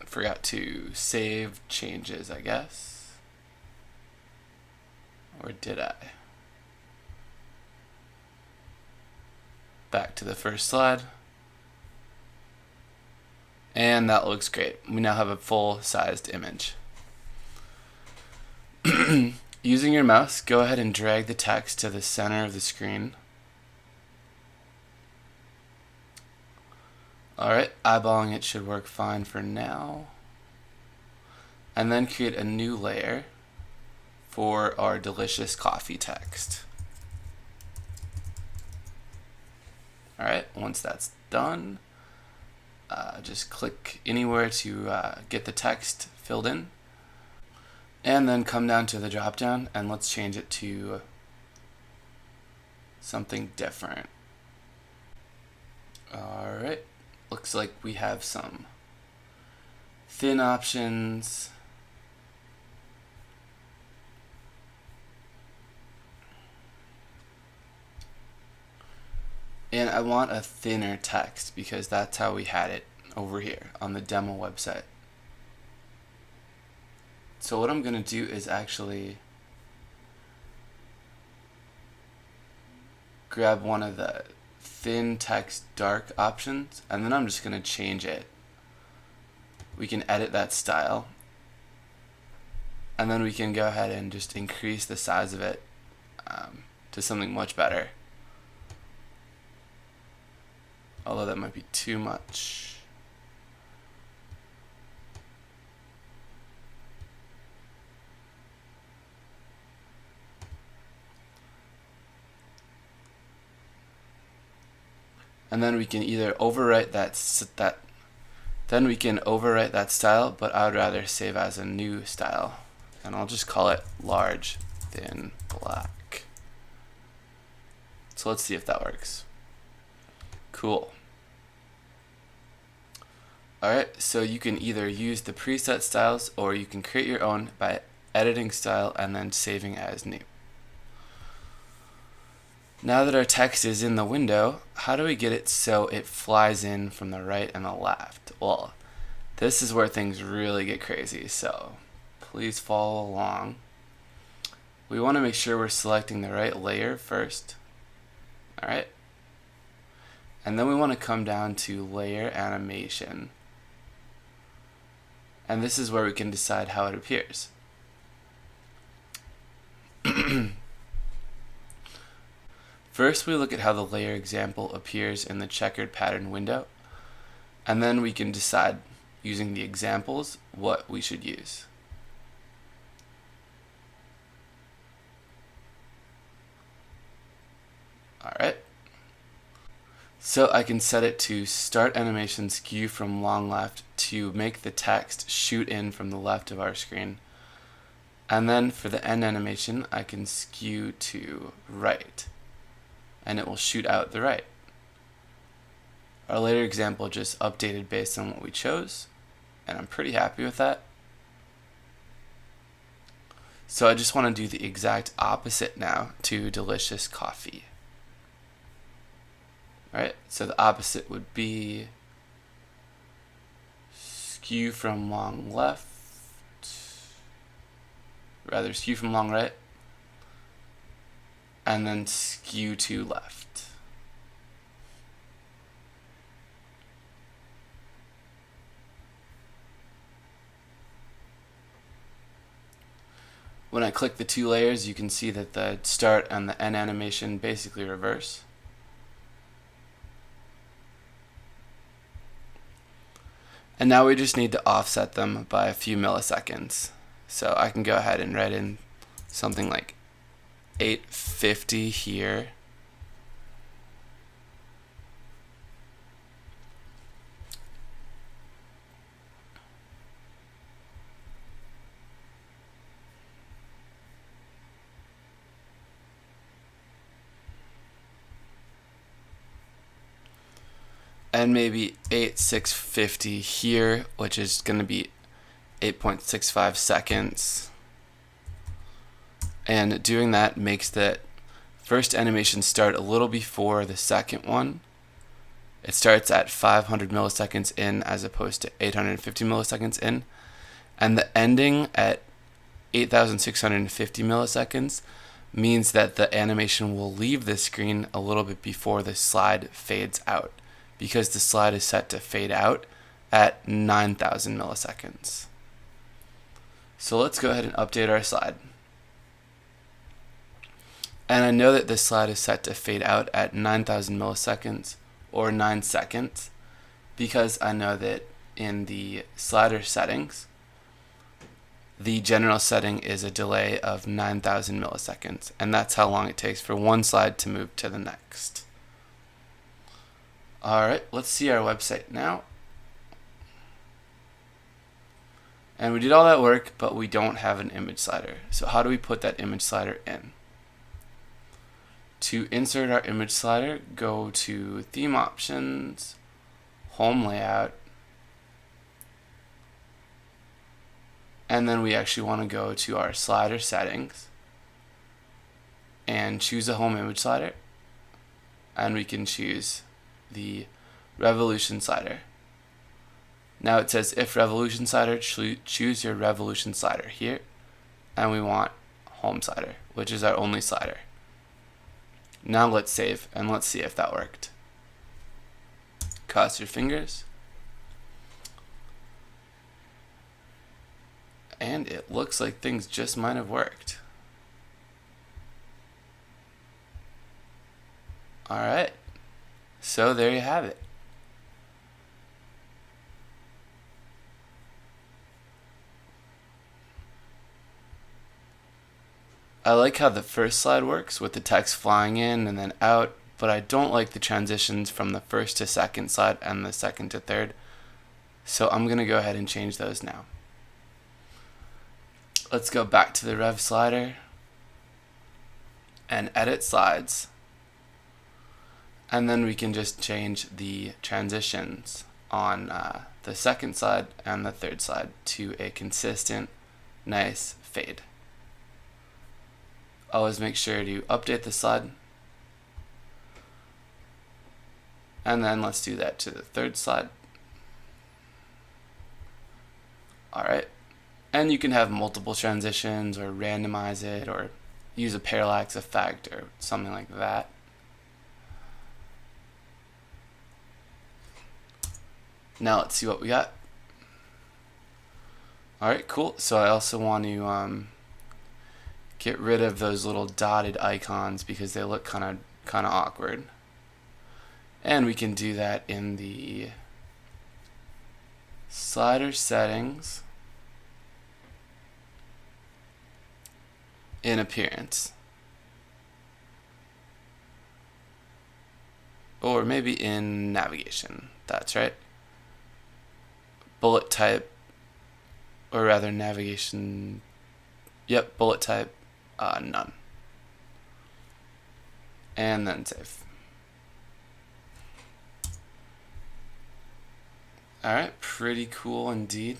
forgot to save changes, I guess. Or did I? Back to the first slide. And that looks great. We now have a full-sized image. Using your mouse, go ahead and drag the text to the center of the screen. Alright, eyeballing it should work fine for now. And then create a new layer for our delicious coffee text. Alright, once that's done, just click anywhere to get the text filled in. And then come down to the drop down and let's change it to something different. Alright, looks like we have some thin options. And I want a thinner text because that's how we had it over here on the demo website. So what I'm going to do is actually grab one of the thin text dark options, and then I'm just going to change it. We can edit that style, and then we can go ahead and just increase the size of it to something much better. Although that might be too much. And then we can either overwrite then we can overwrite that style, but I would rather save as a new style. And I'll just call it large, thin, black. So let's see if that works. Cool. Alright, so you can either use the preset styles or you can create your own by editing style and then saving as new. Now that our text is in the window, how do we get it so it flies in from the right and the left? Well, this is where things really get crazy, so please follow along. We want to make sure we're selecting the right layer first. Alright. And then we want to come down to layer animation. And this is where we can decide how it appears. First, we look at how the layer example appears in the checkered pattern window, and then we can decide, using the examples, what we should use. Alright. So I can set it to start animation skew from long left to make the text shoot in from the left of our screen. And then for the end animation, I can skew to right, and it will shoot out the right. Our later example just updated based on what we chose, and I'm pretty happy with that. So I just want to do the exact opposite now to delicious coffee. Alright, so the opposite would be skew from long left, skew from long right, and then skew to left. When I click the two layers, you can see that the start and the end animation basically reverse. And now we just need to offset them by a few milliseconds. So I can go ahead and write in something like 850 here. And maybe 8650 here, which is going to be 8.65 seconds. And doing that makes the first animation start a little before the second one. It starts at 500 milliseconds in as opposed to 850 milliseconds in. And the ending at 8650 milliseconds means that the animation will leave the screen a little bit before the slide fades out, because the slide is set to fade out at 9,000 milliseconds. So let's go ahead and update our slide. And I know that this slide is set to fade out at 9,000 milliseconds or 9 seconds because I know that in the slider settings, the general setting is a delay of 9,000 milliseconds, and that's how long it takes for one slide to move to the next. Alright, let's see our website now. And we did all that work, but we don't have an image slider. So how do we put that image slider in? To insert our image slider, go to Theme Options, Home Layout, and then we actually want to go to our slider settings and choose a home image slider, and we can choose the revolution slider. Now it says if revolution slider, choose your revolution slider here, and we want home slider, which is our only slider. Now let's save and let's see if that worked. Cross your fingers. And it looks like things just might have worked. Alright, so there you have it. I like how the first slide works with the text flying in and then out, but I don't like the transitions from the first to second slide and the second to third. So I'm going to go ahead and change those now. Let's go back to the Rev slider and edit slides. And then we can just change the transitions on the second slide and the third slide to a consistent, nice fade. Always make sure to update the slide. And then let's do that to the third slide. Alright. And you can have multiple transitions or randomize it or use a parallax effect or something like that. Now let's see what we got. Alright, cool. So I also want to get rid of those little dotted icons because they look kind of awkward. And we can do that in the slider settings in appearance. Or maybe in navigation. That's right. Bullet type, or rather navigation. Yep, bullet type, none. And then save. Alright, pretty cool indeed.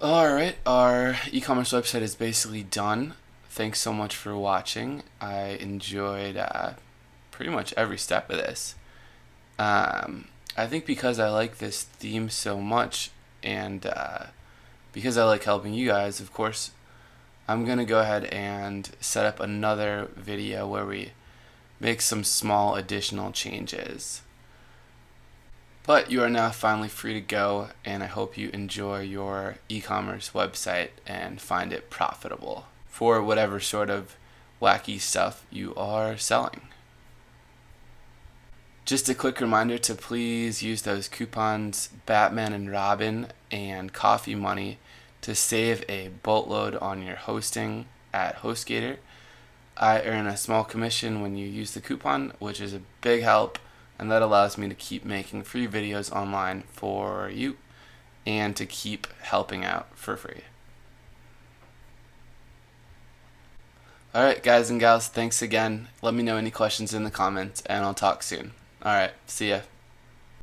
Alright, our e-commerce website is basically done. Thanks so much for watching. I enjoyed pretty much every step of this. I think because I like this theme so much and because I like helping you guys, of course, I'm going to go ahead and set up another video where we make some small additional changes. But you are now finally free to go, and I hope you enjoy your e-commerce website and find it profitable for whatever sort of wacky stuff you are selling. Just a quick reminder to please use those coupons Batman and Robin and Coffee Money to save a boatload on your hosting at HostGator. I earn a small commission when you use the coupon, which is a big help, and that allows me to keep making free videos online for you and to keep helping out for free. Alright guys and gals, thanks again. Let me know any questions in the comments and I'll talk soon. Alright, see ya.